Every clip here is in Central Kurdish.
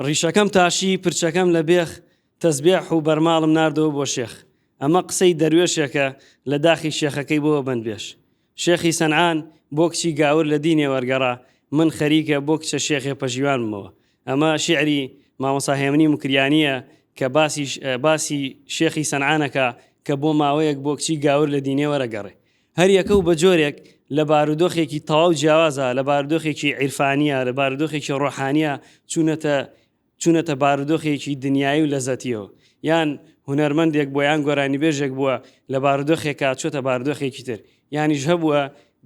ڕیشەکەم تاشی پرچەکەم لە بێخ تەسبیح و بەرماڵم ناردەوە بۆ شێخ ئەمە قسەی دەروێشێکە لە داخی شێخەکەی بۆ بەندبێش شێخی سەنعان بۆ کچی گاور لە دینێ وەرگەڕا من خەریکە بۆ کچە شێخێ پەژیوانمەوە ئەمە شیعری مامۆستا هێمنی مکریانیە کە باسی شێخی سەنعانەکە کە بۆ ماوەیەک بۆ کچی گاور لە دینێ وەرەگەڕێ هەر یەکە و بە جۆرێک لە بارودۆخێکی تەواو جیاوازە لە بارودۆخێکی عیرفانیە لە بارودۆخێکی ڕۆحانیە چوونەتە بارودۆخێکی دنیایی و لەزەتیەوە یان هونەرمەندێک بۆ یان گۆرانی بێژێک بووە لە بارودۆخێکا چۆتە بارودۆخێکی تر یانیش هەبووە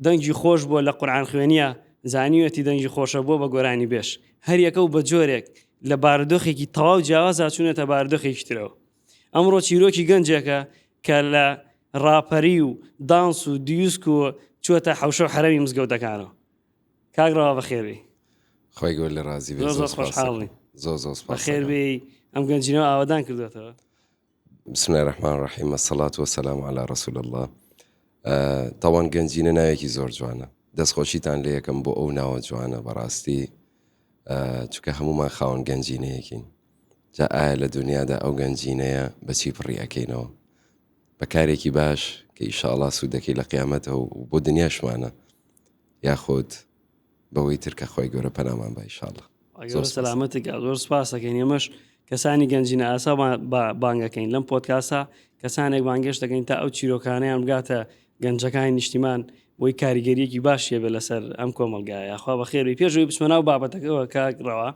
دەنگی خۆش بووە لە قورئان خوێنیە زانیوەتی دەنگی خۆشە بۆ بە گۆرانی بێش هەر یەکە و بە جۆرێک لە بارودۆخێکی تەواو جیاوازە چوونەتە بارودۆخێکی ترەوە ئەمڕۆ چیرۆکی گەنجێکە کە لە ڕاپەری و دانس و دیوسک و چووەتە حەوشە و حەرەمی مزگەوتەکانەوە کاگڕەوە بەخێربێ خۆی گەور لە ڕازی بێ زۆر خۆشحاڵی زۆر بەخێربێ ئەم گەنجینەوە ئاوادان کردوێتەوە بسم الله الرحمن الرحیم الصلاة والسلام على رسول الله تاوان گەنجینە ناوێکی زۆر جوانە دەستخۆشیتان لێ یەکەم بۆ ئەو ناوە جوانە بەڕاستی چونکە هەمومان خاوەن گەنجینەیەکین جا ئایا لە دنیادا ئەو گەنجینەیە بەچی پڕی ئەەکەینەوە بە کارێکی باش کە ئیشاءڵڵا سوودەکەی لە قیامەتەوە و بۆ دنیاشمانە یاخود بەوەی ترکە خۆی گەورە پەنامان بە ئیشاءڵڵا زۆر سەلامەتێک زۆر سپاسەکەین ئێمەش کەسانی گەنجینە ئاسا بانگەکەین لەم پۆدکاسە کەسانێک بانگەشت دەکەین تا ئەو چیرۆکانیان بگاتە گەنجەکانی نیشتیمان بۆی کاریگەریەکی باشیە بێ لەسەر ئەم کۆمەلگایە یاخوا بەخێربی پێشەوەی بچمە ناو بابەتەکەەوە کاگڕەوە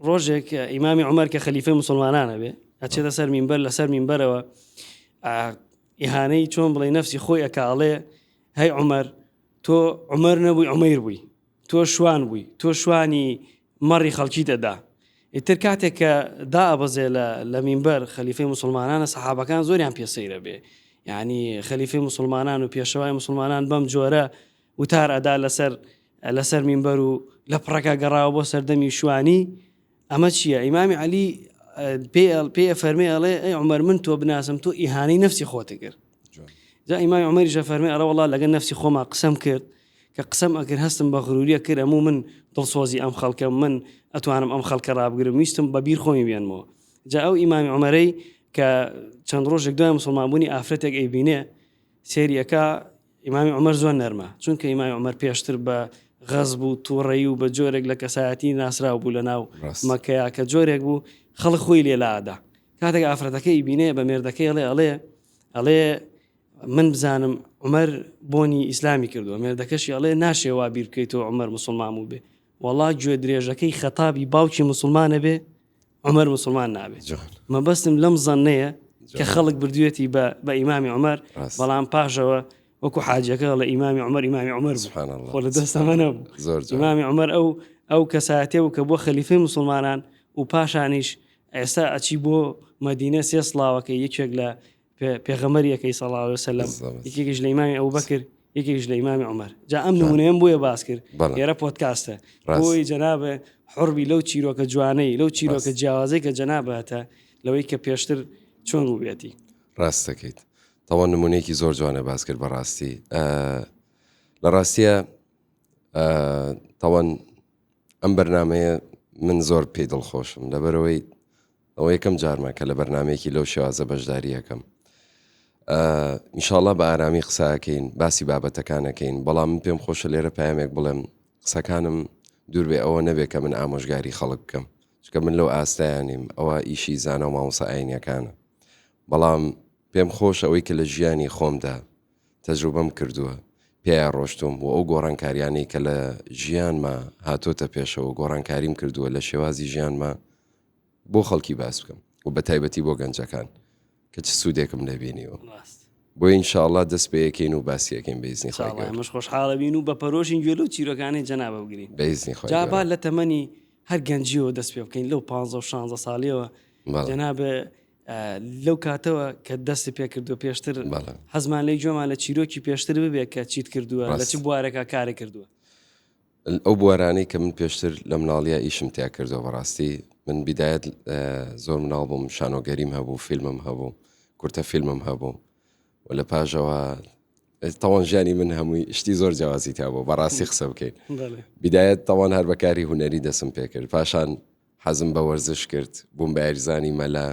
ڕۆژێک ئیمامی عومەر کە خەلیفەی موسڵمانانە بێ ئەچێتە سەر مینبەر لەسەر مینبەرەوە ئیهانەی چۆن بڵێ نەفسی خۆی ئەکاڵێ هەی عومەر تۆ عومەر نەبووی عومەیر بووی تۆ شوان بووی تۆ شوانی مەڕی خەڵکی دەدا ئیتر کاتێک کە دائەبەزێ لە مینبەر خەلیفەی موسڵمانانە سەحابەکان زۆریان پێسەیرە بێ یعنی خەلیفەی موسڵمانان و پێشەوای موسڵمانان بەم جۆرە وتار ئەدا لەسەر مینبەر و لە پڕەکە گەڕاوە بۆ سەردەمی شوانی ئەمە چییە ئیمامی عەلی پێ فەرمێ ئەڵێ ئەی عومەر من تۆ بناسم تۆ ئیهانەی نەفسی خۆتە کرد جا ئیمامی عومەریش فەرمێ ئەرە وەڵا لەگەڵ نەفسی خۆما قسەم کرد کە قسەم ئەکرد هەستم بە غروریە کرد ئەموو من دڵسۆزی ئەم خەڵکە من ئەتوانم ئەم خەڵکە ڕابگرم ویستم بە بیر خۆمی بێنمەوە جا ئەو ئیمامی عومەرەی کە چەند ڕۆژێک دوای مسلمانبوونی ئافرەتێک ئەیبینێ سێریەکە ئیمامی عومەر زۆر نەرمە چونکە ئیمامی عومەر پێشتر بە غەزب و تووڕەیی و بە جۆرێک لە کەسایەتی ناسرااو بوو لە ناو مەکەیە کە جۆرێک بوو خەڵک خۆی لێلادا کاتێک ئافرەتەکەی بینێ بە مێردەکەی ئەڵێ من بزانم عومەر بۆنی ئیسلامی کردووە مێردەکەشی ئەڵێ ناشێوا بیر بکەیتەوە عومەر مسلمان بوو بێ وەڵا گوێ درێژەکەی خەتابی باوکی مسلمانە بێ عومەر مسلمان نابێت مەبەستم لەم زەنەیە کە خەڵک بردوێتی بە ئیمامی عومەر بەڵام پاشەوە وەکو حاجەکە لە ئیمامی عومەر خۆ لە دەستەمە نەبوو ئیمامی عومەر ئەو کەساتێ و کە بۆ خەلیفەی مسلمانان و پاشانیش ئێستا ئەچی بۆ مەدینە سێ سڵاوەکەی یەکێک لە پێغەمبەریەکەی سەڵڵاهو عەلەیهی وسەلەم یەکێکیش لە ئیمامی ئەبوبەکر یەکێکیش لە ئیمامی عومەر جا ئەم نمونەیەم بۆیە باس کرد ئێرە پۆدکاستە بۆی جەنابە حڕبی لەو چیرۆکە جوانەی لەو چیرۆکە جیاوازەی کە جەنابە هەتە لەوەی کە پێشتر چۆن بووبێتی ڕاستەکەیت تاوان نمونەیەکی زۆر جوانە باس کرد بەڕاستی لە ڕاستیە تاوان ئەم بەرنامەیە من زۆر پێی دڵخۆشم لەبەرەوەی ئەوە یەکەم جارمە کە لە بەرنمەیەکی لەو شێوازە بەشداری یەکەم ئینشاءڵڵا بە ئارامی قساکەین باسی بابەتەکانەکەین بەڵام من پێم خۆشە لێرە پامێک بڵێم قسەکانم دوور بێ ئەوە نەبێت کە من ئامۆژگاری خەڵک بکەم چکە من لەو ئاستایانیم ئەوە ئیشی زانە و مامۆستا ئاینیەکانە بەڵام پێم خۆش ئەوەی کە لە ژیانی خۆمدا تەجروبەم کردووە پێیان ڕۆشتم و ئەو گۆڕانکاریانەی کە لە ژیانما هاتۆتە پێشەوە گۆڕانکاریم کردووە لە شێوازی ژیانما بۆ خەڵکی باس بکەم و بە تایبەتی بۆ گەنجەکان کە چ سوودێکم لێبینیوە بۆی ئینشاءڵڵا دەست پێ یەکەین و باسیەکەین بەئیزنی خۆی ئێمەش خۆشحاڵە بین و بە پەرۆشین گوێ لەو چیرۆکانەی جەنابە بگرین بەئیزنی خۆی جا لە تەمەنی هەر گەنجیەوە دەست پێ بکەین لەو 15 ساڵیەوە جەنابە لەو کاتەوە کە دەستی پێ کردو پێشتر حەزمان لەی گوێمان لە چیرۆکی پێشتر ببێت کە چیت کردووە لە چ بوارێکە کارێک کردووە ئەو بوارانەی کە من پێشتر لە مناڵیا ئیشم تیا کردەوە بەڕاستی من بیدایەت زۆر مناڵ بووم شانۆگەریم هەبوو فیلمم هەبوو کورتە فیلمم هەبوو و لە پاژەوە تەوان ژیانی من هەمووی شتی زۆر جیاوازی تیا بۆ بەڕاستی قسە بکەین بەڵێ بدایەت تەوان هەر بەکاری هوەری دەسم پێ کرد پاشان حەزم بە وەرزش کرد بووم بە یاریزانی مەلا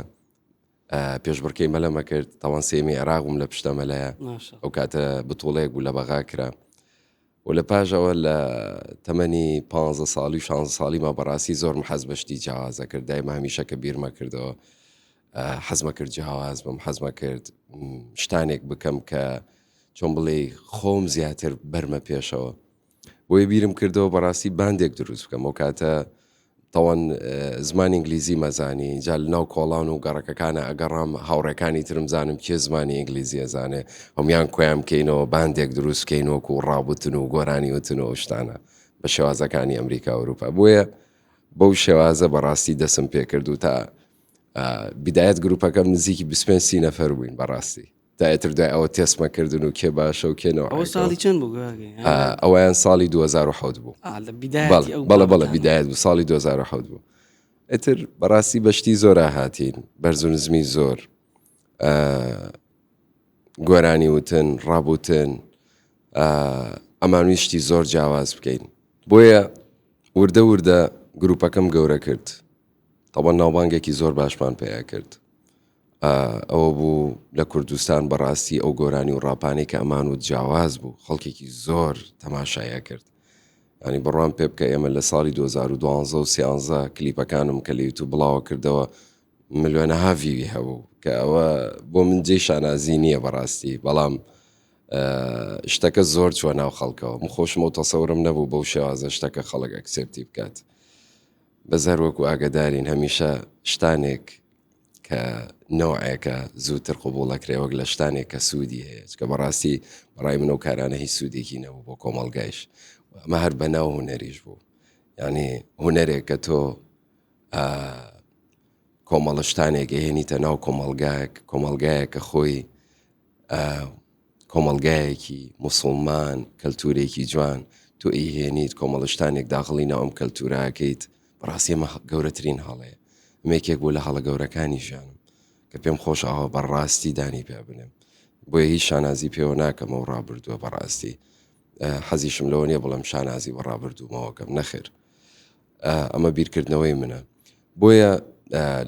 پێشبڕکەی مەلەمە کرد تەوان سێمی عێراقم لە پشتە مەلایە ماشا ئەو کاتە بتوڵەیەک بوو لە بەغا کرا و لە پاژەوە لە تەمەنی 15 ساڵی 16 ساڵی ما بەڕاستی زۆر حەز بە شتی جیاوازە کرد دایما هەمیشە کە بیرمە کردەوە حەزمە کرد جیاواز بم حەزمە کرد شتانێک بکەم کە چۆن بڵێ خۆم زیاتر بەرمە پێشەوە بۆیە بیرم کردەوە بەڕاستی باندێک دروست بکەم ئەو کاتە تەوان زمانی ئینگلیزی مەزانی جا لە ناو کۆڵان و گەڕەکەکانە ئەگەڕام هاوڕێکانی ترم زانم کێ زمانی ئینگلیزی ئەزانێ هەمویان کۆیان بکەینەوە باندێک دروست بکەینەوە و ڕابوتن و گۆرانی وتنەوە شتانە بە شێوازەکانی ئەمریکا و ئەوروپا بۆیە بەو شێوازە بەڕاستی دەسم پێ کرد و تا بدایەت گروپەکەم نزیکی 25 نەفەر بووین بەڕاستی دایەتر دوای ئەوە تێسمە کردن و کێ باشە و کێنەوە ئەوە ساڵی چەند بوو ئەویان ساڵی 2007 بوو بەڵە بدایەت بوو ساڵی 2007 بوو ئەتر بەڕاستی بەشتی زۆر هاتین بەرزونزمی زۆر گۆرانی وتن ڕابوتن ئەمانویشتی زۆر جیاواز بکەین بۆیە وردە وردە گروپەکەم گەورە کرد تەوان ناوبانگێکی زۆر باشمان پێیا کرد ئەوە بوو لە کوردستان بەڕاستی ئەو گۆرانی و ڕاپانەی کە ئەمان و جیاواز بوو خەڵکێکی زۆر تەماشایە کرد ینی بڕوان پێ بکە ئێمە لە ساڵی 2012 و 2013 کلیپەکانم کە لە یوتیوب بڵاوە کردەوە ملیۆنەها ڤیوی هەبوو کە ئەوە بۆ من جێی شانازی نییە بەڕاستی بەڵام شتەکە زۆر چوە ناو خەڵکەوە من خۆشم و تەسەورم نەبوو بەو شێوازە شتەکە خەڵک ئەکسێپتی بکات بەزار وەکو ئاگدارین هەمیشە شتانێک کە نەوعەکە زووتر قوبوڵەکرێ وەک لە شتانێک کە سوودی هەیە کە بەڕاستی بەڕای من و کارانە هیچ سوودێکی نەبوو بۆ کۆمەڵگایش ئەمە هەر بەناو هوەریش بوو یعنی هوەرێک کە تۆ کۆمەڵشتانێک هێنیتە ناو کۆمەلگایە کە خۆی کۆمەلگایەکی موسڵمان کەلتورێکی جوان تۆ ئیهێنیت کۆمەڵشتانێک داخڵی ناو ئەم کەلتوراکەیت بەڕاستی ئەمە گەورەترین هەڵەیە مێکێک بوو لە هەڵە گەورەکانی ژیانم کە پێم خۆش ئەوە بەڕاستی دانی پێ بنێم بۆیە هیچ شانازی پێوە ناکەم و ڕابردووە بەڕاستی حەزیشم لەوە نییە بڵم شانازی بە ڕابردوومەوەکەم نەخێر ئەمە بیرکردنەوەی منە بۆیە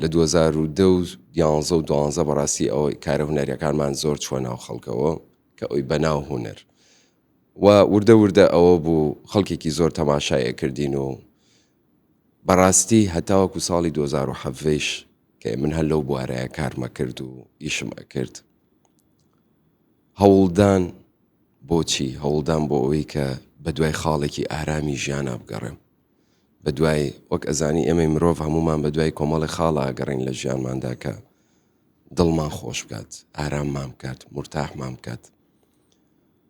لە 2011 و 2012 بەڕاستی ئەوەی کارە هونەریەکانمان زۆر چوە ناو خەڵکەوە کە ئەوی بەناو هوەر و وردە وردە ئەوە بوو خەڵکێکی زۆر تەماشایە کردین و بەڕاستی هەتاوەکو ساڵی 2007 کە من هەر لەو بوارەیە کارمە کرد و ئیشم ئەکرد هەوڵدان بۆچی هەوڵدان بۆ ئەوەی کە بە دوای خاڵێکی ئارامی ژیانە بگەڕێم بە دوای وەک ئەزانی ئێمەی مرۆڤ هەمومان بە دوای کۆمەڵی خاڵە ئەگەڕین لە ژیانماندا کە دڵمان خۆش بکات ئاراممان بکات مرتاحمان بکات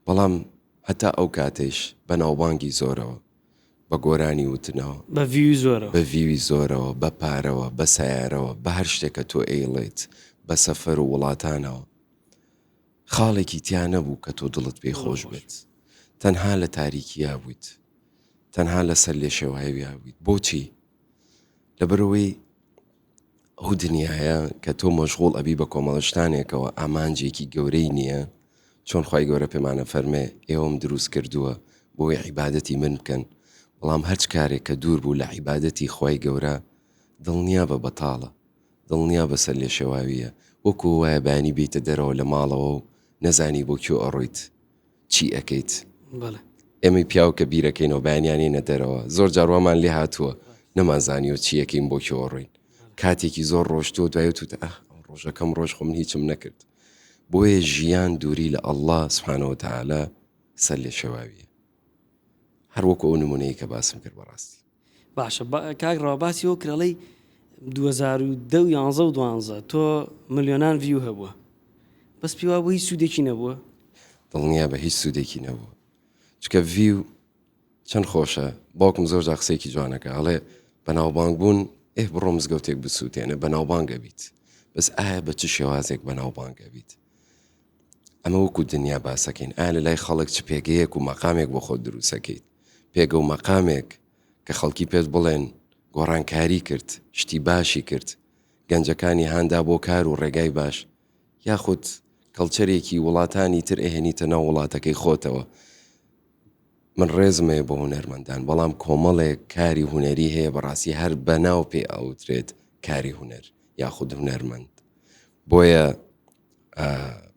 بەڵام هەتا ئەو کاتێش بە ناوبانگی زۆرەوە بە گۆرانی وتنەوە بە ڤیوی زۆرەوە بە پارەوە بە سیارەوە بە هەر شتێکە تۆ ئەیڵێت بە سەفەر و وڵاتانەوە خاڵێکی تیا نەبوو کە تۆ دڵت پێی خۆش بێت تەنها لە تاریکیە بوویت تەنها لەسەر لێ شێوایویا بوویت بۆچی لەبەرەوەی ئەو دنیاە کە تۆ مەشغوڵ ئەبی بە کۆمەڵشتانێکەوە ئامانجێکی گەورەی نییە چۆن خوای گەورە پێمانە فەرمێ ئێوەم دروست کردووە بۆی عیبادەتی من بکەن بەڵام هەرچ کارێک کە دوور بوو لە عیبادەتی خوای گەورە دڵنیا بە بەتاڵە دڵنیا بەسەر لێ شێواویە وەکو وایە بانی بیتە دەرەوە لە ماڵەوە و نەزانی بۆ کێ ئەڕۆیت چی ئەەکەیت ئێمەی پیاو کە بیرەکەینەوە بەیانیانێنە دەرەوە زۆر جاڕوامان لێ هاتووە نەمانزانی و چیەکەین بۆ کێ ئەڕۆین کاتێکی زۆر ڕۆشتۆ دوای توتە ڕۆژەکەم ڕۆژ خۆ من هیچم نەکرد بۆیە ژیان دووری لە ئەڵڵا سوبحانەوە تەعالا سەر لێ شێواویە هەر وەکو ئەو نمونەیە کە باسم کرد بەڕاستی باشە کاک ڕاوباسی وە کرەڵەی 2010 و 11 و 12 تۆ ملیۆنان ڤیو هەبووە بەس پیوا بۆ هیچ سوودێکی نەبووە دڵنیا بە هیچ سوودێکی نەبووە چکە ڤیو چەند خۆشە باوکم زۆر جا قسەیەکی جوانەکە هەڵێ بەناوبانگ بوون بڕۆ مزگەوتێک بسووتێنە بەناوبانگە بیت بەس ئایا بە چ شێوازێک بەناوبانگە بیت ئەمە وەکو دنیا باسەکەین ئایا لە لای خەڵک چ پێگەیەک و مەقامێک بۆ خۆت دروستەکەیت پێگە و مەقامێک کە خەڵکی پێت بڵێن گۆڕانکاری کرد شتی باشی کرد گەنجەکانی هاندا بۆ کار و ڕێگای باش یاخود کەڵچەرێکی وڵاتانی تر ئەهێنیتە ناو وڵاتەکەی خۆتەوە. من ڕێزمەیە بۆ هونەرمەندان، بەڵام کۆمەڵێک کاری هوەری هەیە بەڕاستی هەر بەناو پێ ئەوترێت کاری هوەر یاخود هونەرمەند. بۆیە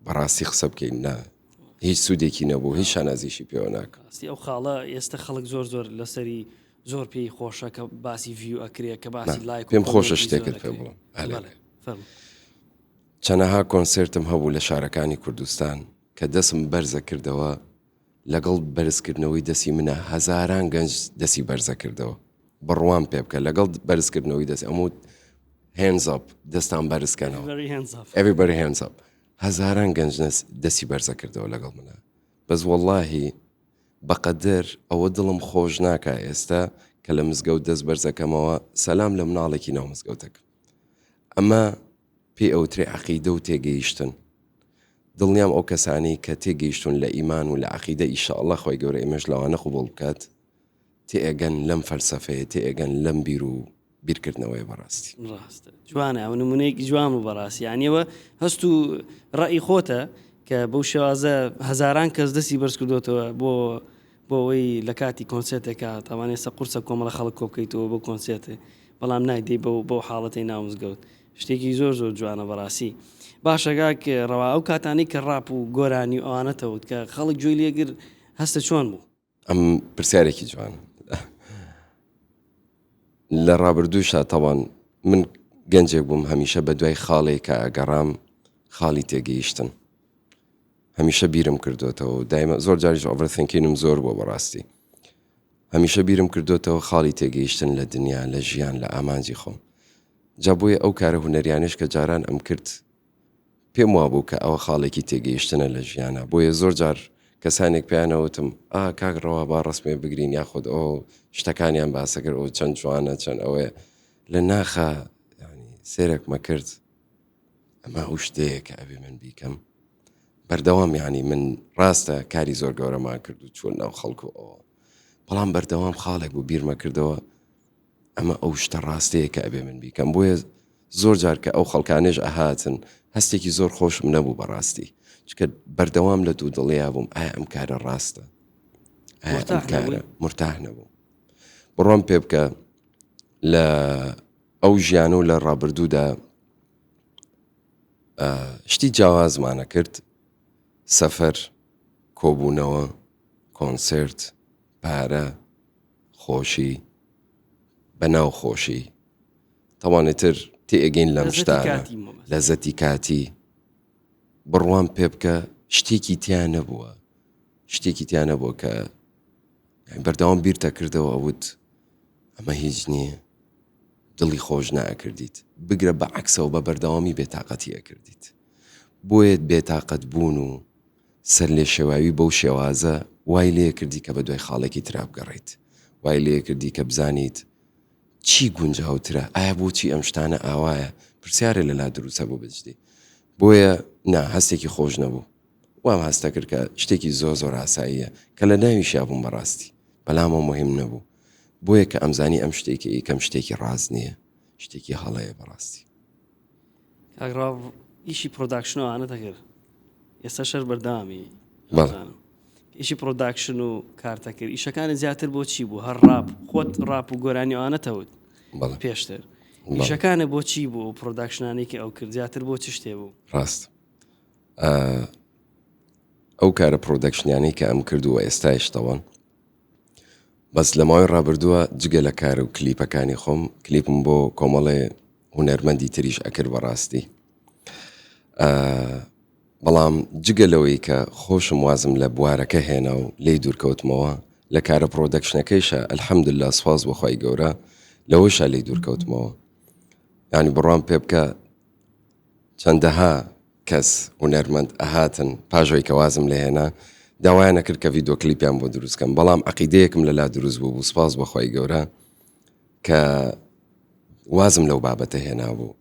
بەڕاستی قسە بکەین نا هیچ سوودێکی نەبوو، هیچ شانازیشی پێوە ناکە. ئەو خاڵە ئێستا خەڵک زۆر لەسەری زۆر پێی خۆشە کە باسی ڤیو ئەکرێت کە باسی لایک پێم خۆشە شتێکت پێ بڵم. چەنەها کۆنسرتم هەبوو لە شارەکانی کوردستان کە دەسم بەرزە کردەوە، لەگەڵ بەرزکردنەوەی دەسی منە هەزاران گەنج دەسی بەرزە کردەوە. بڕوان پێ بکە لەگەڵ بەرزکردنەوەی دەست ئەمە hands up دەستان بەرزکەنەوە everybody hands up. هەزاران گەنج دەسی بەرزە کردەوە لەگەڵ منە. بەس وەڵڵاهی بەقەدر ئەوە دڵم خۆش ناکە ئێستا کە لە مزگەوت دەست بەرزەکەمەوە سەلام لە مناڵێکی ناو مزگەوتەکە. ئەمە پێ ئەوترێ عەقیدە و تێگەیشتن. دڵنیام ئەو کەسانی کە تێگەیشتون لە ئیمان و لە عەقیدە ئیشاءالله خۆی گەورە ئێمەش لەوانە قبوڵ بکات، تێئەگەن لەم فەلسەفەیە، تێئەگەن لەم بیر و بیرکردنەوەی بەڕاستی. ڕاستە جوانە، ئەو نمونەیەکی جوان و بەڕاستی یانیەوە هەست و ڕەئی خۆتە کە بەو شێوازە هەزاران کەس دەستی بەرز کردوتەوە بۆ ئەوەی لە کاتی کۆنسێرتێکە تاوانێ سە قورسە کۆمەڵە خەڵک کۆ بکەیتەوە بۆ کۆنسێرتێ، بەڵام نایدەی بۆ حاڵەتی ناو مزگەوت. شتێکی زۆر جوانە بەڕاستی. باشەگاک ڕەوا ئەو کاتانی کە ڕاپ و گۆرانی ئەوانەتەوت کە خەڵک گوێی لێگر هەستە چۆن بوو؟ ئەم پرسیارێکی جوانە. لە ڕابردووشە تەوان من گەنجێک بووم هەمیشە بە دوای خاڵێک کە ئەگەڕام خاڵی تێگەیشتن هەمیشە بیرم کردوتەوە. دایمە زۆر جاریش ئۆڤرثینکینم زۆر بۆ بەڕاستی هەمیشە بیرم کردوتەوە خاڵی تێگەیشتن لە دنیا، لە ژیان، لە ئامانجی خۆم. جا بۆیە ئەو کارە هونەریانش کە جاران ئەم کرد پێم وا بوو کە ئەوە خاڵێکی تێگەیشتنە لە ژیانە. بۆیە زۆر جار کەسانێک پێیانەوتم کاکڕەوە با ڕسمێ بگرین یاخود ئەو شتەکانیان باسەکرد ئەو چەند جوانە چەند ئەوەیە لە ناخە سێرێکمە کرد. ئەمە ئەو شتەیە کە ئەبێ من بیکەم بەردەوام. یعنی من ڕاستە کاری زۆر گەورەمان کرد و چۆن ناو خەڵکو ئەوە، بەڵام بەردەوام خاڵێک بوو بیرمە کردەوە ئەمە ئەو شتە ڕاستەیە کە ئەبێ من بیکەم. بۆیە زۆر جار کە ئەو خەڵکانێش ئەهاتن هەستێکی زۆر خۆشم نەبوو بەڕاستی، چکە بەردەوام لە دوو دڵەیە بووم ئایا ئەم کارە ڕاستە، ئایا ئەم کارە مرتاح نەبوو. بڕۆم پێ بکە لە ئەو ژیانە و لە ڕابردوودا شتی جیاوازمانە کرد، سەفەر، کۆبوونەوە، کۆنسرت، پارە، خۆشی، بەناو خۆشی، تەوانێتتر تێئگەین لەم شتانە، لەزەتی کاتی. بڕوان پێ بکە شتێکی تیان نەبووە، شتێکی تیان نەبووە کە بەردەوام بیرتە کردەوە ئەوت ئەمە هیچ نییە، دڵی خۆش ناکردیت، بگرە بە عەکسەوە بە بەردەوامی بێتاقەتی ئەکردیت. بۆیە بێتاقەت بوون و سەر لێ شێواوی بەو شێوازە وای لێ کردی کە بە دوای خاڵێکی ترا بگەڕیت، وای لێ کردی کە بزانیت چی گونجاوترە، ئایا بۆچی ئەم شتانە ئاوایە، پرسیارە لەلا دروستە بۆ بجدی. بۆیە نا هەستێکی خۆش نەبوو، وام هەستە کرد کە شتێکی زۆر ئاساییە کە لە ناویشیا بووم بەڕاستی، بەڵام ئەو مهم نەبوو. بۆیە کە ئەمزانی ئەم شتێکی ئیکەم شتێکی ڕاز نییە، شتێکی هەڵەیە بەڕاستی. کاکڕاو ئیشی پرۆداکشنەوەوانە دەکرد ئێستا شەر بەرداوامی ئیشی پرۆداکشن و کارتەکرد ئیشەکانی زیاتر بۆچی بوو؟ هەر ڕاپ خۆت ڕاپ و گۆرانیوانەتەوت پێشتر ئیشەکانە بۆچی بوو و پرۆداکشنانێکی ئەو کرد زیاتر بۆ چ شتێ بوو؟ ڕاست ئەو کارە پرۆدەکشنیانەی کە ئەم کردووە ئێستایشتەوە بەس لە ماوەی ڕابردووە جگە لە کار و کلیپەکانی خۆم کلیپم بۆ کۆمەڵێ هونەرمەندی تریش ئەکرد بەڕاستی. بەڵام جگە لەوەی کە خۆشم وازم لە بوارەکە هێنا و لێی دوورکەوتمەوە لە کارە پرۆدەکشنەکەیشە ئەلحەمدوللا سوپاس بەخوای گەورە لەوەشە لێی دوورکەوتمەوە. یعنی بڕوام پێ بکە چەندەها کەس هونەرمەند ئەهاتن پاژۆی کە وازم لێ هێنا داوایان نەکرد کە ڤیدۆ کلیپیان بۆ دروستکەم، بەڵام عەقیدەیەکم لەلا دروست بوو سوپاس بەخوای گەورە کە وازم لەو بابەتە هێنا بوو.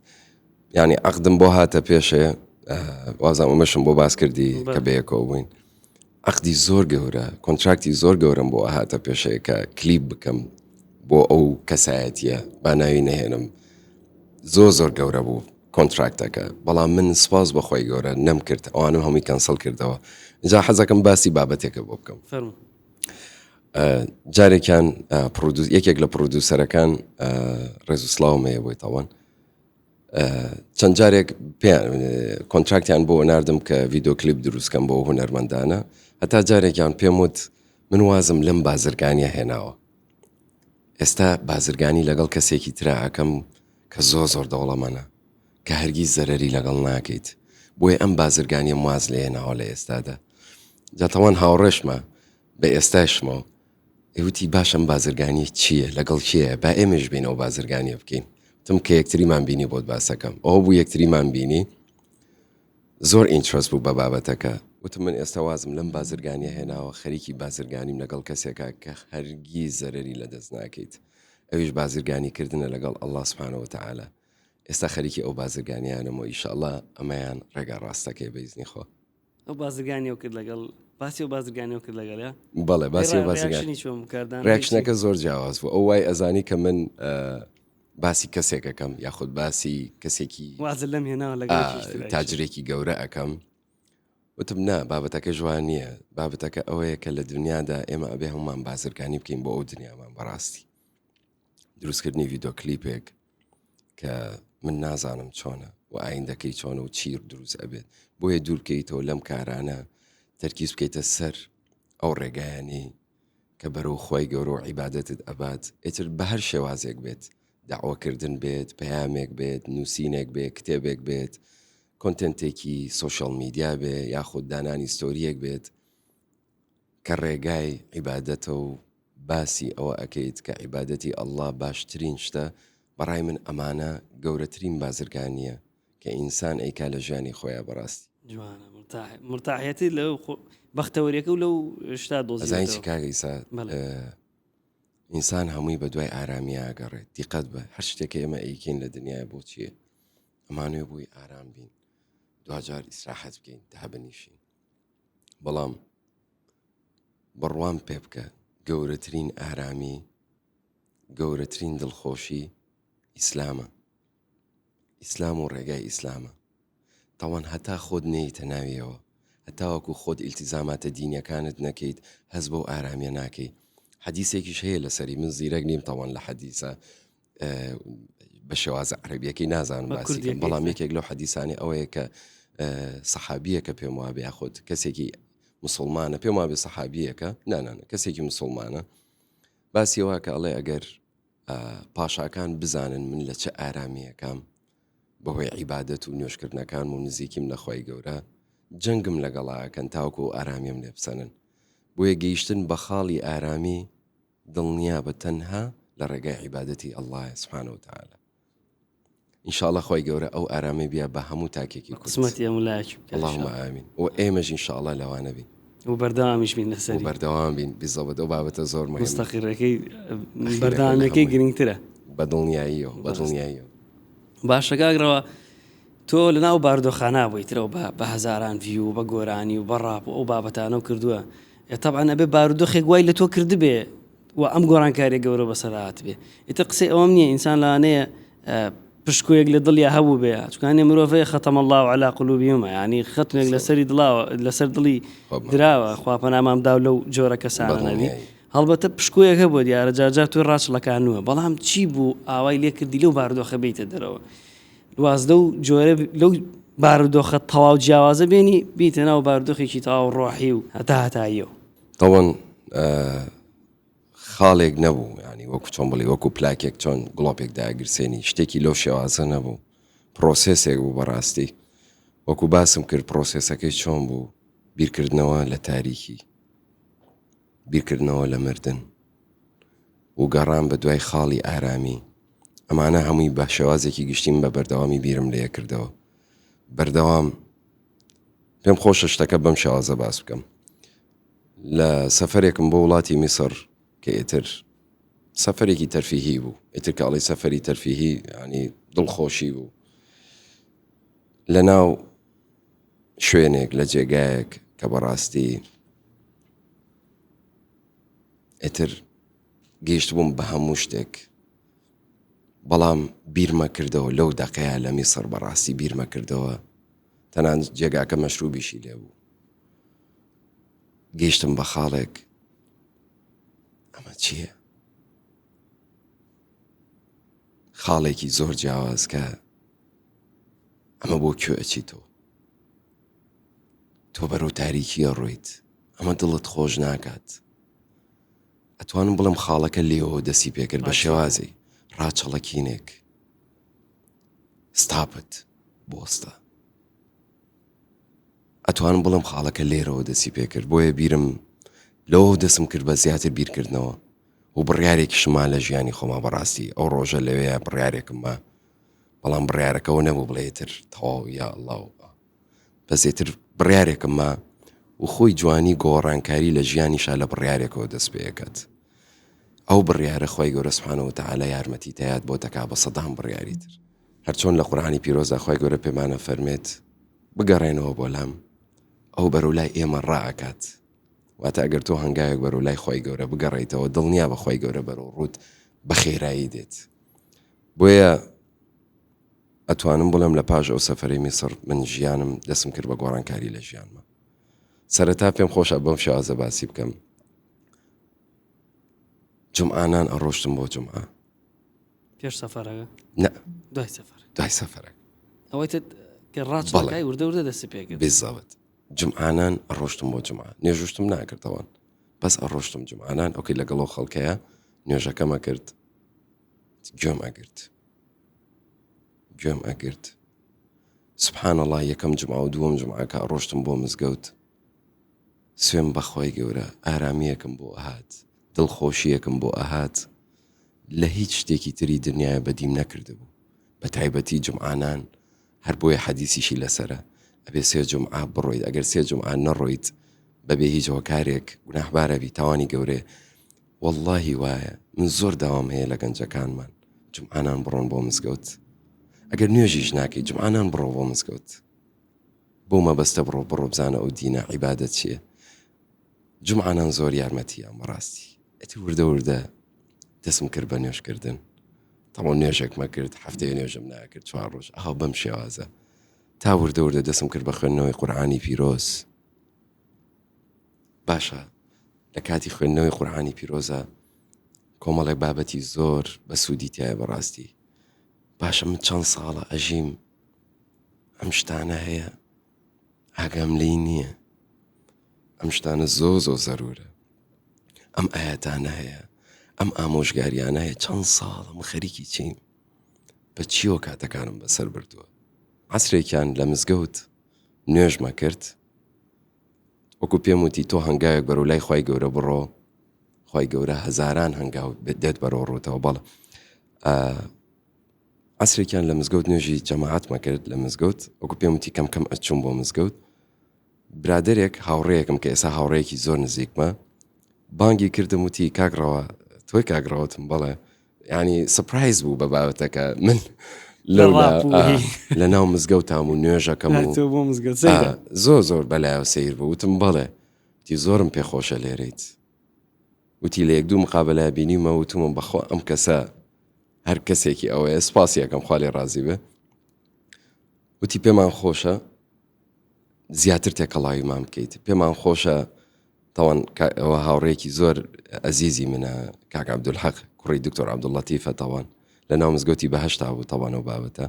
یعنی عەقدم بۆ هاتە پێشێ، وازم ئەمەشم بۆ باس کردی کە بەیەکەوە بووین، عەقدی زۆر گەورە، کۆنتراکتی زۆر گەورەم بۆ هاتە پێشەیە کە کلیپ بکەم بۆ ئەو کەسایەتیە با ناوی نەهێنم، زۆر گەورە بوو کۆنتراکتەکە بەڵام من سپاس بەخۆی گەورە نەمکرد ئەوانم هەمووی کەنسڵ کردەوە اینجا حەزەکەم باسی بابەتێکە بۆ بکەم فەرموو. جارێکیان یەکێک لە پرۆدوسەرەکان ڕێزوسلااومەیە بۆی تاوان چەند جارێک کۆنتراکتیان بۆ ناردم کە ڤیددیو کلیپ دروستکەم بۆ هونەرمەندانە هەتا جارێکیان پێم وت من وازم لەم بازرگانیە هێناوە ئێستا بازرگانی لەگەڵ کەسێکی ترا ئەەکەم کە زۆر دەوڵەمەنە کە هەرگیز زەرەری لەگەڵ ناکەیت بۆیە ئەم بازرگانی واز لە هێناوە لە ئێستادا جاتەوان هاوڕێشمە بە ئێستاشمەوە ئێوتی باشم بازرگانی چییە لەگەڵ چییە با ئێمەش بینەوە بازرگانی بکەین تم کە یەکتریمان بینی بۆت باسەکەم ئەو بوو یەکتریمان بینی زۆر ئینترست بوو بە بابەتەکە وتم من ئێستا وازم لەم بازرگانیە هێناوە خەریکی بازرگانیم لەگەڵ کەسێکە کە هەرگیز زەرەری لەدەست ناکەیت ئەویش بازرگانی کردنە لەگەڵ ئەڵڵا سوبحانەوە وتەعالە ئێستا خەریکی ئەو بازرگانیانەوە ئیشەڵڵا ئەمەیان ڕێگا ڕاستەکەی بەیزنی خۆ ئەو بازرگانیەوە کرد لەگەڵ باسی و بازرگانیەوە کرد لەگەڵ بەڵێ باسی و بازرگانی ڕێکشنەکە زۆر جیاواز بوو ئەو وای ئەزانی کە من باسی کەسێکەکەم یاخود باسی کەسێکی وازر لەم هێناوە لەگەڵ تاجرێکی گەورە ئەەکەم وتم نا بابەتەکە جوان نییە بابەتەکە ئەوەیە کە لە دنیادا ئێمە ئەبێ هەمومان بازرگانی بکەین بۆ ئەو دنیامان بەڕاستی دروستکردنی ڤیددیو کلیپێک کە من نازانم چۆنە و ئایندەکەی چۆنە و چیر دروست ئەبێت بۆیە دوورکەیتەوە لەم کارانە تەرکیز بکەیتە سەر ئەو ڕێگایانی کە بەرەو خۆی گەورە و عیبادەتت ئەبات ئیتر بە هەر شێوازێک بێت داواکردن بێت پەیامێک بێت نووسینێک بێت کتێبێک بێت کۆنتنتێکی سوۆشەڵ میدیا بێ یاخود دانانی ستۆریەک بێت کە ڕێگای عیبادەتە و باسی ئەوە ئەەکەیت کە عیبادەتی ئەڵڵا باشترین شتە بەڕای من ئەمانە گەورەترین بازرگانیە کە ئینسان ئەیکا لە ژیانی خۆیان بەڕاستی جوانە مرتاحەتی لەو بەختەوەریەکە و لەو شتا دۆزانیی کاگەیسا ئینسان هەمووی بە دوای ئارامیە ئاگەڕێت دیقەت بە هەر شتێکە ئێمە ئەیکەین لە دنیای بۆ چییە ئەمانوێ بووی ئارام بین دوجار ئیسراحەت بکەین تا بنیشین بەڵام بڕوان پێ بکە گەورەترین ئارامی گەورەترین دڵخۆشی ئیسلامە ئیسلام و ڕێگای ئیسلامە تاوان هەتا خۆت نەیتە ناویەوە هەتاوەکو خۆت ئیلتیزاماتە دینیەکانت نەکەیت هەز بۆ ئارامیە ناکەی حەدیسێکیش هەیە لەسەری من زیرەک نیم تاوان لە حەدیسە بە شێوازە عەرەبیەکەی نازانم باسی بەڵام یەکێک لەو حەدیسانی ئەوەیە کە سەحابیەکە پێم وابێ یاخۆت کەسێکی مسلمانە پێم وابێ سەحابیەکە نانانە کەسێکی مسلمانە باسیەوە کە ئەڵێ ئەگەر پاشاکان بزانن من لە چه ئارامیەکەم بەهۆی عیبادەت و نوێشکردنەکان و نزیکیم لە خۆی گەورە جەنگم لەگەڵاکەن تاوکو و ئارامیم لێ بسەنن بۆیە گەیشتن بە خاڵی ئارامی دڵنیا بە تەنها لە ڕێگای عیبادەتی ئەڵڵا سوبحانەهو وتەعالە ئینشاءڵڵا خۆی گەورە ئەو ئارامەی بیا بە هەموو تاکێکی قسمەتی ئەمولایەکی اللهم ئامین و ئێمەش ئینشاءڵڵا لەوانە بین و بەردەوامیش بین لەسەری و بەردەوام بین بیزەوە ئەو بابەتە زۆر مهمە مستەقیڕەکەی بەردەوامەکەی گرنگترە بە دڵنیاییەوە بە دڵنیاییەوە باشە کاگرەوە تۆ لەناو بارودۆخانە بوویترەوە بە هەزاران ڤیو و بە گۆرانی و بەڕاپ و ئەو بابەتانە و کردووە تەبعەن ئەبێ بارودۆخێک وای لە تۆ کردبێ و ئەم گۆڕانکاریە گەورە بەسەرهات بێ ئیتر قسەی ئەوەم نییە ئینسان لەوانەیە پشکۆیەک لە دڵیا هەبوو بێ چکانێ مرۆڤەیە ختم الله على قلوبهم ینی ختمێک لەسەری دڵاوە لەسەر دڵی دراوە خوا پەنامامدا لەو جۆرە کەسانە نەبی هەڵبەتە پشکۆیەک هەبووە دیارە جارجار توی ڕاچڵەکانوە بەڵام چی بوو ئاوای لێ کردی لەو بارودۆخە بیتە دەرەوە وازدە و جۆرە لەو بارودۆخە تەواو جیاوازە بێنی بیتە ناو بارودۆخێکی تەواو ڕۆحی و هەتاییەوە تەوەن خاڵێک نەبوو ینی وەکو چۆن بڵێ وەکو پلاکێک چۆن گڵۆپێک داگرسێنی شتێکی لەو شێوازە نەبوو پرۆسێسێک بوو بەڕاستی وەکو باسم کرد پرۆسێسەکەی چۆن بوو بیرکردنەوە لە تاریکی بیرکردنەوە لە مردن و گەڕان بە دوای خاڵی ئارامی ئەمانە هەمووی بە شێوازێکی گشتیم بە بەردەوامی بیرم لێ کردەوە بەردەوام پێم خۆشە شتەکە بەم شێوازە باس بکەم لە سەفەرێکم بۆ وڵاتی میسر کە ئێتر سەفەرێکی تەرفیهی بوو ئێتر کە ئەڵێ سەفەری تەرفیهی ینی دڵخۆشی بوو لە ناو شوێنێک لە جێگایەک کە بەڕاستی ئێتر گەیشت بووم بە هەموو شتێک بەڵام بیرمە کردەوە لەو دەقەیە لە میسر بەڕاستی بیرمە کردەوە تەنان جێگاکە مەشروبیشی لێبوو گەیشتم بە خاڵێک ئەمە چییە؟ خاڵێکی زۆر جیاواز کە ئەمە بۆ کوێ ئەچیتەوە تۆ بەرەو تاریکیە ڕۆیت ئەمە دڵت خۆش ناکات ئەتوانم بڵم خاڵەکە لێەوە دەسی پێکرد بە شێوازی ڕاچەڵەکینێک ستاپت بۆستە ئەتوانم بڵم خاڵەکە لێرەوە دەسی پێکرد بۆیە بیرم لەوە دەسم کرد بە زیاتر بیرکردنەوە و بڕیارێکی شما لە ژیانی خۆما بەڕاستی ئەو ڕۆژە لەوەیە بڕیارێکم مە بەڵام بڕیارەکەەوە نەبوو بڵێتر تەواو یا ئەڵڵاو بەزێتر بڕیارێکم مە و خۆی جوانی گۆڕانکاری لە ژیانیشا لە بڕیارێکەوە دەست پێەکەت ئەو بڕیارە خۆی گەورە سوبحانەهو وتەعالە یارمەتی تەیات بۆ دەکا بە سەدان بڕیاری تر هەرچۆن لە قورئانی پیرۆزە خۆی گەورە پێمانە فەرمێت بگەڕێنەوە بۆ لام ئەو بەرەو لای ئێمە ڕائەکات واتە ئەگەر تۆ هەنگاوێک بەرەو لای خۆی گەورە بگەڕێیتەوە دڵنیا بە خۆی گەورە بەرەو ڕوت بە خێرایی دێت بۆیە ئەتوانم بڵێم لە پاش ئەو سەفەرەی میسر من ژیانم دەسم کرد بە گۆڕانکاری لە ژیانمە سەرەتا پێم خۆشە بەم شێوازە باسی بکەم جمعانان ئەڕۆشتم بۆ جمعە پێش سەفەرەکە نە دوای سەفەرەکە ئەوەی کە ڕاچڵەکەی وردە دەستی پێکرد بێزاوت جمعانان ئەڕۆشتم بۆ جمعە نوێژوشتم ناکردەوەن بەس ئەڕۆشتم جمعانان ئەوکەی لەگەڵەوە خەڵکەیە نوێژەکەمە کرد گوێم ئەگرت سبحان الله یەکەم جمعە و دووەم جمعەکە ئەڕۆشتم بۆ مزگەوت سوێم بەخوای گەورە ئارامیەکم بۆ ئەهات دڵخۆشیەکم بۆ ئەهات لە هیچ شتێکی تری دنیاە بەدیم نەکردبوو بە تایبەتی جمعانان هەر بۆیە حەدیسیشی لەسرە ئەبێ سێ جمعە بڕۆیت ئەگەر سێ جمعە نەڕۆیت بەبێ هیچ هۆکارێک گوناحبارەبی تاوانی گەورێ واللهی وایە من زۆر داوام هەیە لە گەنجەکانمان جمعانان بڕۆن بۆ مزگەوت ئەگەر نوێژیش ناکەی جمعانان بڕۆ بۆ مزگەوت بۆ مەبەستە بڕۆ بزانە ئەو دینە عیبادەت چییە جمعانان زۆر یارمەتیە بەڕاستی ئەتی وردە دەسم کرد بە نوێژکردن تەواو نوێژێکمە کرد هەفتەیە نوێژم ناکرد 4 ڕۆژ ئەها بەم شێوازە تا وردە دەسم کرد بە خوێندنەوەی قورئانی پیرۆز باشە لە کاتی خوێندنەوەی قورئانی پیرۆزە کۆمەڵێک بابەتی زۆر بە سوودی تایە بەڕاستی باشە من چەند ساڵە ئەژیم ئەم شتانە هەیە ئاگام لێی نییە ئەم شتانە زۆر زەرورە ئەم ئاەتانە هەیە ئەم ئامۆژگاریانە هەیە چەند ساڵە من خەریکی چین بە چیوە کاتەکانم بەسەر بردووە عەسرێکیان لە مزگەوت نوێژمە کرد وەکو پێم وتی تۆ هەنگاوێک بەرەو لای خوای گەورە بڕۆ خوای گەورە هەزاران هەنگاو دێت بەرەو ڕوتەوە بەڵێ عەسرێکیان لە مزگەوت نوێژی جەماعەتمە کرد لە مزگەوت وەکو پێم وتی کەم ئەچووم بۆ مزگەوت برادێک هاوڕێیەکم کە ئێستا هاوڕێیەکی زۆر نزیکمە بانگی کردم وتی کاگڕەوە تۆی کاگڕەوەتم بەڵێ ینی سپرایز بوو بە بابەتەکە من لە ناو مزگەوتام و نوێژەکەم زۆر بەلایەوە سیر بوو وتم بەڵێ وتی زۆرم پێخۆشە لێرەیت وتی لە 1-2 مقابلە بینیمە وتمم بەخوا ئەم کەسە هەر کەسێکی ئەوەیە سپاسیەکەم خوا لێ ڕازی بێ وتی پێمان خۆشە زیاتر تێکەڵاویمان بکەیت پێمان خۆشە تاوان ئەوە هاوڕێکی زۆر ئەزیزی منە کاک عەبدولحەق کوڕی دکتۆر عەبدوڵڵەتیفە تاوان لە ناو مزگەوتی بەهەشتا بوو تاوانەوە بابەتە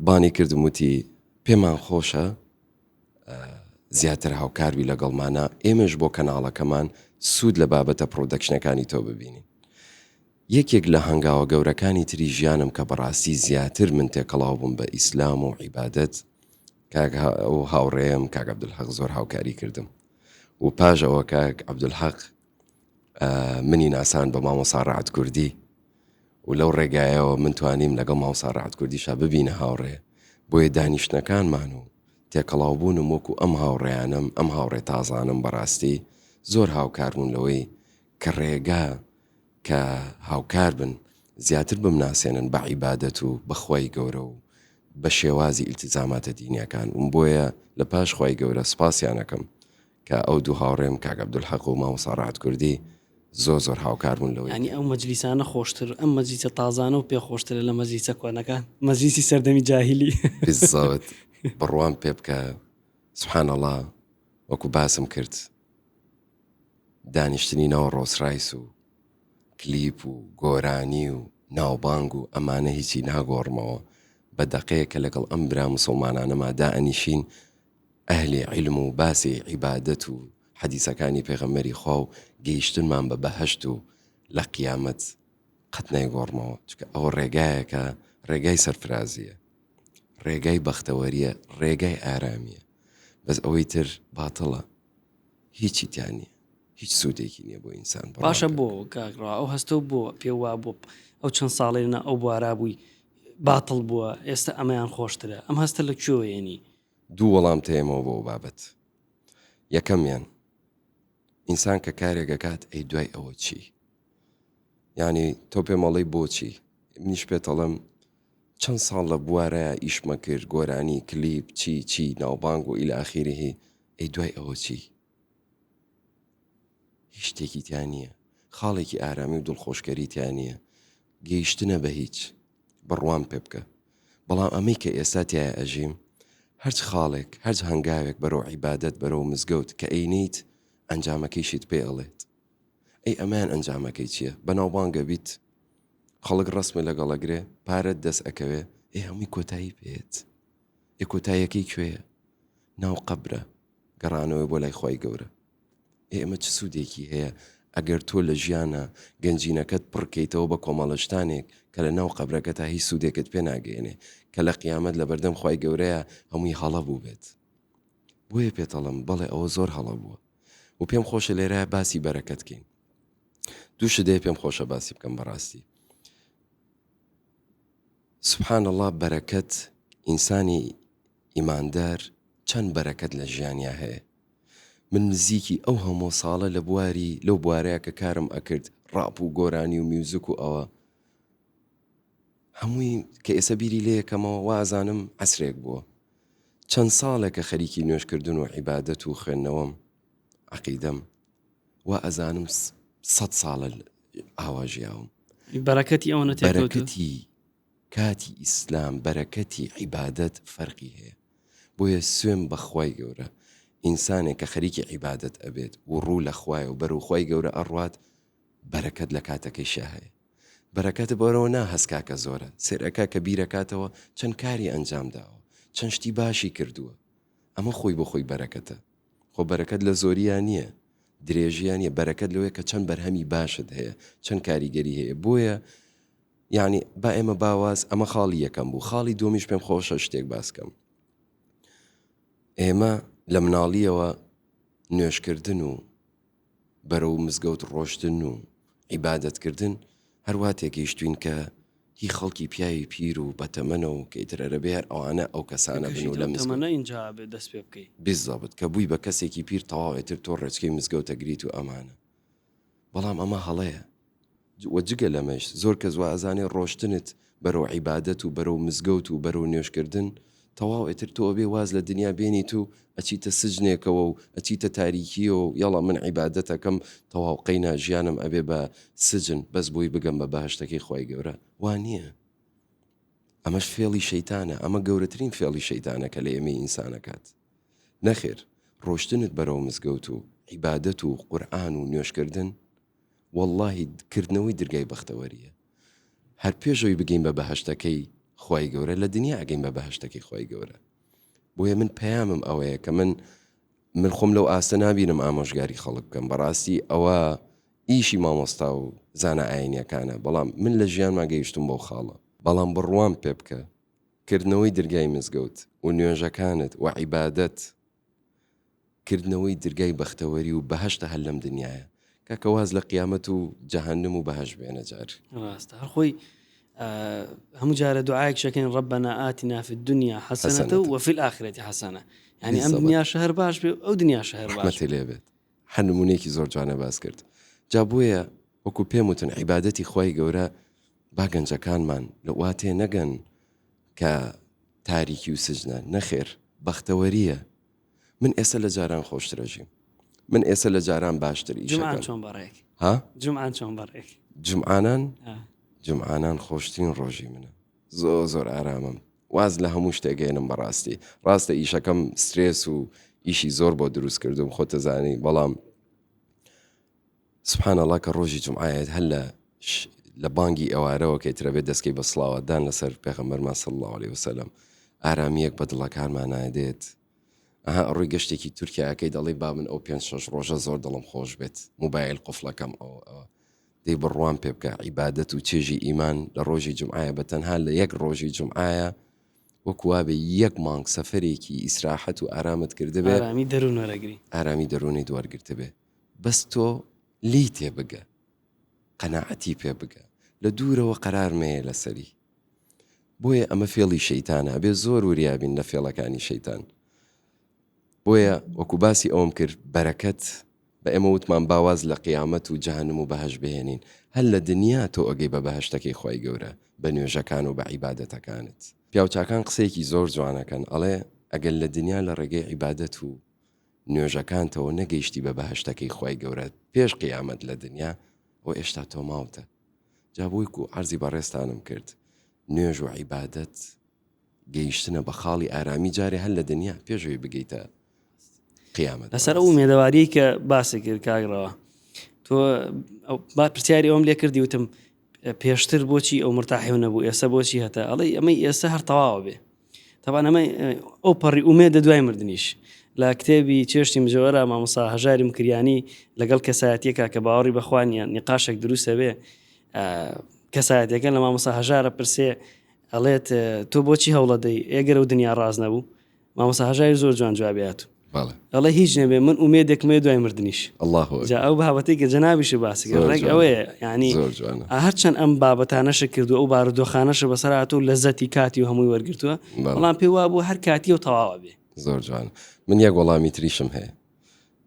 بانی کردم وتی پێمان خۆشە زیاتر هاوکاروی لەگەڵمانە ئێمەش بۆ کەناڵەکەمان سوود لە بابەتە پرۆدەکشنەکانی تۆ ببینین یەکێک لە هەنگاوە گەورەکانی تری ژیانم کە بەڕاستی زیاتر من تێکەڵاو بووم بە ئیسلام و عیبادەت کاک ئەو هاوڕێم کاک عەبدولحەق زۆر هاوکاری کردم و پاش ئەوە کاک عەبدولحەق منی ناسان بە مامۆستا ڕەعەت کوردی و لەو ڕێگایەوە من توانیم لەگەڵ مامۆستا ڕەعەت کوردیشا ببینە هاوڕێ بۆیە دانیشتنەکانمان و تێکەڵاوبوونم وەکو ئەم هاوڕێیانم ئەم هاوڕێ تازانم بەڕاستی زۆر هاوکاربوون لەوەی کە ڕێگا کە هاوکار بن زیاتر بمناسێنن بە عیبادەت و بەخوای گەورە و بە شێوازی ئیلتیزاماتە دینیەکان بۆیە لە پاش خوای گەورە سپاسیانەکەم کە ئەو دوو هاوڕێم کاک عەبدولحەق و مامۆستا ڕەعەت کوردی زۆر هاوکار بوون لەوەی ینی ئەو مەجلیسانە خۆشتر ئەم مەجلیسە تازانە و پێ خۆشترە لە مەجلیسە کۆنەکان مەجلیسی سەردەمی جاهیلی بالضبط بڕوان پێ بکە سبحان الله وەکو باسم کرد دانیشتنی ناو ڕۆسڕایس و کلیپ و گۆرانی و ناوبانگ و ئەمانە هیچی ناگۆڕمەوە بە دەقەیە کە لەگەڵ ئەم برا مسلمانانەما دائەنیشین ئەهلی علم و باسی عیبادەت و حەدیسەکانی پێغەمبەری خوا و گەیشتنمان بە بەهەشت و لە قیامەت قەت نایگۆڕمەوە چکە ئەوە ڕێگایەکە ڕێگای سەرفرازیە ڕێگای بەختەوەریە ڕێگای ئارامیە بەس ئەوەی تر باتڵە هیچی تیانە هیچ سوودێکی نییە بۆ ئینسان باشە بۆ کاکڕا ئەو هەستە بۆ پێوا بۆ ئەو چەند ساڵێنە ئەو بوارا بووی باتڵ بووە ئێستا ئەمەیان خۆشترە ئەم هەستە لە کوێوەیەنی دوو وەڵام تێمەوە بۆ بابەت یەکەمیان ئینسان کە کارێکەکات ئەی دوای ئەوە چی یعنی تۆ پێمەڵی بۆچی منیش پێتەڵم چەند ساڵ لە بوارەیە ئیشمە کرد گۆرانی کلیپ چی ناوبانگ و ئیلە ئاخیرهی ئەی دوای ئەوە چی هیچ شتێکی تیان نییە خاڵێکی ئارامی و دڵخۆشکەری تیان نییە گەیشتنە بە هیچ بڕوان پێ بکە بەڵام ئەمەی کە ئێستا تایە ئەژیم هەرچ خاڵێک هەرچ هەنگاوێک بەرەو عیبادەت بەرەو مزگەوت کە ئەینیت ئەنجامەکەیشیت پێ ئەڵێت ئەی ئەمان ئەنجامەکەی چییە بەناوبانگە بیت خەڵک ڕسمە لەگەڵەگرێ پارەت دەست ئەکەوێ ئێ هەمووی کۆتایی پێێت ئێ کۆتاییەکەی کوێیە ناو قەبرە گەڕانەوەی بۆ لای خۆی گەورە ئێمە چ سوودێکی هەیە ئەگەر تۆ لە ژیانە گەنجینەکەت پڕکەیتەوە بە کۆمەڵشتانێک کە لە ناو قەبرەکە تا هیچ سوودێکت پێ ناگەێنێ کە لە قیامەت لە بەردەم خۆی گەورەیە هەمووی هەڵە بوو بێت بۆیە پێتەڵم بەڵێ ئەوە زۆر هەڵە بووە و پێم خۆشە لێرە باسی بەرەکەتکەین دوو شدەیە پێم خۆشە باسی بکەم بەڕاستی سبحان الله بەرەکەت ئینسانی ئیماندار چەند بەرەکەت لە ژیانیا هەیە من نزیکی ئەو هەموو ساڵە لە بواری لەو بوارەیە کە کارم ئەکرد ڕاپ و گۆرانی و میوزیک و ئەوە هەمووی کە ئێستا بیری لەیەکەمەوە وازانم عەسرێک بووە چەند ساڵێک کە خەریکی نوێشکردن و عیبادەت و خوێندنەوەم عەقیدەم وا ئەزانم 100 ساڵە ئاواژیاوم بەرەکەتی ئەوە نەتێکەوتووە بەرەکەتی کاتی ئیسلام بەرەکەتی عیبادەت فەرقی هەیە بۆیە سوێن بەخوای گەورە ئینسانێک کە خەریکی عیبادەت ئەبێت و ڕوو لە خوایە و بەرەو خوای گەورە ئەڕوات بەرەکەت لە کاتەکەیشە هەیە بەرەکەت بۆرەوە ناهەسکاکە زۆرە سێرەکە کە بیرەکاتەوە چەند کاری ئەنجام داوە چەند شتی باشی کردووە ئەمە خۆی بۆ خۆی بەرەکەتە خۆ بەرەکەت لە زۆریان نییە درێژیان نیە بەرەکەت لەوەیە کە چەند بەرهەمی باشت هەیە چەند کاریگەری هەیە بۆیە یعنی با ئێمە باواز ئەمە خاڵی یەکەم بوو خاڵی دومیش پێم خۆشە شتێک باسکەم ئێمە لە مناڵیەوە نوێشکردن و بەرەو مزگەوت ڕۆشتن و عیبادەتکردن هەروە تێگەیشتوین کە هی خەڵکی پیاوی پیر و بەتەمەنە و کەیترەرە بێر ئەوانە ئەو کەسانە بن و لە مزگەوتەمەنە اینجا بێ دەست پێ بکەیت بالضبط کە بووی بە کەسێکی پیر تەواوێتر تۆ ڕێچکەی مزگەوتە گریت و ئەمانە بەڵام ئەمە هەڵەیە وەجگە لەمەش زۆر کەس وا ئەزانێ ڕۆشتنت بەرەو عیبادەت و بەرەو مزگەوت و بەرەو نوێشکردن تەواو ئێتر تۆ بێ واز لە دنیا بێنیت و ئەچیتە سجنێکەوە و ئەچیتە تاریکیە و یاڵا من عیبادەتەکەم تەواو قەینا ژیانم ئەبێ بە سجن بەس بۆی بگەم بە بەهەشتەکەی خۆی گەورە وان نییە ئەمەش فێڵی شەیتانە ئەمە گەورەترین فێڵی شەیتانە کە لە ئێمەی ئینسانەکات نەخێر ڕۆشتنت بەرەو مزگەوت و عیبادەت و قورئان و نوێشکردن واللهی کردنەوەی دەرگای بەختەوەریە هەر پێشەوەی بگەین بە بەهەشتەکەی خۆی گەورە لە دنیا ئەگەین بە بەهەشتەکەی خۆی گەورە بۆیە من پەیامم ئەوەیە کە من خۆم لەو ئاستە نابینم ئامۆژگاری خەڵک بکەم بەڕاستی ئەوە ئیشی مامۆستا و زانە ئاینیەکانە بەڵام من لە ژیانمان گەیشتم بۆ خاڵە بەڵام بڕوان پێ بکە کردنەوەی دەرگای مزگەوت و نوێژەکانت و عیبادەت کردنەوەی دەرگای بەختەوەری و بەهەشتە هەر لەم دنیاە کاکە واز لە قیامەت و جەهەنم و بەهەش بێنە جار ڕاستە هەرخۆی هەموو جارە دوعایەک شەکەین ڕەبەنا ئاتینا فی الدنیا حەسەنەتە وفی الآخرەتی حەسەنە یعنی ئەم دنیاشە هەر باش بێ ئەو دنیاشە هەر باش لێ بێت هەر نمونەیەکی زۆر جوانە باس کرد جا بۆیە وەکو پێم وتن عیبادەتی خۆی گەورە با گەنجەکانمان لە واتێ نەگەن کە تاریکی و سجنە نەخێر بەختەوەریە من ئێستا لە جاران خۆشترەژیم من ئێستا لە جاران باشتر جمعان چۆن بەڕێک ها جمعان چۆن بەڕێک جمعانان خۆشترین ڕۆژی منە زۆر ئارامم واز لە هەموو شتێگەێنم بەڕاستی ڕاستە ئیشەکەم سترێس و ئیشی زۆر بۆ دروست کردوم خۆتە زانی بەڵام سبحان الله کە ڕۆژی جمعایەت هەر لە بانگی ئەوارەوە کەیترە بێت دەستکەی بە سڵاوەتدان لەسەر پێغەمبەرمان صلی الله عليه وسلم ئارامیەک بە دڵەکانمان دێت ئەها ڕووی گەشتێکی تورکیاکەی دەڵێ با من ئەو 5-6 ڕۆژە زۆر دڵم خۆش بێت موبایل قفڵەکەم ئەوە دەی بڕوان پێ بکە عیبادەت و چێژی ئیمان لە ڕۆژی جمعایە بە تەنها لە یەک ڕۆژی جمعایە وەکووا بێ یەک مانگ سەفەرێکی ئیسراحەت و ئارامت کردبێ ئارامی دەرونی دووەرگرتە بێ بەس تۆ لی تێ بگە قەناعەتی پێ بگە لە دوورەوە قەرار مەیە لەسەری بۆیە ئەمە فێڵی شەیتانە بێ زۆر وریابین لە فێڵەکانی شەیتان بۆیە وەکو باسی ئەوم کرد بەرەکەت بە ئێمە وتمان باواز لە قیامەت و جەهەنم و بەهەشت بهێنین هەر لە دنیا تۆ ئەگەی بە بەهەشتەکەی خۆی گەورە بە نوێژەکان و بە عیبادەتەکانت پیاوچاکان قسەیەکی زۆر جوانەکەن ئەڵێ ئەگەر لە دنیا لە ڕێگەی عیبادەت و نوێژەکانتەوە نەگەیشتی بە بەهەشتەکەی خۆی گەورە پێش قیامەت لە دنیا ئەو ئێشتا تۆ ماوتە جابوویک و عەرزی بەڕێستانم کرد نوێژ و عیبادەت گەیشتنە بە خاڵی ئارامی جارێ هەر لە دنیا پێشوی بگەیتە قیامەت لەسەر ئەو مێدەواری کە باسی کرد کاگڕەوە تۆ با پرسیاری ئەوم لێ کردی وتم پێشتر بۆچی ئەو مرتاحیو نەبوو ئێستا بۆچی هەتا ئەڵێ ئەمەی ئێستا هەر تەواوە بێ تەبان ئەمە ئەو پەڕی ئومێدە دوای مردنیش لە کتێبی چێشتی مجەوەرە مامۆستا هەژاری مکریانی لەگەڵ کەسایەتیەکە کە باوەڕی بەخوانیان نیقاشێک دروستە بێ کەسایەتەکە لە مامۆستا هەژارە پرسێ ئەڵێت تۆ بۆچی هەوڵەدەی ئێگەر و دنیا ڕاز نەبوو مامۆستا هەژاری زۆر جوان جوابیات ئەڵێ هیچ نەبێ من ئومێدێکمێ دوای مردنیش الله ئەو بابەتی کە جەنابیش باسی ڕێک ئەوەیە ینی هەرچەند ئەم بابەتانەشە کردو ئەو بارودۆخانەشە بەسەرات و لەزەتی کاتی و هەمووی وەرگرتووە بەڵام پێی وا بوو هەر کاتی و تەواوە بێ زۆر جوان من یەک وەڵامی تریشم هەیە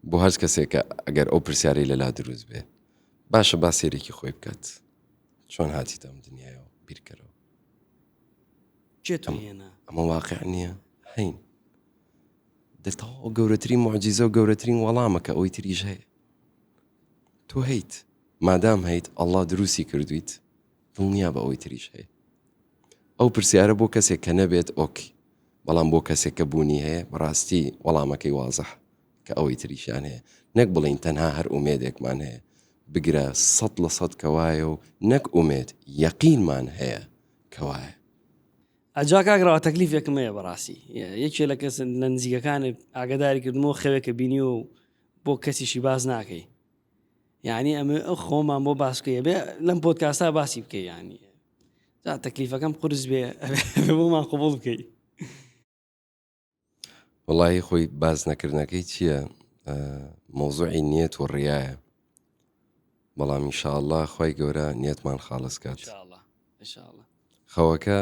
بۆ هەر کەسێکە ئەگەر ئەو پرسیاری لەلا دروست بێ باشە با سێرێکی خۆی بکات چۆن هاتیتە ئەم دنیایەوە بیرکەرەوە ئەمە واقع نییە هەین دەتەواو گەورەترین معجیزە و گەورەترین وەڵامەکە ئەوی تریش هەیە تۆ هەیت مادام هەیت ئەڵڵا دروستی کردویت دڵنیا بە ئەوی تریش هەیە ئەو پرسیارە بۆ کەسێک کە نەبێت ئۆکی بەڵام بۆ کەسێک کە بوونی هەیە بەڕاستی وەڵامەکەی وازەح کە ئەوەی تریشیان هەیە نەک بڵین تەنها هەر ئومێدێکمان هەیە بگرە 100% کەوایە و نەک ئومێد یەقینمان هەیە کەوایە ئەجا کاگڕەوە تەکلیفێکم هەیە بەڕاستی یەکێ لە کەس لە نزیکەکانت ئاگداری کردمەوە خەوێکە بینی و بۆ کەسیشی باز ناکەی یعنی ئەمە ئەو خۆمان بۆ باسکەیە بێ لەم پۆدکاستا باسی بکەی ینی جا تەکلیفەکەم قورس بێ بۆمان قبوڵ بکەی وڵی خۆی باز نەکردنەکەی چییە مۆزوعی نیەت و ڕیایە بەڵام ئینشاءالله خۆی گەورە نیەتمان خاڵس کات خەوەکە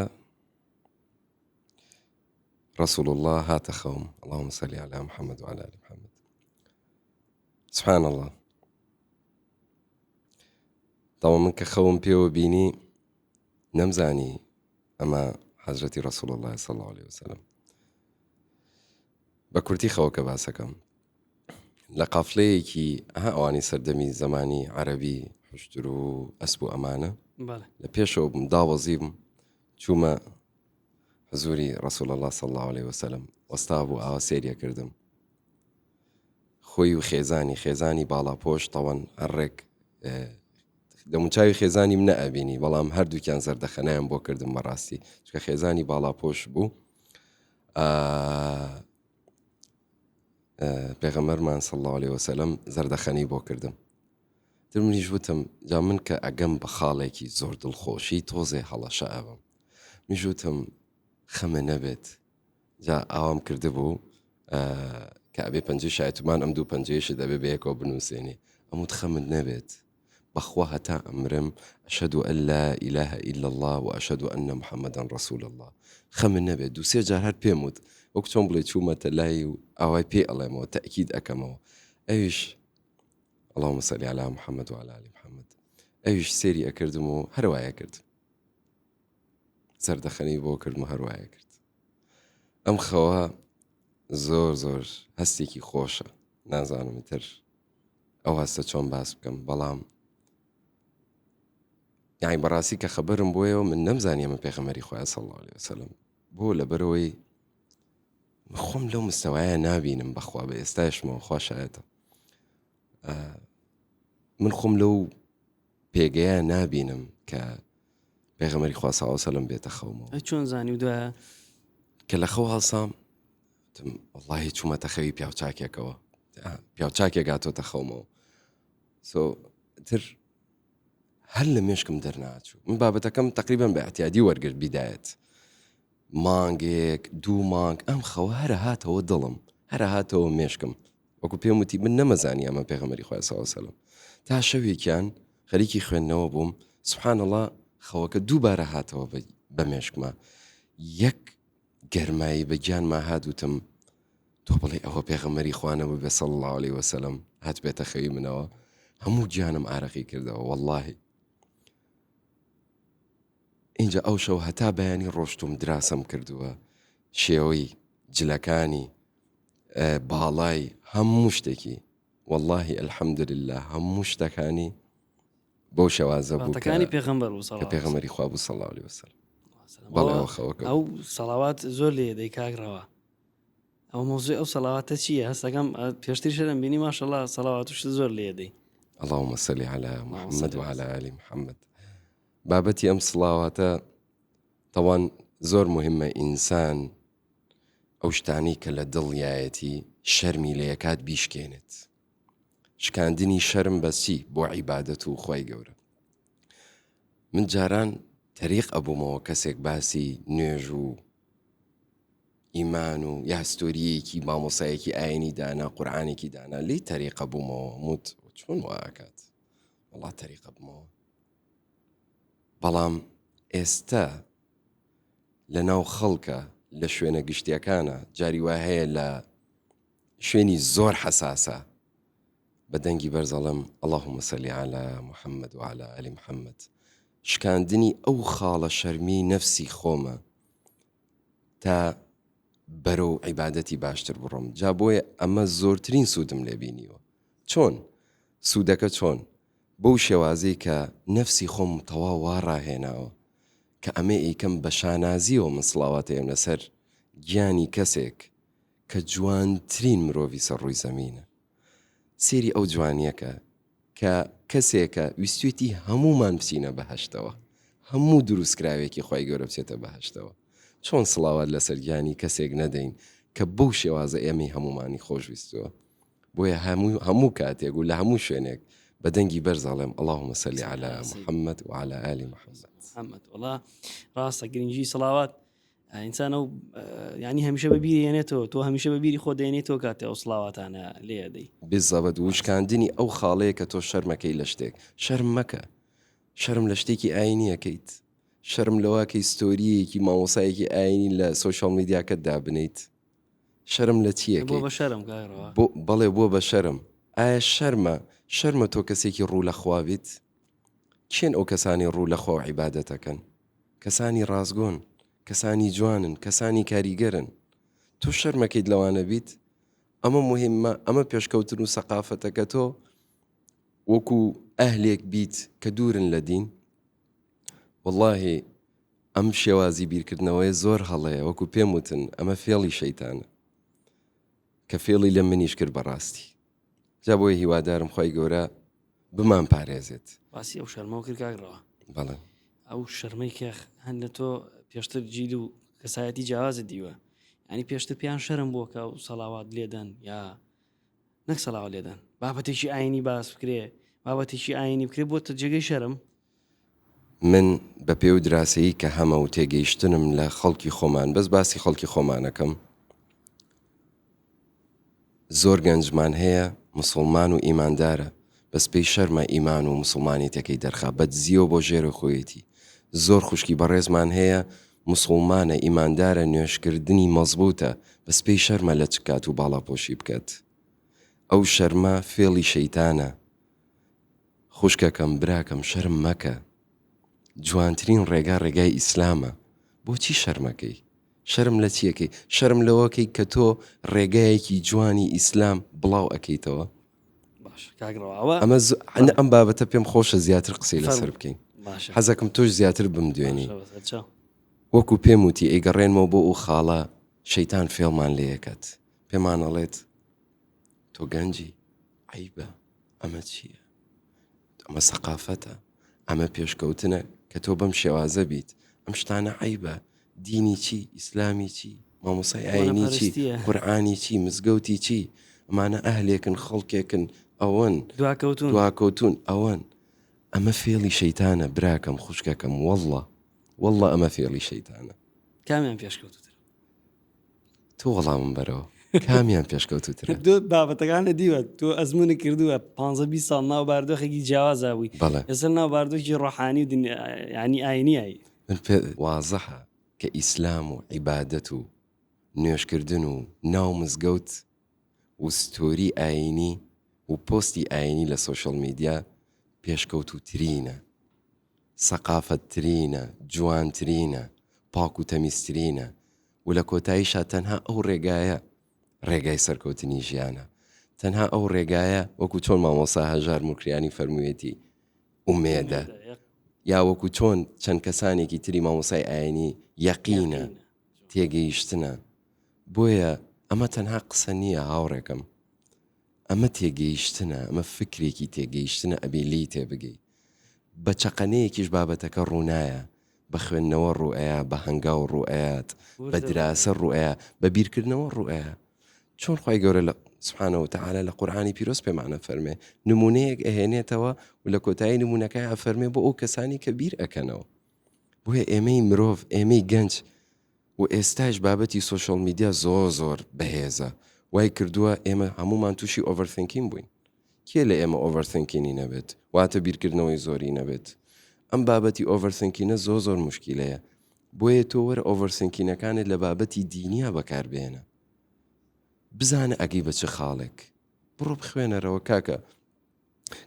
رسول الله هات خوم اللهم صل على محمد وعلى آل محمد سبحان الله طبعا من كخوم بيو بيني نمزاني أما حضرتي رسول الله صلى الله عليه وسلم بكرتي خوك باسكم لقافليكي ها أواني سردمي زماني عربي حشترو أسبو أمانة لبيشو مداوزيم شوما حزوری رسول الله صلی الله عليه وسلم وەستا بوو ئاوا سێریە کردم خۆی و خێزانی باڵاپۆش تەوەن هەرڕێک دەموچاوی خێزانی منە ئەبینی بەڵام هەردووکیان زەردەخەنەیان بۆ کردم بەڕاستی چکە خێزانی باڵاپۆش بوو پێغەمبەرمان صلی الله عليه وسلم زەردەخەنی بۆ کردم تر منیش وتم جا من کە ئەگەم بە خاڵێکی زۆر دڵخۆشی تۆزێ هەڵەشە ئەوم میژوتم خەمە نەبێت جا ئاوام کرده بوو کە ئەبێ پەنجەی شایەتمان ئەم دوو پەنجەیەشە دەبێ بەیەکەوە بنووسێنێ ئەموت خەمت نەبێت بەخوا هەتا ئەمرم ئەشهد أن لا إله إلا الله وأشهد أن محمدا رسول الله خەمت نەبێت دوو سێ جار هەر پێم وت وەک چۆن بڵێ چوومەتە لای و ئاوای پێ ئەڵێمەوە تەئکید ئەکەمەوە ئەویش اللهم صل على محمد وعلى آل محمد ئەویش سێری ئەکردم و هەروایە کردم زەردەخەنی بۆ کردم و هەروایە کرد ئەم خەوە زۆر هەستێکی خۆشە نازانم تر ئەو هەستە چۆن باس بکەم بەڵام یعنی بەڕاستی کە خەبەرم بۆیەوە من نەمزانی ئەمە پێغەمبەری خۆیان صلی الله عليه وسلم بۆ لەبەرەوەی خۆم لەو مستەوایە نابینم بەخوا بە ئێستاشمەوە خۆشایەتە من خۆم لەو پێگەیە نابینم کە پێغەمبەری خوا صلی الله عليه وسلم بێتە خەومەوە. چۆن زانی و دوایە کە لە خەو هەڵسام واللهی چوومەتە خەوی پیاوچاکێکەوە پیاوچاکێک هاتۆتە خەومەوە تر هەر لە مێشکم دەرناچوو. من بابەتەکەم تقریبا بە احتیادی وەرگرت بیدایەت مانگێک 2 مانگ ئەم خەوە هەرە هاتەوە دڵم هەرە هاتەوە مێشکم وەکو پێم وتی من نەمەزانی ئەمە پێغەمبەری خوا صلی الله عليه وسلم تا شەوێکیان خەریکی خوێندنەوە بووم سبحان الله خەوەکە دووبارە هاتەوە بە مێشکمە یەک گەرمایی بە گیانما هاتوتم تۆ بڵێ ئەوە پێغەمبەری خوانەوە بە صلی الله عليه وسلم هات بێتە خەوی منەوە هەموو گیانم ئارەقی کردەوە واللهی. اینجا ئەو شەو هەتا بەیانی ڕۆشتوم دراسم کردووە شێوەی جلەکانی باڵای هەموو شتێکی واللهی الحەمدولله هەموو شتەکانی بەو شێوازە بوو کە پێغەمبەری خوا بوو صلی الله عليه وسلم. بەڵێ ئەو سەڵاوات زۆر لێ دەی کاگڕەوە ئەو مۆزوی ئەو سەڵاواتە چییە هەستەکەم پێشتر شەرم بینی ماشەڵڵا سەڵاواتش زۆر لێ دەی. اللهم صل على محمد وعلى آل محمد. بابەتی ئەم سڵاواتە تەوان زۆر مهمە ئینسان ئەو شتانی کە لە دڵیایەتی شەرمی لە یەکات بیشکێنێت. شکاندنی شەرم بەچی بۆ عیبادەت و خۆی گەورە. من جاران تەریق ئەبوومەوە کەسێک باسی نوێژ و ئیمان و یا ستۆریەکی مامۆسایەکی ئاینی دانا قورعانێکی دانا لی تەریق ئەبوومەوە موت چۆن واکات وڵات تەریق ئەبوومەوە. بەڵام ئێستا لە ناو خەڵکە لە شوێنە گشتیەکانە جاری وا هەیە لە شوێنی زۆر حەساسە بە دەنگی بەرزەڵم اللهم صل على محمد وعلى آل محمد شکاندنی ئەو خاڵە شەرمی نەفسی خۆمە تا بەرەو عیبادەتی باشتر بڕۆم. جا بۆیە ئەمە زۆرترین سوودم لێبینیوە. چۆن سوودەکە چۆن بەو شێوازەی کە نەفسی خۆم تەواو وا ڕاهێناوە کە ئەمێ ئیکەم بە شانازیەوە من سڵاواتێم لەسەر گیانی کەسێک کە جوانترین مرۆڤی سەر ڕووی زەمینە. سێری ئەو جوانیەکە کە کەسێکە ویستوێتی هەمومان بچینە بەهەشتەوە هەموو دروستکراوێکی خۆی گەورە بچێتە بەهەشتەوە. چۆن سڵاوات لەسەر گیانی کەسێک نەدەین کە بەو شێوازە ئێمەی هەمومانی خۆشویستووە. بۆیە هەموو کاتێک و لە هەموو شوێنێک بە دەنگی بەرزەڵێم اللهم صل على محمد وعلى آل محمد. والله ڕاستە گرنگی سڵاوات ئینسان ئەو یعنی هەمیشە بەبیری هێنێتەوە تۆ هەمیشە بەبیری خۆ دێنێتەوە کاتێ ئەو سڵاواتانە لێ دەی بزەبەت وشکاندنی ئەو خاڵەیە کە تۆ شەرمەکەی لە شتێک شەرم مەکە. شەرم لە شتێکی ئاینیەکەیت. شەرم لەواکەی ستۆریەکی مامۆسایەکی ئاینی لە سۆشیال میدیاکەت دابنیت. شەرم لە چیەکەی بەڵێ بۆ بە شەرم. ئایا شەرمە تۆ کەسێکی ڕوو لە خوا بیت؟ چێن ئەو کەسانی ڕوو لە خوا و عیبادەتەکەن؟ کەسانی ڕازگۆن، کەسانی جوانن، کەسانی کاریگەرن. تۆ شەرمەکەیت لەوانە بیت؟ ئەمە مهمە. ئەمە پێشکەوتن و سەقافەتەکە تۆ وەکو ئەهلێک بیت کە دوورن لە دین. واللهی ئەم شێوازی بیرکردنەوەی زۆر هەڵەیە وەکو پێم وتن ئەمە فێڵی شەیتانە کە فێڵی لە منیش کرد بەڕاستی. جا بۆیە هیوادارم خۆی گەورە بمان پارێزێت. باسی ئەو شەرمەوە کرد کاگڕەوە. بەڵێ ئەو شەرمەی کە هەن لە تۆ پێشتر جیل و کەسایەتی جیاوازت دیوە ینی پێشتر پیان شەرم بۆ کە و سەڵاوات لێدەن یا نەک سەڵاوات لێدەن بابەتێکی ئاینی باس بکرێ بابەتێکی ئاینی بکرێ بۆتە جێگەی شەرم. من بە پێ و دراسەیی کە هەمە و تێگەیشتنم لە خەڵکی خۆمان بەس باسی خەڵکی خۆمانەکەم زۆر گەنجمان هەیە مسڵمان و ئیماندارە بەس پێی شەرمە ئیمان و مسڵمانیەتەکەی دەرخا بەدزیەوە بۆ ژێرە خۆیەتی. زۆر خوشکی بەڕێزمان هەیە مسڵمانە ئیماندارە نوێشکردنی مەزبوطە بەس پێی شەرمە لە چکات و باڵاپۆشی بکات. ئەو شەرمە فێڵی شەیتانە. خوشکەکەم براکەم شەرم مەکە. جوانترین ڕێگای ئیسلامە. بۆچی شەرمەکەی؟ شەرم لە چیەکەی؟ شەرم لەوەکەی کە تۆ ڕێگایەکی جوانی ئیسلام بڵاو ئەەکەیتەوە. باش کاگڕەوە ئەم بابەتە پێم خۆشە زیاتر قسەی لەسەر بکەین. باشە حەزەکەم تۆش زیاتر بمدوێنی باشە وەکو پێم وتی ئەیگەڕێنمەوە بۆ ئەو خاڵە شەیتان فێڵمان لێەکەت پێمان ئەڵێت تۆ گەنجی عیبە ئەمە چییە ئەمە سەقافەتە ئەمە پێشکەوتنە کە تۆ بەم شێوازە بیت ئەم شتانە عیبە دینی چی ئیسلامی چی مامۆسای ئاینی چی قورئانی چی مزگەوتی چی ئەمانە ئەهلێکن خەڵکێکن ئەوەن دواکەوتون ئەوەن ئەمە فێڵی شەیتانە براکەم خوشکەکەم والله ئەمە فێڵی شەیتانە کامیان پێشکەوتوتر تۆ وەڵامم بەرەوە کامیان پێشکەوتوترە دۆ بابەتەکانە دیوە تۆ ئەزمونە کردووە 15 ساڵ ناو باردۆخێکی جیاوازاوی ئێستا ناو باردۆکی ڕۆحانی و ینی ئاینیایی من پێ وازەحە کە ئیسلام و عیبادەت و نوێشکردن و ناو مزگەوت و ستۆری ئاینی و پۆستی ئاینی لە سۆشەڵ میدیا پێشکەوتوترینە سەقافەتترینە جوانترینە پاک و تەمیزترینە و لە کۆتاییشا تەنها ئەو ڕێگایە ڕێگای سەرکەوتنی ژیانە تەنها ئەو ڕێگایە وەکو چۆن مامۆسا هەژار موکریانی فەرموویەتی ئومێدە یا وەکو چۆن چەند کەسانێکی تری مامۆسای ئاینی یەقینە تێگەیشتنە بۆیە ئەمە تەنها قسە نییە هاوڕێکم ئەمە تێگەیشتنە ئەمە فکرێکی تێگەیشتنە ئەبێ لی تێبگەی بە چەقەنەیەکیش بابەتەکە ڕوونایە بە خوێندنەوە ڕوئەیە بە هەنگاو ڕوئەیەت بە دراسە ڕوئەیە بە بیرکردنەوە ڕوئەیە چۆن خی گەورە لە سبحانەه وتعالە لە قورئانی پیرۆز پێمانە فەرمێ نمونەیەک ئەهێنێتەوە و لە کۆتایی نمونونەکەی ئەفەرمێ بۆ ئەو کەسانی کە بیر ئەکەنەوە بۆیە ئێمەی مرۆڤ ئێمەی گەنج و ئێستاش بابەتی سۆشەڵ میدیا زۆر بەهێزە وای کردووە ئێمە هەمومان تووشی ئۆڤەرثینکین بووین کێ لە ئێمە ئۆڤەرثینکینی نەبێت واتە بیرکردنەوەی زۆری نەبێت ئەم بابەتی ئۆڤەرثینکینە زۆر مشکیلەیە بۆیە تۆ وەرە ئۆڤەرثینکینەکانت لە بابەتی دینیە بەکاربێنە بزانە ئەگەی بە چ خاڵێک بڕۆ بخوێنەرەوە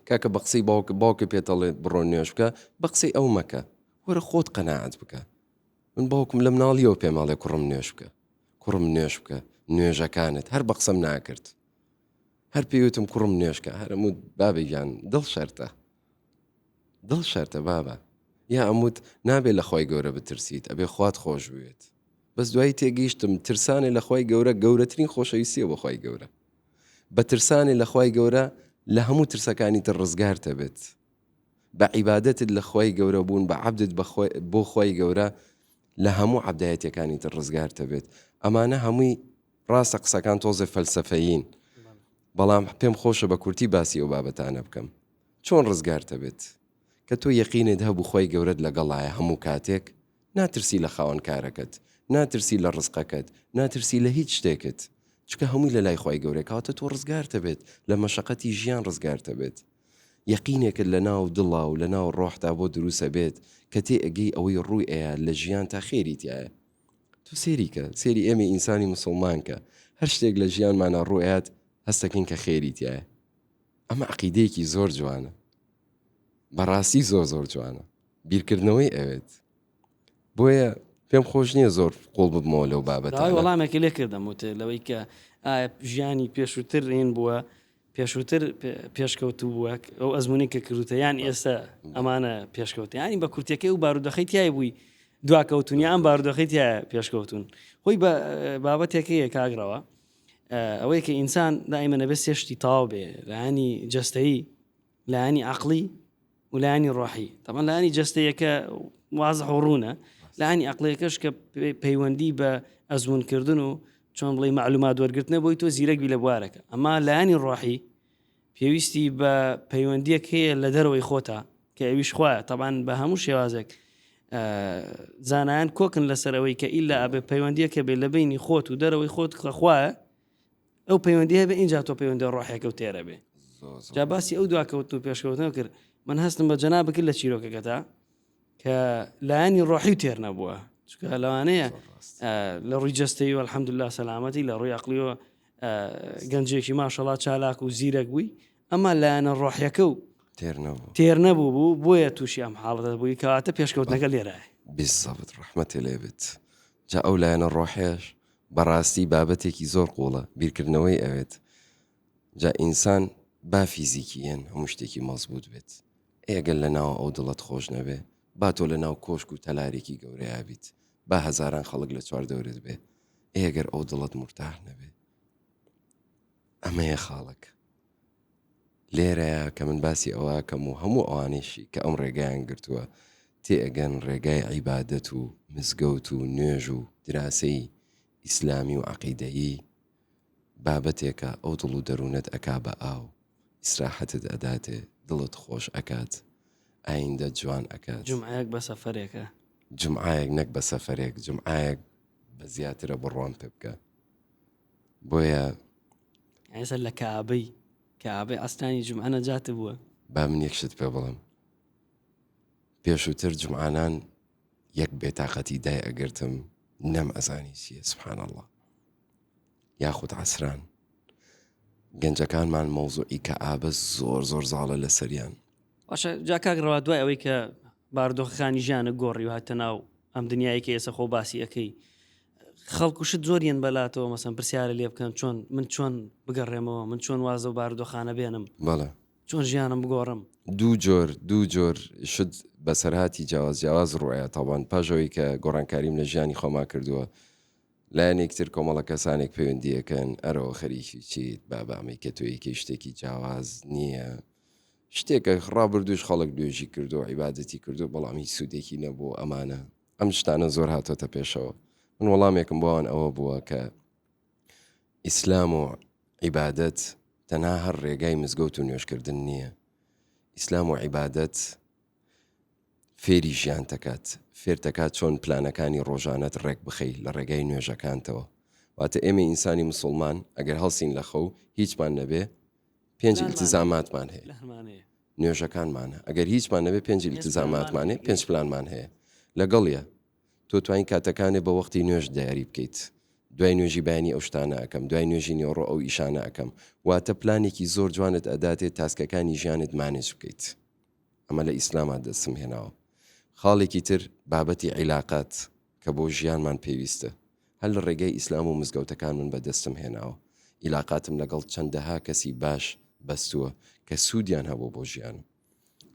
کاکە بە قسەی باوکە پێتەڵێت بڕۆ نوێش بکە بە قسەی ئەو مەکە وەرە خۆت قەناعەت بکە من باوکم لە مناڵیەوە پێماڵێ کوڕم نوێش بکە کوڕم نوێش بکە نوێژەکانت هەر بە قسەم ناکرد هەر پێوتم کوڕم نوێشکە هەرموت بابێگیان دڵ شەرتە بابە یا ئەموت نابێت لە خۆی گەورە بترسیت ئەبێ خوات خۆش بوێت بەس دوایی تێگەیشتم ترسانێ لە خۆی گەورە گەورەترین خۆشەویستیە بە خۆی گەورە بە ترسانێ لە خۆی گەورە لە هەموو ترسەکانی تر ڕزگارتە بێت بە عیبادەتت لە خۆی گەورە بوون بە عەبدت بۆ خۆی گەورە لە هەموو عەبدایەتەکانی تر ڕزگارتە بێت ئەمانە هەمووی ڕاستە قسەکان تۆزێ فەلسەفەیین بەڵام پێم خۆشە بە کورتی باسی ئەو بابەتانە بکەم چۆن ڕزگارتە بێت کە تۆ یەقینت هەبوو خۆی گەورەت لەگەڵایە هەموو کاتێک ناترسی لە خاوەن کارەکەت ناترسی لە ڕزقەکەت ناترسی لە هیچ شتێکت چکە هەمووی لە لای خۆی گەورەی کاتە تۆ ڕزگارتە بێت لە مەشەقەتی ژیان ڕزگارتە بێت یەقینێکت لە ناو دڵا و لە ناو ڕۆحتا بۆ دروسە بێت کە تێ ئەگەی ئەوەی ڕووی ئەیە لە ژیان تا خێریتیایە تو سێریکە سێری ئێمە ئینسانی مسلمانکە هەر شتێک لە ژیانمانە ڕوئات هەستەکەین کە خێریتیایە ئەمە عەقیدەیەکی زۆر جوانە بەڕاستی زۆر جوانە بیرکردنەوەی ئەوێت بۆیە پێم خۆش نییە زۆر قوڵ ببمەوە لەو بابەتە وەڵامێکی لێ کردم وتە لەوەی کە ژیانی پێشووتر ڕێن بووە پێشووتر پێشکەوتو بووە ئەو ئەزمونی کە کردوتە یان ئێستا ئەمانە پێشکەوت ینی بە کورتەکەی و بارودۆخەی تای بووی دواکەوتونی ئەم بارودۆخەی تایە پێشکەوتون خۆی بە بابەتێکەیە کاگرەوە ئەوەی کە ئینسان دائیمە نەبێت سێشتی تاو بێ لەانی جەستەیی لەانی عەقلی و لەانی ڕۆحی تەمان لەانی جەستەیەکە وازە ڕوونە لەانی عەقلەکەش کە پەیوەندی بە ئەزمونکردن و چۆن بڵێ معلومات وەرگرتنە بۆی تۆ زیرەک بی لە بوارەکە ئەما لەانی ڕۆحی پێویستی بە پەیوەندیەک هەیە لە دەرەوەی خۆتە کە ئەویش خوایە تەبان بە هەموو شێوازێک زانایان کۆکن لەسەرەوەی کە ئیلا ئەبێ پەیوەندیەکە بێ لە بینی خۆت و دەرەوەی خۆت خوایە ئەو پەیوەندیە بە اینجا تۆ پەیوەندی ڕۆحیەکە و تێرە بێ جا باسی ئەو دواکەوت و پێشکەوتنەوە کرد من هەستم بە جەنا بکرد لە چیرۆکەکەتا کە لایانی ڕۆحی تێر نەبووە چکە لەوانەیە لە ڕووی جەستەی و الحەمدولله سەلامەتی لە ڕووی عەقلیەوە گەنجێکی ماشەڵڵا چالاک و زیرەک بووی ئەمە لایەنە ڕۆحیەکە و تێر نەبوو بوو بۆیە تووشی ئەم حاڵەتە بووی کەواتە پێشکەوتنەکە لێرایە بالضبط ڕەحمەتی لێ بێت جا ئەو لایەنە ڕۆحیەش بەڕاستی بابەتێکی زۆر قوڵە بیرکردنەوەی ئەوێت جا ئینسان با فیزیکیەن هەموو شتێکی مەزبوط بێت ئێگەل لە ناوە ئەو دڵت خۆش نەبێ با تۆ لە ناو کۆشک و تەلارێکی گەورەیە بیت با هەزاران خەڵک لە چواردەورت بێ ئێگەر ئەو دڵت مرتاح نەبێ ئەمەیە خاڵک لێرەیە کە من باسی ئەوەکەم و هەموو ئەوانێشی کە ئەم ڕێگایان گرتووە تێئەگەن ڕێگای عیبادەت و مزگەوت و نوێژ و دراسەی ئیسلامی و عەقیدەیی بابەتێکە ئەو دڵ و دەروونەت ئەکا بە ئاو ئیسراحەتت ئەداتێ دڵت خۆش ئەکات ئایندە جوان ئەکات جمعەیەک بە سەفەرێکە جمعایەک نەک بە سەفەرێک جمعایەک بە زیاترە بڕوان پێ بکە بۆیە ئێستا لە کابەی ئەستانی جمعە نەجاتە بووە با من یەکشت پێ بڵم پێشووتر جمعانان یەک بێتاقەتی دای ئەگرتم نەم ئەزانی چیە سبحان الله یاخود عسران گەنجەکانمان مەوزوعی کە ئابە زۆر زاڵە لە سەریان باشە جاکاگڕەوە دوای ئەوەی کە باردۆخەکانی ژیانە گۆڕی و هاتە ناو ئەم دنیای کە ئێستا خۆ باسی ئەەکەی خەڵکوشت زۆریان بەلاتەوە مەسەن پرسیارە لێ بکەن چۆن بگەڕێمەوە من چۆن وازە و باردۆخانە بێنم بەڵێ چۆن ژیانم بگۆڕم دوو جۆر شت بەسەرهاتی جیاواز ڕوایە تاوان پاژەوەی کە گۆڕانکاریم لە ژیانی خۆما کردووە لایەنێکتر کۆمەڵە کەسانێک پەیوەندیەکەن ئەرەوە خەریکی چیت بابامەی کە تۆیەکی شتێکی جیاواز نییە شتێکە ڕابردوش خەڵک دوێژی کردو عیبادەتی کردو بەڵامی سوودێکی نەبوو ئەمانە ئەم شتانە زۆر هاتۆتە پێشەوە من وەڵامێکم بۆوان ئەوە بووە کە ئیسلام و عیبادەت تەنها هەر ڕێگای مزگەوت و نوێژکردن نییە ئیسلام و عیبادەت فێری ژیان دەکات فێرتەکات چۆن پلانەکانی ڕۆژانەت ڕێک بخەی لە ڕێگای نوێژەکانتەوە واتە ئێمە ئینسانی مسلمان ئەگەر هەڵسین لە خەو هیچمان نەبێ 5 ئیلتزاماتمان هەیە نوێژەکانمانە ئەگەر هیچمان نەبێ 5 ئیلتزاماتمانێ 5 پلانمان هەیە لەگەڵیە تۆ توانین کاتەکانێ بە وەختی نوێژ دیاری بکەیت دوای نوێژی بەیانی ئەو شتانە ئەەکەم دوای نوێژی نێوڕۆ ئەو ئیشانە ئەەکەم واتە پلانێکی زۆر جوانت ئەداتێت تاسکەکانی ژیانت مانێج بکەیت ئەمە لە ئیسلاما دەستم هێناوە خاڵێکی تر بابەتی عیلاقات کە بۆ ژیانمان پێویستە هەر لە ڕێگەی ئیسلام و مزگەوتەکان من بەدەستم هێناوە عیلاقاتم لەگەڵ چەندەها کەسی باش بەستووە کە سوودیان هەبوو بۆ ژیانم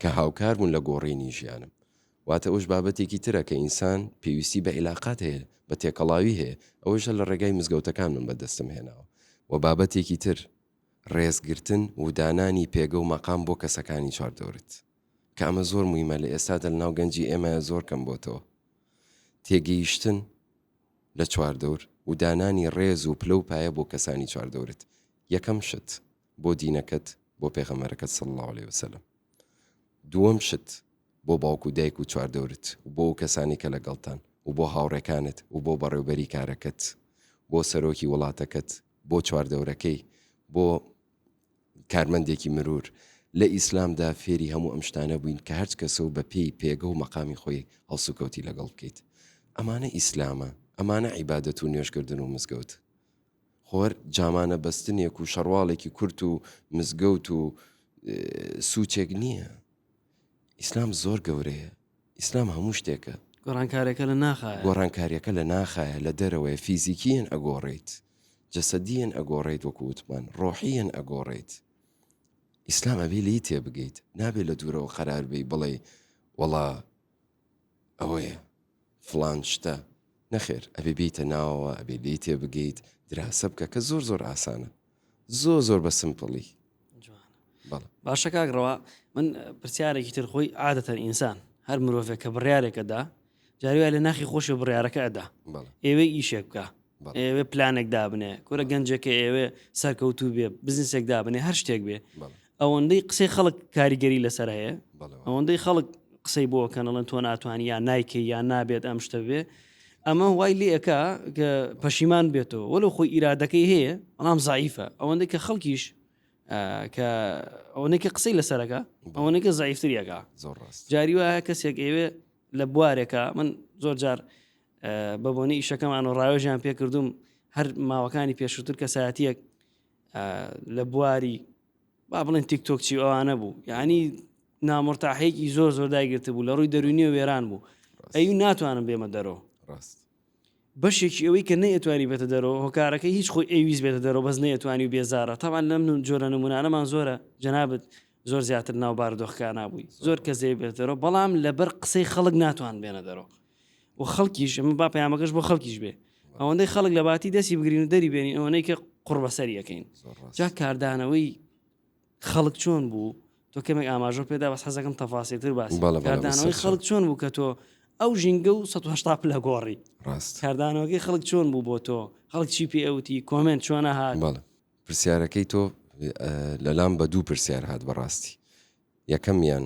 کە هاوکار بوون لە گۆڕینی ژیانم واتە ئەوش بابەتێکی ترە کە ئینسان پێویستی بە عیلاقات هەیە بە تێکەڵاوی هەیە ئەوەشە لە ڕێگای مزگەوتەکان من بەدەستم هێناوە و بابەتێکی تر ڕێزگرتن و دانانی پێگە و مەقام بۆ کەسەکانی چواردەورت کە ئەمە زۆر مویمە لە ئێستادا لە ناو گەنجی ئێمە زۆر کەم بۆتەوە تێگەیشتن لە چواردەور و دانانی ڕێز و پلە و پایە بۆ کەسانی چواردەورت یەکەم شت بۆ دینەکەت بۆ پێغەمبەرەکەت صلی الله عليه وسلم دووەم شت بۆ باوک و دایک و چواردەورت و بۆ کەسانی کە لەگەڵتان و بۆ هاوڕێکانت و بۆ بەڕێوبەری کارەکەت بۆ سەرۆکی وڵاتەکەت بۆ چواردەورەکەی بۆ کارمەندێکی مرور لە ئیسلامدا فێری هەموو ئەم شتانە بووین کە هەرچ کەسە و بە پێی پێگە و مەقامی خۆی هەڵسوکەوتی لەگەڵ بکەیت ئەمانە ئیسلامە ئەمانە عیبادەت و نوێژکردن و مزگەوت خۆر جامانە بەستنێک و شەڕواڵێکی کورت و مزگەوت و سوچێک نییە ئیسلام زۆر گەورەیە ئیسلام هەموو شتێکە گۆڕانکاریەکە لە ناخایە لە دەرەوەی فیزیکیەن ئەگۆڕیت جەسەدیەن ئەگۆڕیت وەکووتمان ڕۆحیەن ئەگۆڕیت ئیسلام ئەبێ لی تێبگەیت نابێت لە دوورەوە قەرار بی بڵێ وەڵا ئەوەیە فڵان شتە نەخێر ئەبێ بیتە ناوەوە ئەبێ لی تێبگەیت دراسە بکە کە زۆر ئاسانە زۆر بە سمپڵی باشە کاگڕەوە من پرسیارێکی تر خۆی عادەتەن ئینسان هەر مرۆڤێک کە بڕیارێکەدا جاروای لە ناخی خۆشی بڕیارەکە ئەدا ئێوەی ئیشێک بکە ئێوێ پلانێک دابنێ کورە گەنجەکە ئێوێ سەرکەوتوو بێ بزنسێک دابنێ هەر شتێک بێ ئەوەندەی قسەی خەڵک کاریگەری لەسەر هەیە ئەوەندەی خەڵک قسەی بۆکەنەڵەن تۆ ناتوانانی یا نایکە یا نابێت ئەم شتە بێ ئەمە وای لێەکە کە پەشیمان بێتەوە وەلو خۆی ئیرادەکەی هەیە بەڵام زعیفە ئەوەندەی کە خەڵکیش کە ئەوەنێکی قسەی لەسەرەکە ئەوەنێکە زعیفتریەکە جاری وایە کەسێک ئێوێ لە بوارێکە من زۆر جار بەبوونی ئیشەکەمان و ڕاوێژیان پێ کردوم هەر ماوەکانی پێشووتر کە سایەتیەک لە بواری با بڵێن تیکتۆکچی ئەوانە بوو یعنی نامۆرتاحەیەکی زۆر دایگرتە بوو لە ڕووی دەرونی و وێران بوو ئەی ناتوانم بێمە دەرەوە بەشێکی ئەوەی کە نەیەتوانی بێتە دەرەوە هۆکارەکەی هیچ خۆی ئەویست بێتە دەرەوە بەس نەیەتوانی و بێزارە تاوان لەم جۆرە نمونانەمان زۆرە جەنابەت زۆر زیاتر ناو بارودۆخەکان نبووی زۆر کەس بێتەوە بەڵام لەبەر قسەی خەڵک ناتوان بێنە دەرەوە و خەڵکیش ئەمە با پەیامەکەش بۆ خەڵکیش بێ ئەوەندەی خەڵک لە باتی دەستی بگرین و دەری بێنین ئەوەنەی کە قوڕ بەسەر یەکەین جا کاردانەوەی خەڵک چۆن بوو تۆ کەمێک ئاماژۆ پێدا بەس حەزەکەم تەفاسیلتر باسی کاردانەوەی خەڵک چۆن بوو کە تۆ ئەو ژینگە و 180 لە گۆڕی کاردانەوەی خەڵک چۆن بوو بۆ تۆ خەڵک چی پێ ئەوتی کۆمنت چۆنە هات پرسیارەکەی تۆ لەلام بە دوو پرسیار هات بەڕاستی یەکەمیان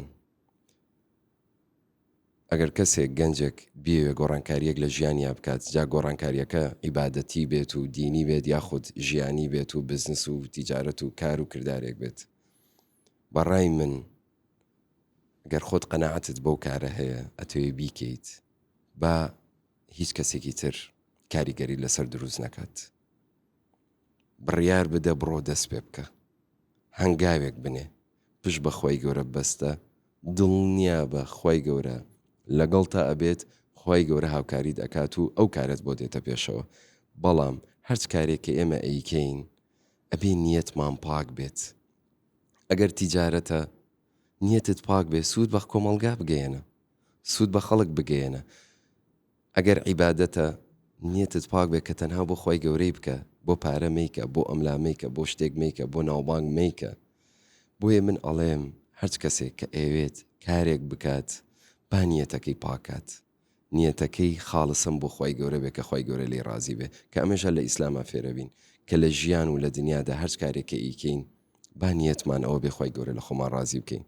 ئەگەر کەسێک گەنجێک بێوێ گۆڕانکاریەک لە ژیانیا بکات جا گۆڕانکاریەکە عیبادەتی بێت و دینی بێت یاخود ژیانی بێت و بزنس و تیجارەت و کار و کردارێک بێت بەڕای من گەر خۆت قەناعەتت بەو کارە هەیە ئەتەوێ بیکەیت با هیچ کەسێکی تر کاریگەری لەسەر دروست نەکات بڕیار بدە بڕۆ دەست پێ بکە هەنگاوێک بنێ پشت بە خۆی گەورە بەستە دڵنیا بە خۆی گەورە لەگەڵ تا ئەبێت خۆی گەورە هاوکاری دەکات و ئەو کارت بۆ دێتە پێشەوە بەڵام هەرچ کارێککە ئێمە ئەیکەین ئەبێ نیەتمان پاک بێت ئەگەر تیجارەتە نیەتت پاک بێ سوود بە کۆمەلگا بگەێنە سوود بە خەڵک بگەێنە ئەگەر عیبادەتە نیەتت پاک بێ کە تەنها بۆ خۆی گەورەی بکە بۆ پارە میکە بۆ ئەملا میکە بۆ شتێک میکە بۆ ناوبانگ میکە بۆیە من ئەڵێم هەرچ کەسێک کە ئەوێت کارێک بکات با نیەتەکەی پاکات نیەتەکەی خاڵسم بۆ خۆی گەورە بێ کە خۆی گەورە لێ ڕازی بێ کە ئەمەژە لە ئیسلامە فێرەبین کە لە ژیان و لە دنیادا هەرچ کارێکە ئیکەین با نیەتمان ئەوە بێ خۆی گەورە لە خۆمان ڕازی بکەین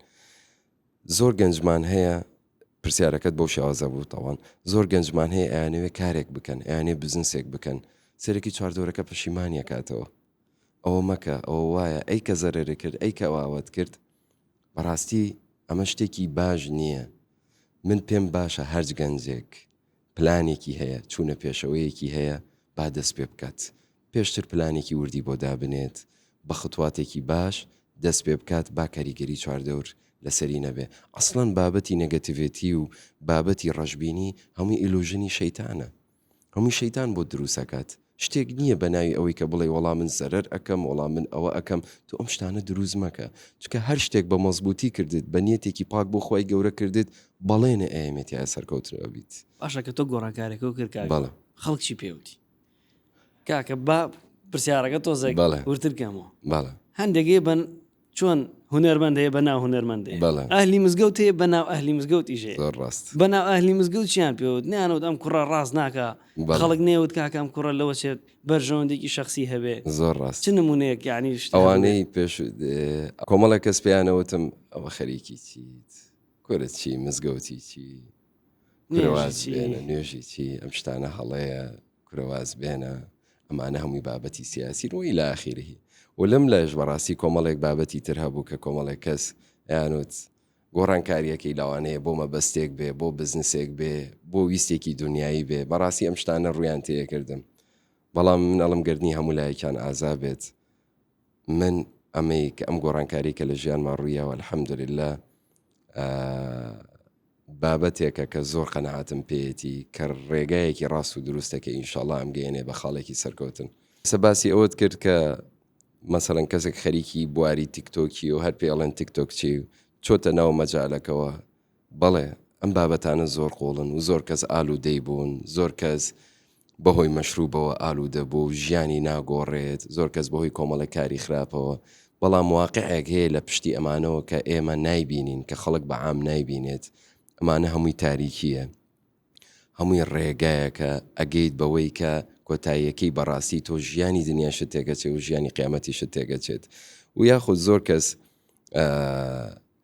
زۆر گەنجمان هەیە پرسیارەکەت بەو شێوازە بوو تاوان زۆر گەنجمان هەیە ئەیانەوێ کارێک بکەن ئەیانێ بزنسێک بکەن سەرێکی چواردۆرەکە پەشیمانیە کاتەوە ئەوە مەکە ئەوە وایە ئەی کە زەرەرە کرد ئەی کە واوت کرد بەڕاستی ئەمە شتێکی باش نییە من پێم باشە هەرج گەنجێک پلانێکی هەیە چوونە پێشەوەیەکی هەیە با دەست پێ بکات پێشتر پلانێکی وردی بۆ دابنێت بە خطواتێکی باش دەست پێ بکات با کاریگەری چواردەور لەسەری نەبێ ئەسڵەن بابەتی نەگەتیڤێتی و بابەتی ڕەشببینی هەمووی ئیلوژنی شەیتانە هەمووی شەیتان بۆ دروستەکات شتێک نییە بەناوی ئەوەی کە بڵێ وەڵام من زەرەر ئەەکەم وەڵام من ئەوە ئەەکەم تو ئەم شتانە دروست مەکە چکە هەر شتێک بە مەزبوطی کردت بە نیەتێکی پاک بۆ خۆی گەورە کردت بەڵێنە ئەیەمێتیە سەرکەوتنەوە بیت باشە کە تۆ گۆڕانکارێکە و کرد بەڵێ خەڵکی پێوتی کاکە با پرسیارەکە تۆزێک ورترکەمەوە بەڵێ هەندێکی بن چۆن هونەرمەند هەیە بە ناو هونەرمەندێ ئەهلی مزگەوت هەیە بە ناو ئەهلی مزگەوتیژێ ڕاست بە ناو ئەهلی مزگەوت چیان پێوت نیانەوت ئەم کوڕە ڕاست ناکە خەڵک نێوت کاکەم کوڕە لەوە چێت بەرژەوەندێکی شخصی هەبێ زۆر ڕاست چ نمونەیەک یعنی ئەوانەی پێش کۆمەڵە کەس پێیانەوتم ئەوە خەریکی چیت کورە چی مزگەوتی چی کورەواز بێنە نوێژی چی ئەم شتانە هەڵەیە کورەواز بێنە ئەمانە هەمووی بابەتی سیاسی ڕۆی لە ئاخیرهی و لەم لەش بەڕاستی کۆمەڵێک بابەتی تر هەبوو کە کۆمەڵێک کەس یانوت گۆڕانکاریەکەی لاوانەیە بۆ مەبەستێک بێ بۆ بزنسێک بێ بۆ ویستێکی دنیایی بێ بەڕاستی ئەم شتانە ڕویان تێکردم بەڵام من ئەڵم گردنی هەموو لایەکیان ئازا بێت من ئەمەی کە ئەم گۆڕانکاری کە لە ژیانمان ڕوویەوە الحەمدولله بابەتێکە کە زۆر قەنەعەتم پێیەتی کە ڕێگایەکی ڕاست و دروستەکە ئینشاڵڵا ئەم گەیەنێ بە خاڵێکی سەرکەوتن سەباسی ئەوت کرد کە مەسەڵەن کەسێک خەریکی بواری تیکتۆکی و هەر پێڵێن تیکتۆک چی و چۆتە ناو مەجالەکەەوە بەڵێ ئەم بابەتانە زۆر قوڵن و زۆر کەس ئالوودەی بوون زۆر کەس بەهۆی مەشروبەوە ئالوودە بوو ژیانی ناگۆڕێت زۆر کەس بەهۆی کۆمەڵە کاری خراپەوە بەڵام واقعێک هەیە لە پشتی ئەمانەوە کە ئێمە نایبینین کە خەڵک بە عام نایبینێت ئەمانە هەمووی تاریکیە هەمووی ڕێگایەکە ئەگەیت بەوەی کە کۆتاییەکەی بەڕاستی تۆ ژیانی دنیاشت تێگەچێت و ژیانی قیامەتیشت تێگەچێت و یاخود زۆر کەس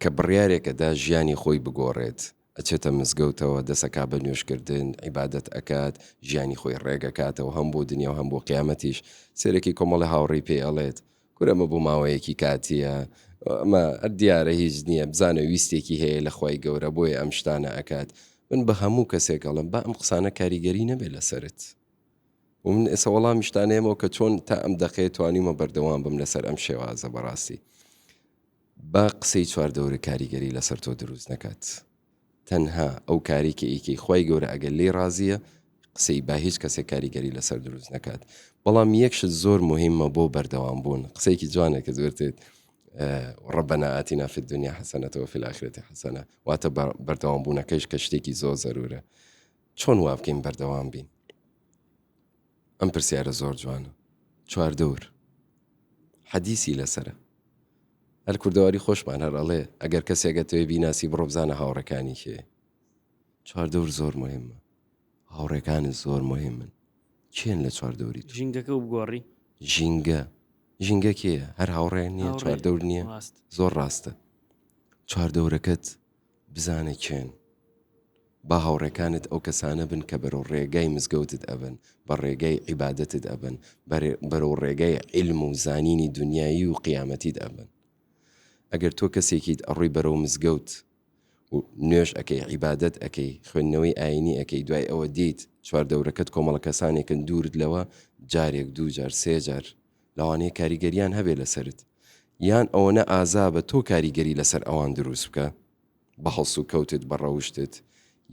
کە بڕیارێکەدا ژیانی خۆی بگۆڕێت ئەچێتە مزگەوتەوە دەسەکا بە نوێشکردن عیبادەت ئەکات ژیانی خۆی ڕێگەکاتەوە هەم بۆ دنیا و هەم بۆ قیامەتیش سێرەکی کۆمەڵی هاوڕێی پێ ئەڵێت کورەمە بوو ماوەیەکی کاتیە ئەمە دیارە هیچ نییە بزانە ویستێکی هەیە لە خۆی گەورە بۆیە ئەم شتانە ئەکات من بە هەموو کەسێکەڵم با ئەم قسانە کاریگەری نەبێت لەسرت و من ئێستا وەڵامی شتانەیەمەوە کە چۆن تا ئەم دەقەیە توانیمە بەردەوام بم لەسەر ئەم شێوازە بەڕاستی با قسەی چواردەوری کاریگەری لەسەر تۆ دروست نەکات تەنها ئەو کاری کە ئیکەی خۆی گەورە ئەگەر لێ ڕازیە قسەی با هیچ کەسێک کاریگەری لەسەر دروست نەکات بەڵام یەکشت زۆر مهمە بۆ بەردەوام بوون قسەیەکی جوانێک کە زۆرتێت ربنا آتنا في الدنيا حسنة وفي الآخرة حسنة واتە بەردەوام بوونەکەیش کە شتێکی زۆر زەرورە. چۆن وا بکەین بەردەوام بین؟ ئەم پرسیارە زۆر جوانە. چواردەور حەدیسی لەسرە. هەر کوردەواری خۆشمان هەر ئەڵێ ئەگەر کەسێکەتەوێ بیناسی بڕۆ بزانە هاوڕەکانی کێ. چواردەور زۆر مهمە. هاوڕێکانت زۆر مهمن. چێن لە چواردەوری تو؟ ژینگەکە و بگۆڕی ژینگە کێیە؟ هەر هاوڕێ نییە چواردەور نییە؟ زۆر ڕاستە. چواردەورەکەت بزانە کێن. با هاوڕێکانت ئەو کەسانە بن کە بەرەو ڕێگای مزگەوتت ئەبن، بە ڕێگای عیبادەتت ئەبن، بەرەو ڕێگای عیلم و زانینی دنیایی و قیامەتیت ئەبن. ئەگەر تۆ کەسێکیت ئەڕووی بەرەو مزگەوت و نوێژ ئەەکەی، عیبادەت ئەەکەی، خوێندنەوەی ئاینی ئەەکەی، دوای ئەوە دیت چواردەورەکەت کۆمەڵە کەسانێکن دوورت لەوە جارێک، دوو جار، سێ جار لەوانەیە کاریگەریان هەبێ لەسرت، یان ئەوەنە ئازا بە تۆ کاریگەری لەسەر ئەوان دروست بکە بە هەڵس و کەوتت بە ڕەوشتت،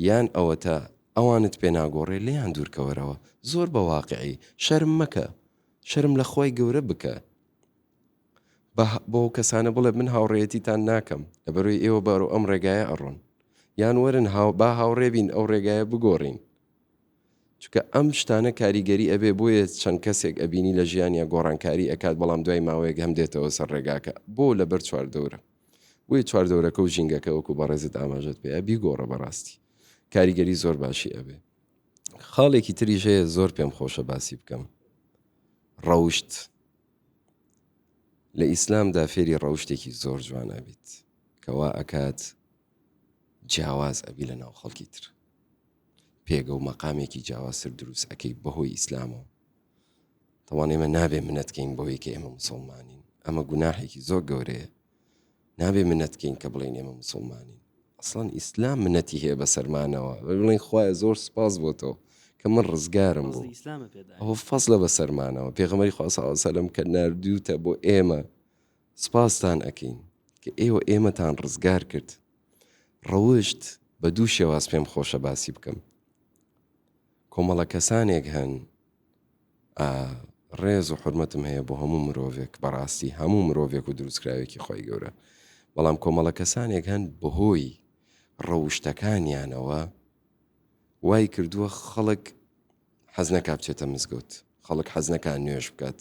یان ئەوە تا ئەوانت پێ ناگۆڕێ لێیان دوورکەوەرەوە. زۆر بە واقعی شەرم مەکە، شەرم لە خۆی گەورە بکە. بۆ کەسانە بڵێ من هاوڕێیەتیتان ناکەم لەبەرەوەی ئێوە بەرەو ئەم ڕێگایە ئەڕۆن، یان وەرن با هاوڕێ بین ئەو ڕێگایە بگۆڕین. چکە ئەم شتانە کاریگەری ئەبێ. بۆیە چەند کەسێک ئەبینی لە ژیانیا گۆڕانکاری ئەکات، بەڵام دوای ماوەیەک هەم دێتەوە سەر ڕێگاکە. بۆ لەبەر چواردەورە. بۆیە چواردەورەکە و ژینگەکە وەکو بەڕێزت ئاماژەت پێ بیگۆڕە. بەڕاستی کاریگەری زۆر باشی ئەبێ. خاڵێکی تریش هەیە زۆر پێم خۆشە باسی بکەم. ڕەوشت. لە ئیسلامدا فێری ڕەوشتێکی زۆر جوانە بیت کەوا ئەکات جیاواز ئەبی لە ناو خەڵکی تر، پێگە و مەقامێکی جیاوازتر دروست ئەەکەی بەهۆی ئیسلامەوە. تەوان ئێمە نابێ منەتکەین بەهۆی کە ئێمە موسڵمانین. ئەمە گوناحێکی زۆر گەورەیە. نابێ منەتکەین کە بڵین ئێمە موسڵمانین. ئەسڵەن ئیسلام منەتی هەیە بە سەرمانەوە، بڵین خوایە زۆر سپاس بۆ تۆ کە من ڕزگارم بوو. ئەوە فەزلە بە سەرمانەوە. پێغەمبەری خوا صلی الله علیه و سەلەم کە ناردووتە بۆ ئێمە سپاستان ئەکەین کە ئێوە ئێمەتان ڕزگار کرد. ڕەوشت بە دوو شێواز پێم خۆشە باسی بکەم. کۆمەڵە کەسانێک هەن ڕێز و حورمەتم هەیە بۆ هەموو مرۆڤێک، بەڕاستی هەموو مرۆڤێک و دروستکراوێکی خۆی گەورە، بەڵام کۆمەڵە کەسانێک هەن بەهۆی ڕەوشتەکانیانەوە وای کردووە خەڵک حەز نەکا بچێتە مزگەوت، خەڵک حەز نەکا نوێژ بکات.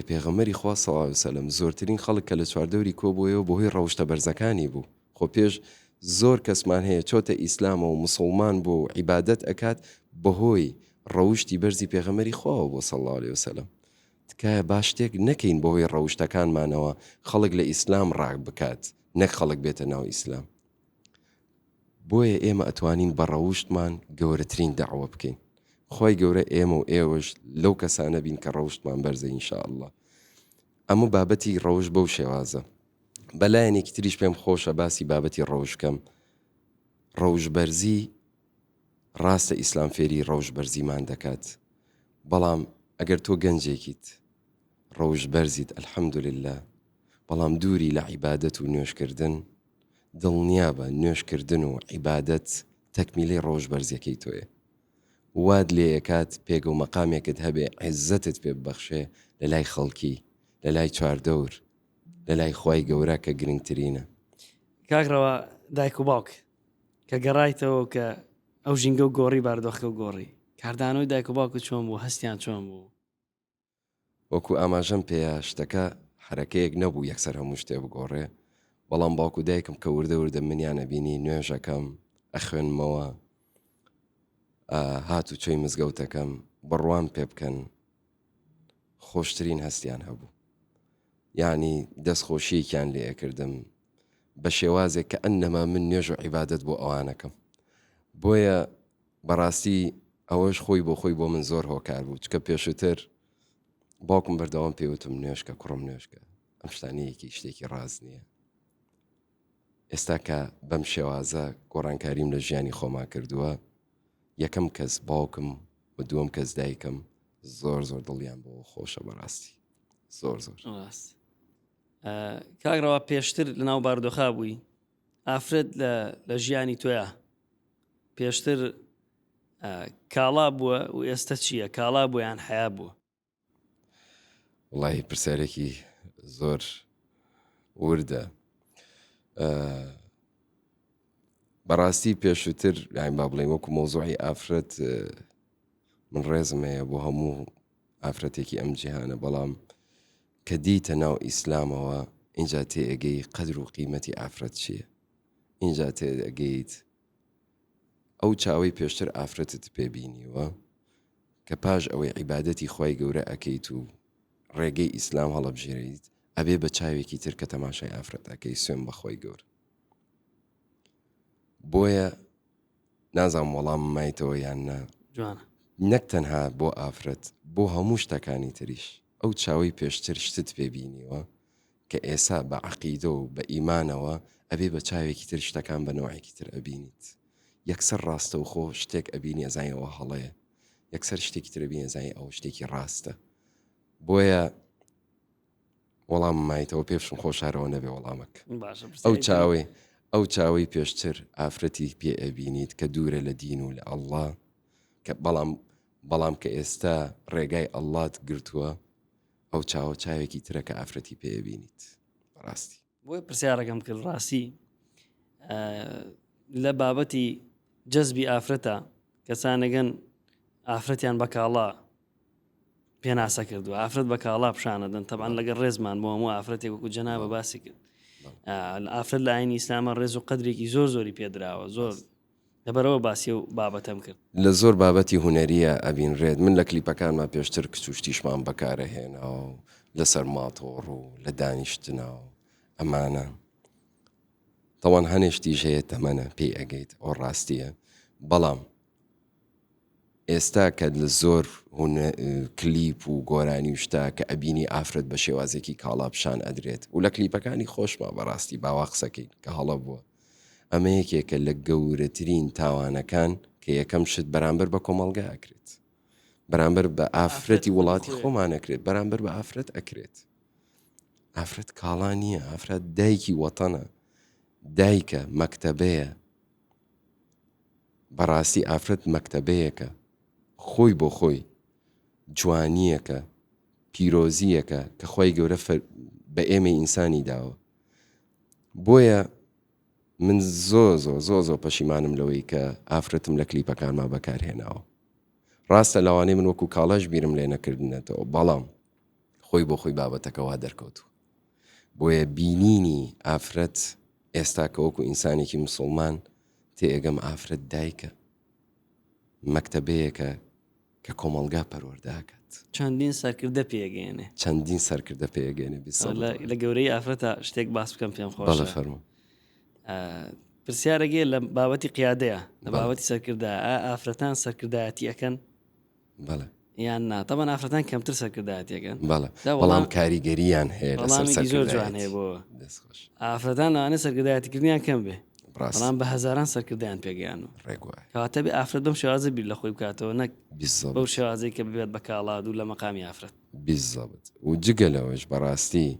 پێغەمبەری خوا صلی الله علیه و سەلەم زۆرترین خەڵک کە لە چواردەوری کۆبوویەوە بەهۆی ڕەوشتە بەرزەکانی بوو. خۆ پێش زۆر کەسمان هەیە چۆتە ئیسلامە و مسڵمان بۆ عیبادەت ئەکات بەهۆی ڕەوشتی بەرزی پێغەمبەری خواوە بۆ صلی الله علیه و سەلەم. تکایە باش شتێک نەکەین بەهۆی ڕەوشتەکانمانەوە خەڵک لە ئیسلام ڕاک بکات، نەک خەڵک بێتە ناو ئیسلام. بۆیە ئێمە ئەتوانین بە ڕەوشتمان گەورەترین دەعوە بکەین. خۆی گەورە ئێمە و ئێوەش لەو کەسانە بین کە ڕەوشتمان بەرزە ئینشاءالله. ئەمە بابەتی ڕەوش بەو شێوازە. بەلایەنێکی تریش پێم خۆشە باسی بابەتی ڕەوشکەم. ڕەوش بەرزی ڕاستە ئیسلام فێری ڕەوش بەرزیمان دەکات، بەڵام ئەگەر تۆ گەنجێکیت ڕەوش بەرزیت ئەلحەمدولله، بەڵام دووری لە عیبادەت و نوێشکردن، دڵنیا بە نوێشکردن و عیبادەت تەکمیلەی ڕەوش بەرزیەکەی تۆیە. واد لێ ئەکات پێگە و مەقامێکت هەبێ عیززەتت پێ ببەخشێ لە لای خەڵکی، لە لای چواردەور، لە لای خوای گەورە کە گرنگترینە. کاکڕەوە دایک و باوک کە گەڕایتەوە کە ئەو ژینگە و گۆڕی باردۆخەکە و گۆڕی کاردانەوەی دایک و باوکە چۆن بوو؟ هەستیان چۆن بوو؟ وەکو ئاماژەم پێیە شتەکە حرەکەیەک نەبوو یەکسەر هەموو شتێ بگۆڕێ، بەڵام باوکو دایکم کە وردە وردە منیانە بینی نوێژەکەم ئەخوێنمەوە، هات و چۆی مزگەوتەکەم بڕوان پێ بکەن، خۆشترین هەستیان هەبوو. یعنی دەستخۆشیێکیان لێ ئەکردم بە شێوازێک کە ئەنەما من نوێژ و عیبادەت بۆ ئەوانەکەم. بۆیە بەڕاستی ئەوەش خۆی بۆ خۆی بۆ من زۆر هۆکار بوو، چکە پێشتر باوکم بەردەوام پێوتم نوێشکە کوڕم نوێشکە، ئەم شتانەیەکی شتێکی ڕاست نییە. ئێستا کە بەم شێوازە گۆڕانکاریم لە ژیانی خۆما کردووە، یەکەم کەس باوکم و دووەم کەس دایکم زۆر زۆر دڵیان بۆ خۆشە بەڕاستی زۆر زۆر. کاکڕەوە پێشتر لە ناو باردۆخا بووی، ئافرەت لە ژیانی تۆیە پێشتر کاڵا بووە و ئێستا چییە؟ کاڵا بووە یان حیا بووە؟ وڵی پرسیارێکی زۆر وردە. بەڕاستی پێشووتر یان با بڵێم وەکو مۆزوعی ئافرەت من ڕێزم هەیە بۆ هەموو ئافرەتێکی ئەم جیهانە، بەڵام کە دیتە ناو ئیسلامەوە اینجا تێئگەی قەدر و قیمەتی ئافرەت چییە، اینجا تێئگەیت ئەو چاوەی پێشتر ئافرەتت پێبینیوە کە پاش ئەوەی عیبادەتی خۆی گەورە ئەەکەیت و ڕێگەی ئیسلام هەڵەبژێریت ئەبێ بە چاوێکی تر کە تەماشای ئافرەت ئەەکەی سوێن بەخۆی گەورە. بۆیە نازام وەڵام مایتەوە یان نا، نەک تەنها بۆ ئافرەت، بۆ هەموو شتەکانی تریش ئەو چاوەی پێشتر شتت پێبینیوە کە ئێسا بە عەقیدە و بە ئیمانەوە ئەبێ بە چاوێکی تر شتەکان بە نەوعێکی تر ئەبینیت. یەکسەر ڕاستە و خۆ شتێک ئەبینی ئەزانیەوە هەڵەیە، یەکسەر شتێکی تر ئەبینی ئەزانی ئەو شتێکی ڕاستە. بۆیە وەڵام مایتەوە پێشم خۆشارەوە نەبێ وەڵامەک. ئەو چاوەی پێشتر ئافرەتی پێ ئەبینیت کە دوورە لە دین و لە ئەڵڵا، کە بەڵام کە ئێستا ڕێگای ئەڵڵات گرتووە، ئەو چاوێکی ترە کە ئافرەتی پێ ئەبینیت. ڕاستی بۆی پرسیارەکەم کرد ڕاستی لە بابەتی جەزبی ئافرەتە کەسانەگەن ئافرەتیان بە کاڵا پێناسە کردووە، ئافرەت بە کاڵا پیشانەدەن. تەبعاً لەگەڵ ڕێزمان بۆ هەموو ئافرەتێک وەکو جەنابە باسی کرد. ئافرەت لە ئاینی ئیسلامە ڕێز و قەدرێکی زۆری پێدراوە، زۆر لەبەرەوە باسی و بابەتەم کرد. لە زۆر بابەتی هونەریە ئەبین ڕێت. من لە کلیپەکانمان پێشتر کچوشتیشمان بەکارەهێنا و لەسەر ماتۆڕ و لە دانیشتنا و ئەمانە تەوان هەنێشتیش هەیە تەمەنە پێی ئەگەیت، ئەو ڕاستیە. بەڵام ئێستا کە لە زۆر کلیپ و گۆرانی وشتا کە ئەبینی ئافرەت بە شێوازێکی کاڵا پیشان ئەدرێت و لە کلیپەکانی خۆشما بەڕاستی باوا قسەکەی کە هەڵە بووە، ئەمە یەکێکە لە گەورەترین تاوانەکان کە یەکەم شت بەرامبەر بە کۆمەڵگا ئەکرێت، بەرامبەر بە ئافرەتی وڵاتی خۆمان ئەکرێت، بەرامبەر بە ئافرەت ئەکرێت. ئافرەت کاڵا نییە، ئافرەت دایکی وەتەنە، دایکە، مەکتەبەیە. بەڕاستی ئافرەت مەکتەبەیەکە، خۆی بۆ خۆی جوانیەکە، پیرۆزیەکە کە خۆی گەورە بە ئێمە ئینسانی داوە. بۆیە من زۆ پەشیمانم لەوەی کە ئافرەتم لە کلیپەکانما بەکارهێناوە. ڕاستە لەوانەیە من وەکو کاڵەش بیرم لێ نەکردنێتەوە، بەڵام خۆی بۆ خۆی بابەتەکەوا دەرکەوتوە. بۆیە بینینی ئافرەت ئێستا کە وەکو ئینسانێکی موسڵمان تێئەگەم ئافرەت دایکە، مەکتەبەیەکە کە کۆمەڵگا پەروەردەکات، چەندین سەرکردە پێگەێنێ، چەندین سەرکردە پێگەێنێ. لە گەورەی ئافرەتە شتێک باس بکەم پێم خۆشە. بەڵێ فەرموو. پرسیارەگەی لە بابەتی قیادەیە، لە بابەتی سەرکردە ئافرەتان سەرکردایەتی ئەکەن؟ بەڵێ. یان نا تەبەن ئافرەتان کەمتر سەرکردایەتیەکەن؟ بەڵێ، بەڵام کاریگەریان هەیە لەسەر سەرکردایەتی بۆ ئافرەتان لەوانێ سەرکردایەتیکردنیان کەم بێ، بەڵام بە هەزاران سەرکردیان پێگەیانەوە. کەواتە بێ ئافرەت بەم شێوازە بیر لە خۆی بکاتەوە، نەک بەو شێوازەی کە ببێت بە کاڵاد و لە مەقامی ئافرەت. بیزەبت و جگە لەوەش بەڕاستی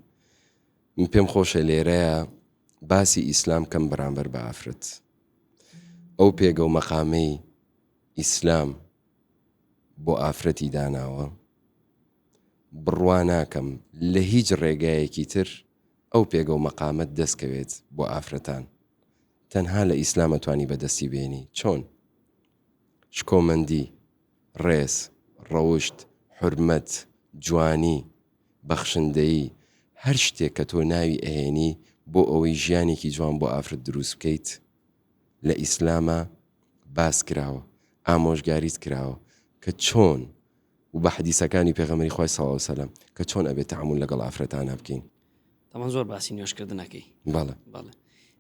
من پێم خۆشە لێرەیە باسی ئیسلام کەم بەرامبەر بە ئافرەت. ئەو پێگە و مەقامەی ئیسلام بۆ ئافرەتی داناوە بڕوا ناکەم لە هیچ ڕێگایەکی تر ئەو پێگە و مەقامەت دەستکەوێت بۆ ئافرەتان. تەنها لە ئیسلام ئەتوانی بەدەستی بێنی. چۆن؟ شکۆمەندی، ڕێز، ڕەوشت، حورمەت، جوانی، بەخشندەیی، هەر شتێک کە تۆ ناوی ئەهێنی بۆ ئەوەی ژیانێکی جوان بۆ ئافرەت دروست بکەیت لە ئیسلامە باس کراوە، ئامۆژگاریت کراوە کە چۆن و بە حەدیسەکانی پێغەمبەری خۆی صلی الله علیه و سلم کە چۆن ئەبێت تەعامل لەگەڵ ئافرەتانە بکەین. تەمان زۆر باسی نوێشکردنەکەی. بەڵێ بەڵێ،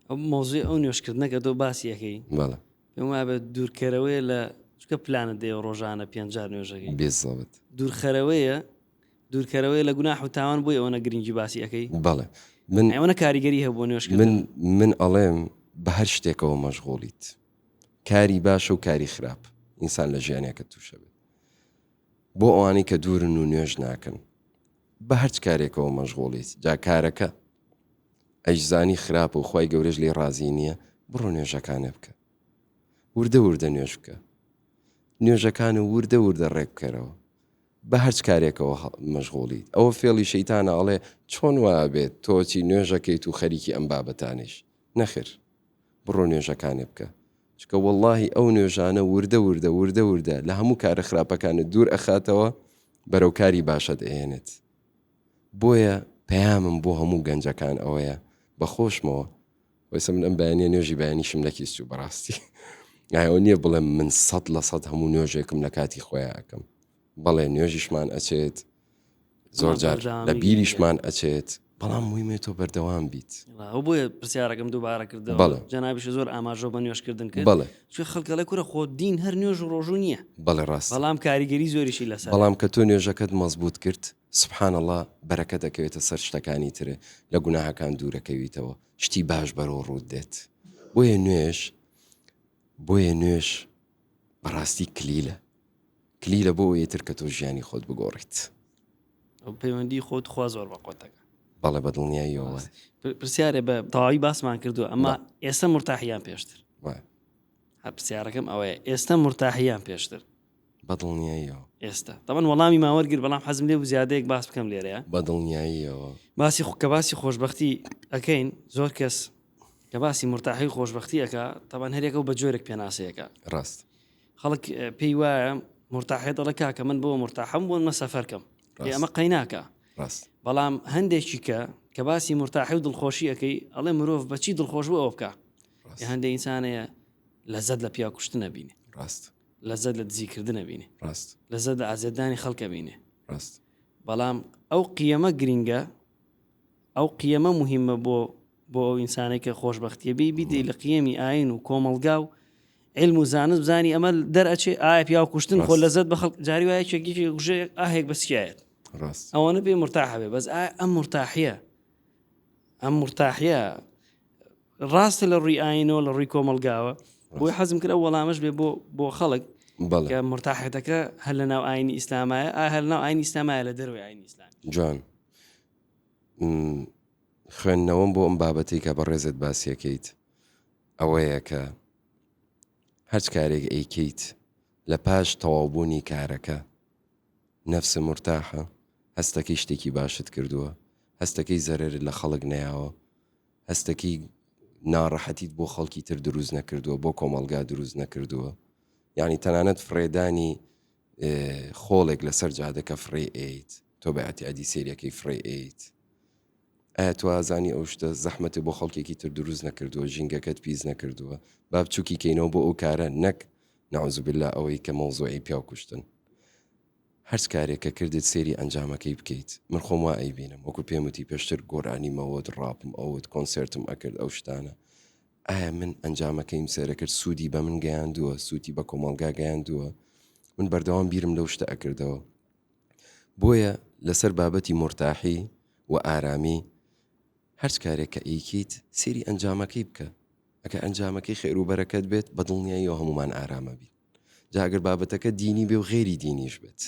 ئەو مۆزوی ئەو نوێشکردنەکە تۆ باسیەکەی. بەڵێ، پێم وایە بە دوورکەرەوەیە لە چکە پلانت دێ ڕۆژانە 5 نوێژەکەی. بێزەبت. دوورکەرەوەیە لە گوناح و تاوان بۆی ئەوەنە گرنگی باسی ئەەکەی. بەڵێ، من ئەوەنە کاریگەری هەبوو بۆ نوێشکردن. من ئەڵێم بە هەر شتێکەوە مەشغوڵیت، کاری باشە و کاری خراپ ئینسان لە ژیانێکە تووشە بێت. بۆ ئەوانەی کە دوورن و نوێژ ناکەن بە هەرچ کارێکەوە مەشغوڵیت، جا کارەکە ئەجزانی خراپە و خۆی گەورەش لێ ڕازی نییە، بڕۆ نوێژەکانە بکە، وردە نوێژ بکە، نوێژەکان و وردە ڕێک بکەرەوە. بە هەرچ کارێکەوە مەشغوڵیت ئەوە فێڵی شەیتانە ئەڵێ چۆن وایە بێت تۆچی نوێژەکەیت و خەریکی ئەم بابەتانیش نەخر بڕۆ نوێژەکانێ بکە چکە وەڵڵاهی ئەو نوێژانە وردە لە هەموو کارە خراپەکانت دوور ئەخاتەوە بەرەو کاری باشت ئێنێت بۆیە پەیامم بۆ هەموو گەنجەکان ئەوەیە بەخۆشمەوە وەسە من ئەم بەیانە نوێژی بەیانیشم نەکیست و بەڕاستی ئەو نییە بڵێم من 100% هەموو نوێژێکم لە کاتی خۆیان ئەەکەم بەڵێ نوێژیشمان ئەچێت زۆر جار لە بیریشمان ئەچێت بەڵام مویمێت تۆ بەردەوام بیت ئەو بۆیە پرسیارەکەم دووبارە کردەوە جەنابیش زۆر ئاماژۆ بە نوێژکردن کرد بەڵێ چێ خەڵکەڵە کوورە خۆ دین هەر نوێژ و ڕۆژوو نییە بەڵێ ڕاست بەڵام کاریگەری زۆریشی لەسەر بەڵام کە تۆ نوێژەکەت مەزبوط کرد سبحان الله بەرەکە دەکەوێتە سەر شتەکانی ترێ لە گوناهەکان دوورەکەویتەوە شتی باش بەرەو ڕوود دێت بۆیە نوێژ بەڕاستی کلیلە بۆ یەتر کە تۆ ژیانی خۆت بگۆڕیت ئەو پەیوەندی خۆت خوا زۆر بە قۆتەکە بەڵێ بەدڵنیاییەوە پرسیارێ بە تەواوی باسمان کردووە ئەمە ئێستا مرتاحیان پێشتر هەر پرسیارەکەم ئەوەیە ئێستا مرتاحیان پێشتر بەدڵنیاییەوە ئێستا تەمەن وەڵامی ماوەرگر بەڵام حەزم لێ زیادەیەک باس بکەم لێرەیە بەدڵنیاییەوە باسی خۆشببختی ئەەکەین زۆر کەس کە باسی مرتاحی خۆشببختی ئەەکە تەبان هەرێکە و بە جۆرێک پێناسەیەەکە ڕاست خەڵک پێی وایە مرتاحێت دەڵە کاکە من بۆ مرتاحم بۆن مە سەفەرکەم ئەمە قەیناکە بەڵام هەندێکی کە باسی مرتاحی و دڵخۆشی ئەەکەی ئەڵێ مرۆڤ بەچی دڵخۆش بوو ئەو بکە هەندێک ئینسانەیە لەزەت لە پیا کوشتن نەبینێ لەزەت لە دزیکردن نەبینێ لەزەت لە ئازێدانی خەڵکە بینێ بەڵام ئەو قیەمە گرینگە ئەو قیەمە مهمە بۆ ئەو ئینسانێکە خۆشببختیە بیدەی لە قیەمی ئاین و کۆمەلگا و علم و زانست بزانی ئەمە دەرئەچێ ئایا پیا کوشتن خۆ لەزەت بە خەڵک جاری وایە چێکی گوژەیەک ئاهێک بەسکایەت ئەوەنە پێ مرتاحە بێ بەس ئەم مرتاحیە ڕاستە لە ڕووی ئاینەوە لە ڕووی کۆمەلگاوە بۆی حەزم کرد وەڵامش بێ بۆ خەڵک کە مرتاحەتەکە هەر لە ناو ئاینی ئیسلامایە هەر ناو ئاینی ئیسلامایە لە دەروی ئاینی ئیسلام جوان خوێندنەوەم بۆ ئەم بابەتی کە بە ڕێزت باسیەکەیت ئەوەیە کە هەرچ کارێک ئەیکەیت لە پاش تەواوبوونی کارەکە نەفس مرتاحە هەستەکەی شتێکی باشت کردووە هەستەکەی زەرر لە خەڵک نەیاوە هەستەکەی ناڕەحەتیت بۆ خەڵکی تر دروست نەکردووە بۆ کۆمەلگا دروست نەکردووە یعنی تەنانەت فرێدانی خۆڵێک لەسەر جادەکە فرێ ئەیت تۆ بەعاتی ئەدی سێریەکەی فرێ ئەیت ئایا تو ئازانی ئەو شتە زەحمەتی بۆ خەڵکێکی تر دروست نەکردووە ژینگەکەت پیس نەکردووە با بچووکی کەینەوە بۆ ئەو کارە نەک نەعوذ بالله ئەوەی کە مەوزوعی پیا کوشتن هەرچ کارێکە کردت سێری ئەنجامەکەی بکەیت من خۆم وا ئەیبینم وەکو پێم وتی پێشتر گۆرانیمەوەت ڕاپم ئەوت کۆنسرتم ئەکرد ئەو شتانە ئایا من ئەنجامەکەیم سێرەکرد سوودی بە من گەیاندووە سوودی بە کۆمەلگا گەیاندووە من بەردەوام بیرم لەو شتە ئەکردەوە بۆیە لەسەر بابەتی مرتاحی و ئارامی هەرچ کارێک کە ئیکیت سێری ئەنجامەکەی بکە ئەکە ئەنجامەکەی خێر و بەرەکەت بێت بە دڵنیاییەوە هەمومان ئارامە بین جاگەر بابەتەکە دینی بێ و غێری دینیش بێت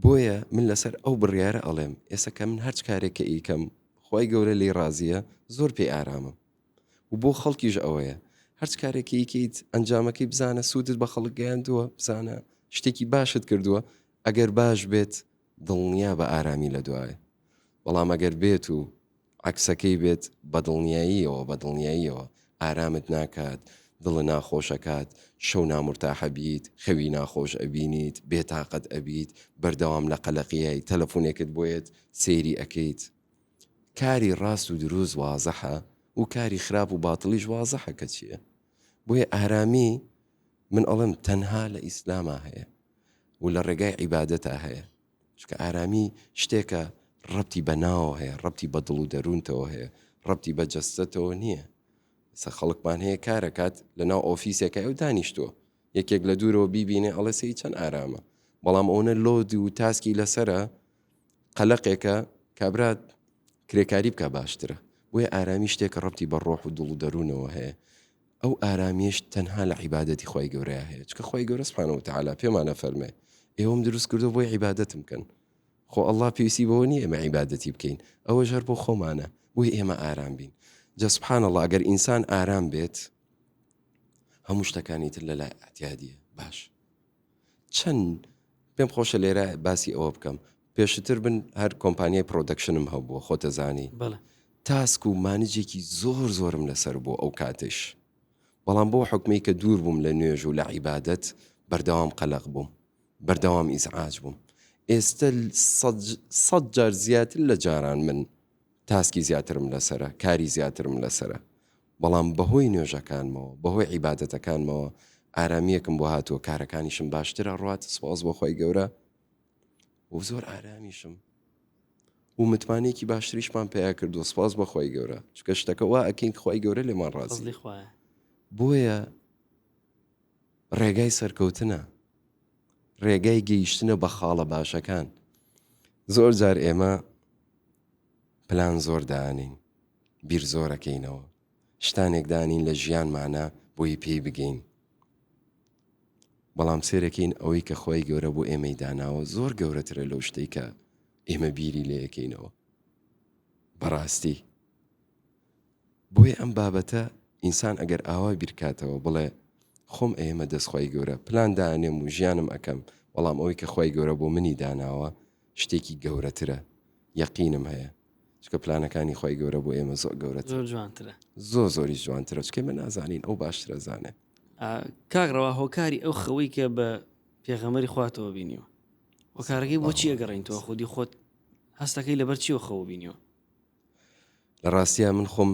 بۆیە من لەسەر ئەو بڕیارە ئەڵێم ئێستا کە من هەرچ کارێک کە ئیکەم خۆی گەورە لێ ڕازیە زۆر پێ ئارامم و بۆ خەڵکیش ئەوەیە هەرچ کارێکی یکیت ئەنجامەکەی بزانە سوودت بە خەڵک گەیاندووە بزانە شتێکی باشت کردووە ئەگەر باش بێت دڵنیا بە ئارامی لە دوایە بەڵام ئەگەر بێت و عکسەکەی بێت بەدڵنیاییەوە ئارامت ناکات دڵ ناخۆشەکات شەو نامرتاحە بیت خەوی ناخۆش ئەبینیت بێتاقەت ئەبیت بەردەوام لە قەلەقیای تەلەفۆنێکت بۆیت سێری ئەەکەیت کاری ڕاست و دروست وازەحە و کاری خراپ و باتڵیش وازەحە کە چییە بۆیە ئارامی من ئەڵم تەنها لە ئیسلامە هەیە و لە ڕێگای عیبادەتە هەیە چکە ئارامی شتێکە ڕەبتی بە ناوە هەیە ڕەبتی بە دڵ و دەروونتەوە هەیە ڕەبتی بە جەستەتەوە نییە سە خەڵکمان هەیە کارەکات لە ناو ئۆفیسێکە ئەو دانیشتووە یەکێک لە دوورەوە بیبینێ ئەڵێ سەی چەند ئارامە بەڵام ئەوەنە لۆدی و تاسکی لەسرە قەلەقێکە کابرات کرێکاری بکە باشترە بۆیە ئارامی شتێکە ڕەبتی بە ڕۆح و دڵ و دەروونەوە هەیە ئەو ئارامیش تەنها لە عیبادەتی خۆی گەورەیە هەیە چکە خۆی گەورە سبحانەهو وتەعالا پێمانە فەرمێ ئێوەم دروست کردو بۆی عیبادەتم بکەن خۆ ئەڵڵا پێویستی بەوە نیە ئێمە عیبادەتی بکەین ئەوە ژەر بۆ خۆمانە بۆی ئێمە ئارام بین جا سبحان الله ئەگەر ئینسان ئارام بێت هەموو شتەکانی تر لەلای ئەتیادیە باش چەند پێم خۆشە لێرە باسی ئەوە بکەم پێشتر بن هەر کۆمپانیای پرۆدەکشنم هەبووە خۆتەزانی بەڵێ تاسک و مانجێکی زۆرم لەسەر بۆ ئەو کاتش بەڵام بۆ حکمی کە دوور بووم لە نوێژ و لە عیبادەت بەردەوام قەلق بووم بەردەوام ئیزعاج بووم ئێستا 100 جار زیاتر لە جاران من تاسکی زیاترم لەسرە کاری زیاترم لەسرە بەڵام بەهۆی نوێژەکانمەوە بەهۆی عیبادەتەکانمەوە ئارامیەکم بۆ هاتووە کارەکانیشم باشترە ڕات سپاس بۆ خۆی گەورە و زۆر ئارامیشم و متمانێکی باشتریشمان پێیا کردو سپاس بە خۆی گەورە چکە شتەکە وا ئەکەین خۆی گەورە لێمان ڕازی فەزلی خوایە بۆیە ڕێگای سەرکەوتنە ڕێگای گەیشتنە بە خاڵە باشەکان زۆر جار ئێمە پلان زۆر دانین بیر زۆرەکەینەوە شتانێک دانین لە ژیانمانە بۆی پێی بگەین بەڵام سێرەکەین ئەوەی کە خۆی گەورە بۆ ئێمەی داناوە زۆر گەورەترە لەو شتەی کە ئێمە بیری لێ یەکەینەوە بەڕاستی بۆیە ئەم بابەتە ئینسان ئەگەر ئاوا بیرکاتەوە بڵێ خۆم ئێمە دەستخۆی گەورە پلان دانێم و ژیانم ئەەکەم بەڵام ئەوەی کە خۆی گەورە بۆ منی داناوە شتێکی گەورەترە یەقینم هەیە چکە پلانەکانی خۆی گەورە بۆ ئێمە زۆر گەورەتر زۆر جوانترە زۆری جوانترە چکە من نازانین ئەو باشترە زانێ کاگڕەوە هۆکاری ئەو خەوەی کە بە پێغەمەری خواتەوە بینیوە هۆکارەکەی بۆچی ئەگەڕێنتەوە خودی خۆت هەستەکەی لەبەر چیوە خەوە بینیوە لە ڕاستیە من خۆم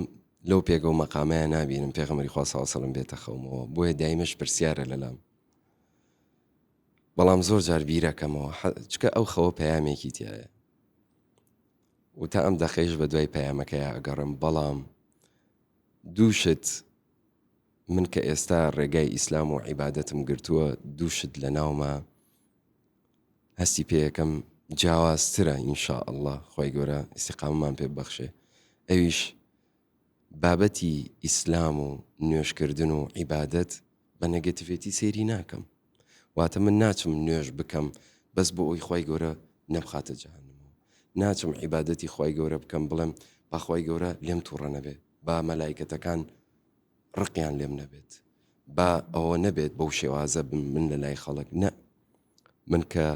لەو پێگە و مەقامەیە نابینم پێغەمەری خوا سەڵ سەڵم بێتە خەومەوە بۆیە دایمەش پرسیارە لەلام بەڵام زۆر جار بیرەکەمەوە چکە ئەو خەوە پەیامێکی تایە و تا ئەم دەخەیش بە دوای پەیامەکەیە ئەگەڕم بەڵام دووشت من کە ئێستا ڕێگای ئیسلام و عیبادەتم گرتووە دووشت لە ناومە هەستی پێیەکەم جیاوازترە ئینشاء الله خۆی گەورە ئیستیقامەمان پێ ببەخشێ ئەویش بابەتی ئیسلام و نوێژکردن و عیبادەت بە نەگەتیڤێتی سێری ناکەم واتە من ناچم نوێژ بکەم بەس بۆ ئەوی خۆی گەورە نەبخاتە جەهەنەمەوە ناچم عیبادەتی خۆی گەورە بکەم بڵێم با خۆی گەورە لێم تووڕە نەبێت با مەلایکەتەکان ڕقیان لێم نەبێت با ئەوە نەبێت بەو شێوازە من لە لای خەڵک نە من کە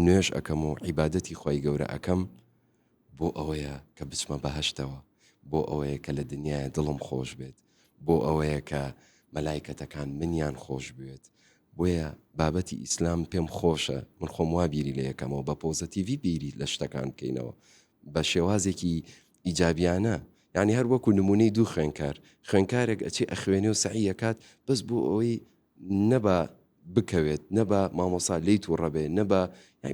نوێژ ئەەکەم و عیبادەتی خۆی گەورە ئەەکەم بۆ ئەوەیە کە بچمە بەهەشتەوە بۆ ئەوەیە کە لە دنیای دڵم خۆش بێت بۆ ئەوەیە کە مەلایکەتەکان منیان خۆش بوێت بۆیە بابەتی ئیسلام پێم خۆشە من خۆم وا بیری لە یەکەمەوە بە پۆزەتیڤی بیری لە شتەکان بکەینەوە بە شێوازێکی ئیجابیانە یعنی هەر وەکو نمونەی دوو خوێنکارێک ئەچێ ئەخوێنێ و سەعیەکات بەس بۆ ئەوەی نەبا بکەوێت نەبا مامۆسا لی و ڕەبێ نەبا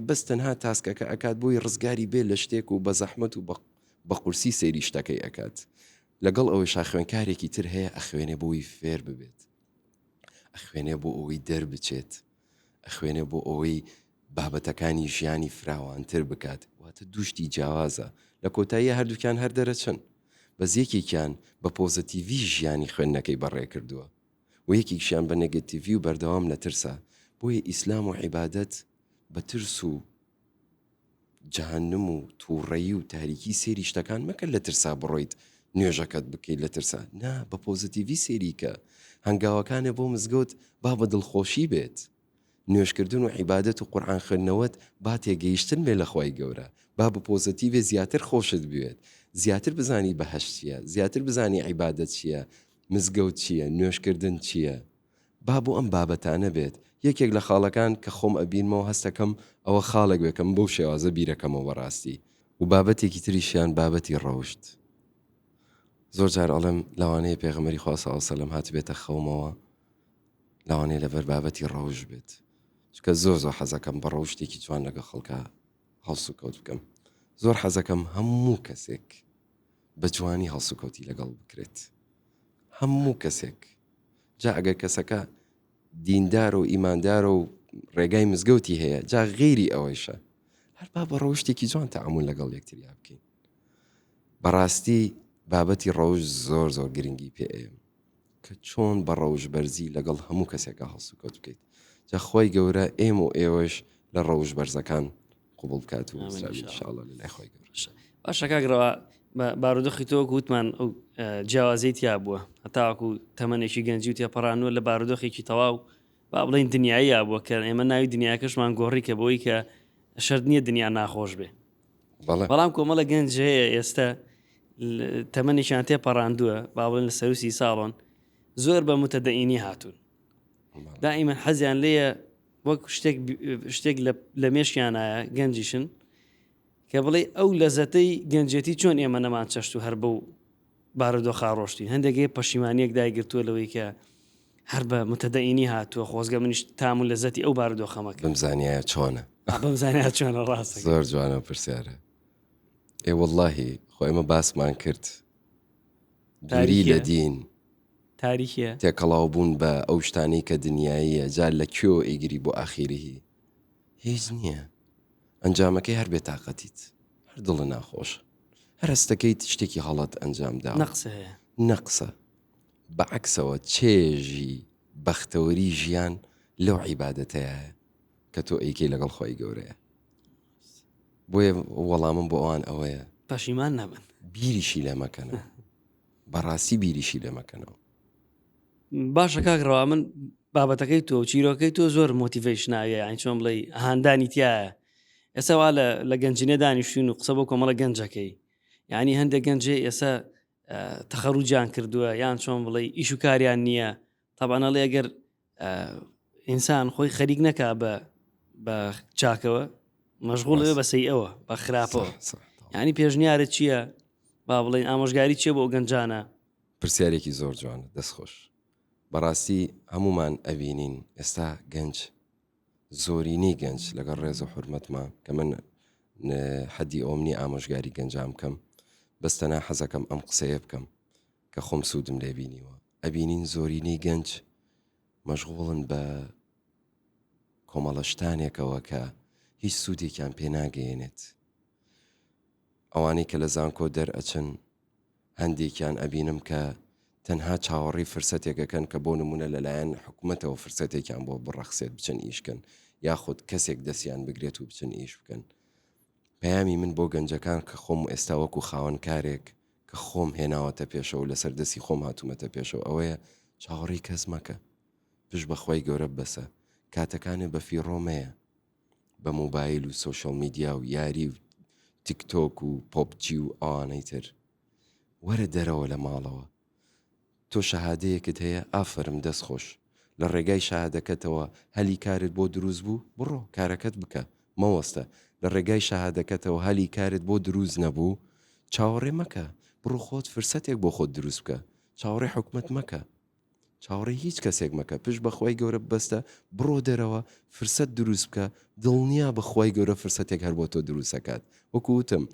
بەس تەنها تاسکەکە ئەکات بۆی ڕزگاری بێ لە شتێک و بە زەحمەت و بە قورسی سەیری شتەکەی ئەکات لەگەڵ ئەوەی شاخوێنکارێکی تر هەیە ئەخوێنێ بۆی فێر ببێت ئەخوێنێ بۆ ئەوەی دەربچێت ئەخوێنێ بۆ ئەوەی بابەتەکانی ژیانی فراوانتر بکات واتە دووشتی جیاوازە لە کۆتایی هەردووکیان هەر دەرەچن بەس یەکێکیان بە پۆزەتیڤی ژیانی خوێندنەکەی بەڕێ کردووە و یەکێکیان بە نەگەتیڤی و بەردەوام لە ترسە بۆیە ئیسلام و عیبادەت بە ترس و جەهەنم و تووڕەیی و تاریکی سێری شتەکان مەکە لە ترسا بڕۆیت نوێژەکەت بکەیت لە ترسا نا بە پۆزیتیڤی سێریکە هەنگاوەکانە بۆ مزگەوت با بە دڵخۆشی بێت نوێژکردن و عیبادەت و قورئان خوێندنەوەت با تێگەیشتن بێ لە خۆی گەورە با بە پۆزیتیڤێ زیاتر خۆشت بوێت زیاتر بزانی بەهەشت چییە زیاتر بزانی عیبادەت چییە مزگەوت چییە نوێژکردن چییە با بۆ ئەم بابەتانە بێت یەکێک لە خاڵەکان کە خۆم ئەبینمەوە هەستەکەم ئەوە خاڵێک بێکم بەو شێوازە بیرەکەمەوە بەڕاستی و بابەتێکی تریشیان بابەتی ڕەوشت زۆر جار ئەڵێم لەوانەیە پێغەمبەری خوا سەڵ سەلەم هات بێتە خەومەوە لەوانەیە لەبەر بابەتی ڕەوش بێت چکە زۆر حەزەکەم بە ڕەوشتێکی جوان لەگە خەڵکە هەڵس و کەوت بکەم زۆر حەزەکەم هەموو کەسێک بە جوانی هەڵس و کەوتی لەگەڵ بکرێت هەموو کەسێک جا ئەگەر کەسەکە دیندار و ئیماندار و ڕێگای مزگەوتی هەیە جا غیری ئەوەیشە هەر با بە ڕەوشتێکی جوان تەعامل لەگەڵ یەکتریا بکەین بەڕاستی بابەتی ڕەوش زۆر گرنگی پێم کە چۆن بە ڕەوش بەرزی لەگەڵ هەموو کەسێکە هەڵس و کەوت بکەیت جا خۆی گەورە ئێم و ئێوەش لە ڕەوش بەرزەکان قوبڵ بکات و ئینشاءالله لە لای خۆی گەورە باشە کاگڕەوە بارودۆخی تۆ گوتمان ئەو جیاوازەی تیا بووە هەتاوەکو تەمەنێکی گەنجی و تێپەڕانوە لە بارودۆخێکی تەواو با بڵین دنیایە بووە کە ئێمە ناوی دنیاکەشمان گۆڕی کە بۆی کە شەرت نییە دنیا ناخۆش بێ بەڵێ بەڵام کۆمەڵە گەنج هەیە ئێستا تەمەنیشان تێپەڕاندووە با بڵێن لە سەروسی ساڵۆن زۆر بە متەدەئینی هاتوون دائیمەن حەزیان لێیە وەک شتێک لە مێشیانایە گەنجیشن کە بڵێ ئەو لەزەتەی گەنجێتی چۆن ئێمە نەمان چەشت و هەر بەو بارودۆخا ڕۆشتین هەندێکی پەشیمانیەک دایگرتووە لەوەی کە هەر بە متەدەئینی هاتووە خۆزگە منیش تام و لەزەتی ئەو بارودۆخەمەکە بمزانایە چۆنە بەمزانیا چۆنە ڕاستە زۆر جوانە پرسیارە ئێ وەڵڵاهی خۆ ئێمە باسمان کرد دووری لە دین تاریخە تێکەڵاو بوون بە ئەو شتانی کە دنیاییە جار لە کوێ ئیگری بۆ ئاخیری هیچ نییە ئەنجامەکەی هەر بێتاقەتیت هەر دڵە ناخۆش هەر هەستەکەیت شتێکی هەڵەت ئەنجامدا نەقسە هەیە نەقسە بەعکسەوە چێژی بەختەوەری ژیان لەو عیبادەتەیە کە تۆ ئەیکەی لەگەڵ خۆی گەورەیە بۆیە وەڵامم بۆ ئەوان ئەوەیە پەشیمان نەبن بیریشی لێ مەکەنەوە بەڕاستی بیریشی لێ مەکەنەوە باشە کاکڕەوە من بابەتەکەی تۆ چیرۆکەی تۆ زۆر مۆتیڤیشنایە یان چۆن بڵێ هاندانی تایە ئێستا وا لە گەنجینە دانیشتین و قسە بۆ کۆمەڵە گەنجەکەی یعنی هەندێک گەنجێ ئێستا تەخەڕوجیان کردووە یان چۆن بڵێ ئیش و کاریان نییە تەبانەڵێ ئەگەر ئینسان خۆی خەریک نەکا بە چاکەوە مەشغوڵ بە سەیئەوە بە خراپەوە یعنی پێشنیارت چییە با بڵێن ئامۆژگاری چیە بۆ گەنجانە پرسیارێکی زۆر جوانە دەستخۆش بەڕاستی هەمومان ئەبینین ئێستا گەنج زۆرینەی گەنج لەگەڵ ڕێز و حورمەتمان کە من حەدی ئۆمنی ئامۆژگاری گەنجام بکەم بەستەنا حەزەکەم ئەم قسەیە بکەم کە خۆم سوودم لێ بینیوە ئەبینین زۆرینەی گەنج مەشغوڵن بە کۆمەڵەشتانێکەوە کە هیچ سوودێکیان پێ ناگەیەنێت ئەوانەی کە لە زانکۆ دەرئەچن هەندێکیان ئەبینم کە تەنها چاوەڕی فرسەتێکەکەن کە بۆ نمونە لەلایەن حکوومەتەوە فرسەتێکیان بۆ بڕەخسێت بچن ئیشکەن یاخود کەسێک دەستیان بگرێت و بچن ئیش بکەن پەیامی من بۆ گەنجەکان کە خۆم ئێستا وەکو خاوەن کارێک کە خۆم هێناوەتە پێشەوە لەسەر دەستی خۆم هاتوومەتە پێشەوە ئەوەیە چاوەڕی کەس مەکە پشت بەخوای گەورە بەسە کاتەکانێ بە فیڕۆمەیە بە موبایل و سۆشەڵ میدیا و یاری و تیکتۆک و پۆپچی و ئەوانەی تر وەرە دەرەوە لە ماڵەوە تۆ شەهادەیەکت هەیە ئافرم دەستخۆش لە ڕێگای شەهادەکەتەوە هەلی کارت بۆ دروست بوو بڕۆ کارەکەت بکە مەوەستە لە ڕێگای شەهادەکەتەوە هەلی کارت بۆ دروست نەبوو چاوەڕێ مەکە بڕۆ خۆت فرسەتێک بۆ خۆت دروست بکە چاوەڕێ حکومەت مەکە چاوەڕێ هیچ کەسێک مەکە پشت بەخوای گەورە بەستە بڕۆ دەرەوە فرسەت دروست بکە دڵنیا بەخوای گەورە فرسەتێک هەر بۆ تۆ دروستەکات وەکووتم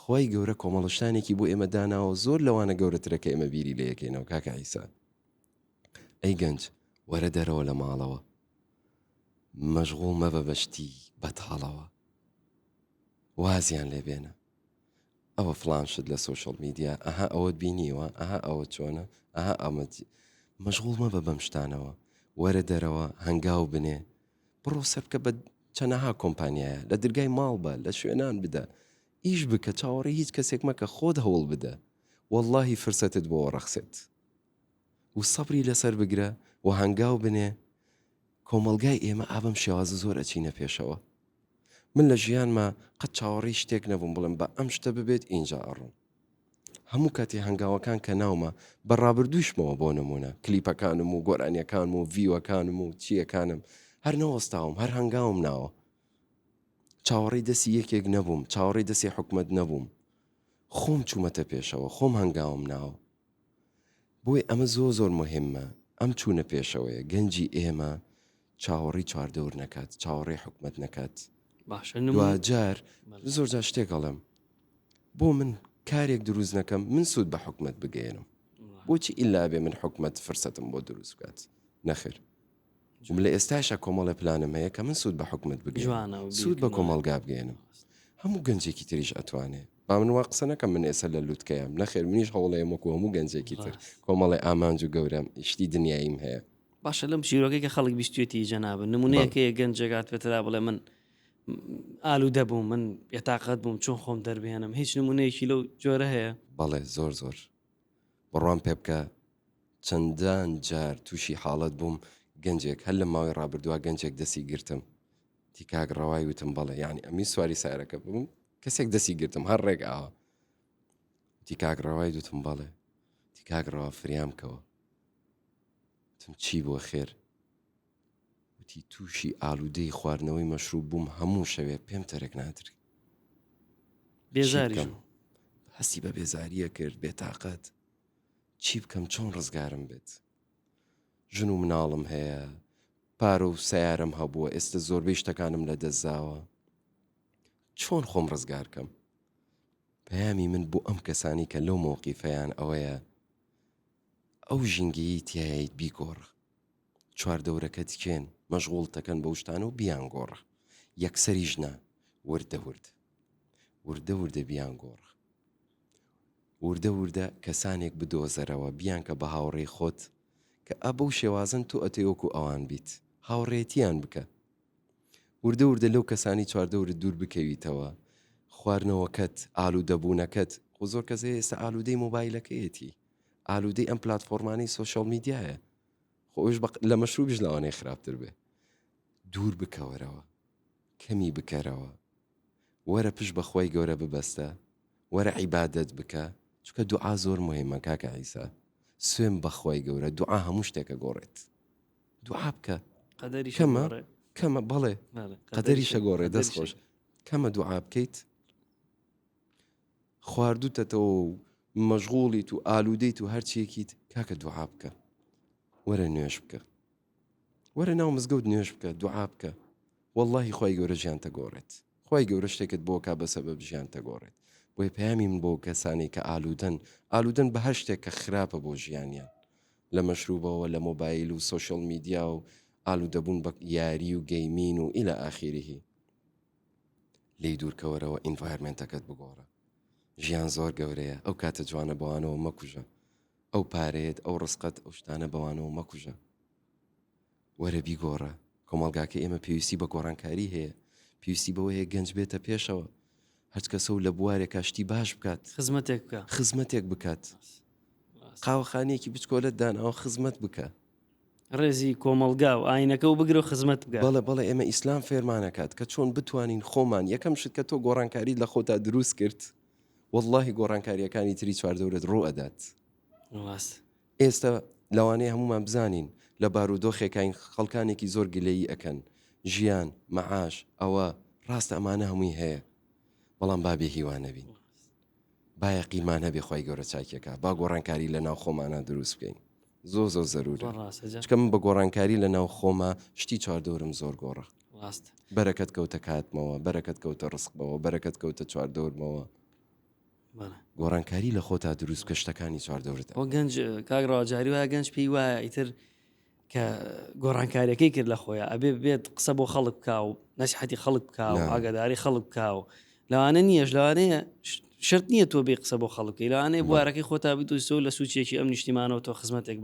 خی گەورە کۆمەڵشتانێکی بۆ ئێمە داناوە زۆر لەوانە گەورەترەکە ئێمە بیری لە یەکەینەوە کاکە عیسا ئەی گەنج وەرە دەرەوە لە ماڵەوە مەشغوڵ مەبە بەشتی بەتاڵەوە وازیان لێبێنە ئەوە فلانشت لە سۆشەڵ میدیا ئەها ئەوەت بینیوە ئەها ئەوە چۆنە ئەها ئەمەد مەشغوڵ مەبە بەم شتانەوە وەرە دەرەوە هەنگاو بنێ بڕۆ سەرکە بە چەنەها کۆمپانیایە لە دەرگای ماڵ بە لە شوێنان بدە ئیش بکە چاوەڕی هیچ کەسێک مەکە خۆت هەوڵ بدە واللهی فرسەتت بۆ ڕەخسێت و سەبری لەسەر بگرە و هەنگاو بنێ کۆمەلگای ئێمە ئابم شێوازە زۆر ئەچینە پێشەوە من لە ژیانمە قەت چاوەڕی شتێک نەبووم بڵم بە ئەم شتە ببێت ئینجا ئەڕۆم هەموو کاتی هەنگاوەکان کە ناومە بەڕابردووشمەوە بۆ نمونە کلیپەکانم و گۆرانیەکانم و ڤیوەکانم و چیەکانم هەر نەوەستاوم هەر هەنگاوم ناوە چاوەڕی دەستی یەکێک نەبووم چاوەڕی دەستی حکومەت نەبووم خۆم چوومەتە پێشەوە خۆم هەنگاوم ناوە بۆی ئەمە زۆر مهمە ئەم چوونە پێشەوەیە گەنجی ئێمە چاوەڕی چواردەور نەکات چاوەڕێ حکومەت نەکات دوجار زۆر جار شتێکەڵم بۆ من کارێک دروست نەکەم من سوود بە حکومەت بگەێنم بۆچی ئیلا بێ من حکومەت فرسەتم بۆ دروست بکات نەخێر لە ئێستاشە کۆمەڵە پلانم هەیە کە من سوود بە حکومەت بگەێنم سوود بە کۆمەڵگا بگەێنم هەموو گەنجێکی تریش ئەتوانێ با من وا قسە نەکەم من ئێستا لە لووتکەیەم نەخێر منیش هەوڵەیە وەکو هەموو گەنجێکی تر کۆمەڵی ئامانج و گەورەم شتی دنیاییم هەیە باشە لەم شیرۆکەی کە خەڵک بیستوێتی جەنابن نمونەیەکەیە گەنجێکات پێترا بڵێ من ئالوودە بووم من بێتاقەت بووم چۆن خۆم دەربێنم هیچ نمونەیەکی لەو جۆرە هەیە بەڵێ زۆر بڕوان پێ بکە چەندان جار تووشی حاڵەت بووم گەنجێک هەر لە ماوەی ڕابردووە گەنجێک دەستی گرتم تیکاک ڕەوای وتم بەڵێ یعنی ئەمی سواری سارەکە بووم کەسێک دەستی گرتم هەر ڕێک ئاوە تیکاک ڕەوای دوتم بەڵێ تیکاک ڕەوا فریام کەوە وتم چی بۆ خێر وتی تووشی ئالوودەی خواردنەوەی مەشروب بووم هەموو شەوێ پێم تەرێک نادری بێزاریش هەستی بە بێزاریە کرد بێتاقەت چی بکەم چۆن ڕزگارم بێت ژن و مناڵم هەیە پارە و سیارم هەبووە ئێستا زۆربەی شتەکانم لە دەستداوە چۆن خۆم ڕزگارکەم پەیامی من بۆ ئەم کەسانی کە لەو مۆقیفەیان ئەوەیە ئەو ژینگەیی تاییت بیگۆڕە چواردەورەکە تکێن مەشغوڵ تەکەن بە شتانە و بیان گۆڕە یەکسەریش نا وردە وردە بیان گۆڕە وردە کەسانێک بدۆزەرەوە بیان کە بە هاوڕێی خۆت کە ئەبە و شێوازن تۆ ئەتەیۆک و ئەوان بیت هاوڕێتیان بکە وردە لەو کەسانی چواردەورت دوور بکەویتەوە خواردنەوەکەت ئالوودەبوونەکەت خۆ زۆر کەس ئێستا ئالوودەی مۆبایلەکەیەتی ئالوودەی ئەم پلاتفۆرمانی سۆشیال میدیایە خۆش لە مەشروبیش لەوانەیە خراپتر بێ دوور بکەوەرەوە کەمی بکەرەوە وەرە پشت بەخوای گەورە ببەستە وەرە عیبادەت بکە چونکە دوعا زۆر مهمە کاکە عیسا سوێن بەخوای گەورە دوعا هەموو شتێکە گۆڕێت دوعا بکە کەمە بەڵێ قەدەریشە گۆڕێ دەست خۆش کەمە دوعا بکەیت خواردوتەتەوە و مەشغوڵیت و ئالوودەیت و هەرچیەکیت کاکە دوعا بکە وەرە نوێش بکە وەرە ناو مزگەوت نوێش بکە دوعا بکە وەڵڵاهی خوای گەورە ژیان تەگۆڕێت خوای گەورە شتێکت بۆ کا بەسەبەب ژیان تەگۆڕێت بۆی پەیامی من بۆ کەسانی کە ئالوودەن بە هەر شتێک کە خراپە بۆ ژیانیان لە مەشروبەوە لە مۆبایل و سۆشیال میدیا و ئالوودەبوون بە یاری و گەیمین و ئیلە ئاخیرهی لی دوورکەوەرەوە ئینڤایرمنتەکەت بگۆڕە ژیان زۆر گەورەیە ئەو کاتە جوانە بەوانەوە مەکوژە ئەو پارێت ئەو ڕسقەت ئەو شتانە بەوانەوە مەکوژە وەرە بیگۆڕە کۆمەڵگاکە ئێمە پێویستی بە گۆڕانکاری هەیە پێویستی بەوە هەیە گەنج بێتە پێشەوە هەرچ کەسە و لە بوارێکە شتی باش بکات خزمەتێک بکات قاوەخانەیەکی بچکۆلت داناوە خزمەت بکە ڕێزی کۆمەڵگا و ئاینەکە و بگرە و خزمەت بکە بەڵێ ئێمە ئیسلام فێرمانەکات کە چۆن بتوانین خۆمان یەکەم شت کە تۆ گۆڕانکاری لە خۆتا دروست کرد واللهی گۆڕانکاریەکانی تری چواردەورت ڕۆ ئەدات ئێستا لەوانەیە هەمومان بزانین لە بارودۆخێکین خەڵکانێکی زۆر گلەیی ئەکەن ژیان مەعاش ئەوە ڕاستە ئەمانە هەمووی هەیە بەڵام بابێ هیوانەبین با یەقینمان هەبێ خوای گەورە چاکێکە با گۆڕانکاری لە ناو خۆمانە دروست بکەین زۆر زەرورە چکە من بە گۆڕانکاری لە ناو خۆمە شتی چواردەورم زۆر گۆڕە بەرەکەت کەوتە کاتمەوە بەرەکەت کەوتە ڕسقەوە بەرەکەت کەوتە چواردەورمەوە گۆڕانکاری لە خۆتا دروست کە شتەکانی چواردەورت ئەو گەنج کاگڕەوە جاری وایە گەنج پێی وایە ئیتر کە گۆڕانکاریەکەی کرد لە خۆیان ئەبێ بێت قسە بۆ خەڵک بکە و نەسیحەتی خەڵک بکە و ئاگاداری خەڵک بکە و لەوانە نییەش لەوانەیە شرط نییە تۆ بێ قسە بۆ خەڵکی لەوانەیە بوارەکەی خۆتا بیت و سۆ لە سوچێکی ئەم نیشتیمانەوە تۆ خزمەتێک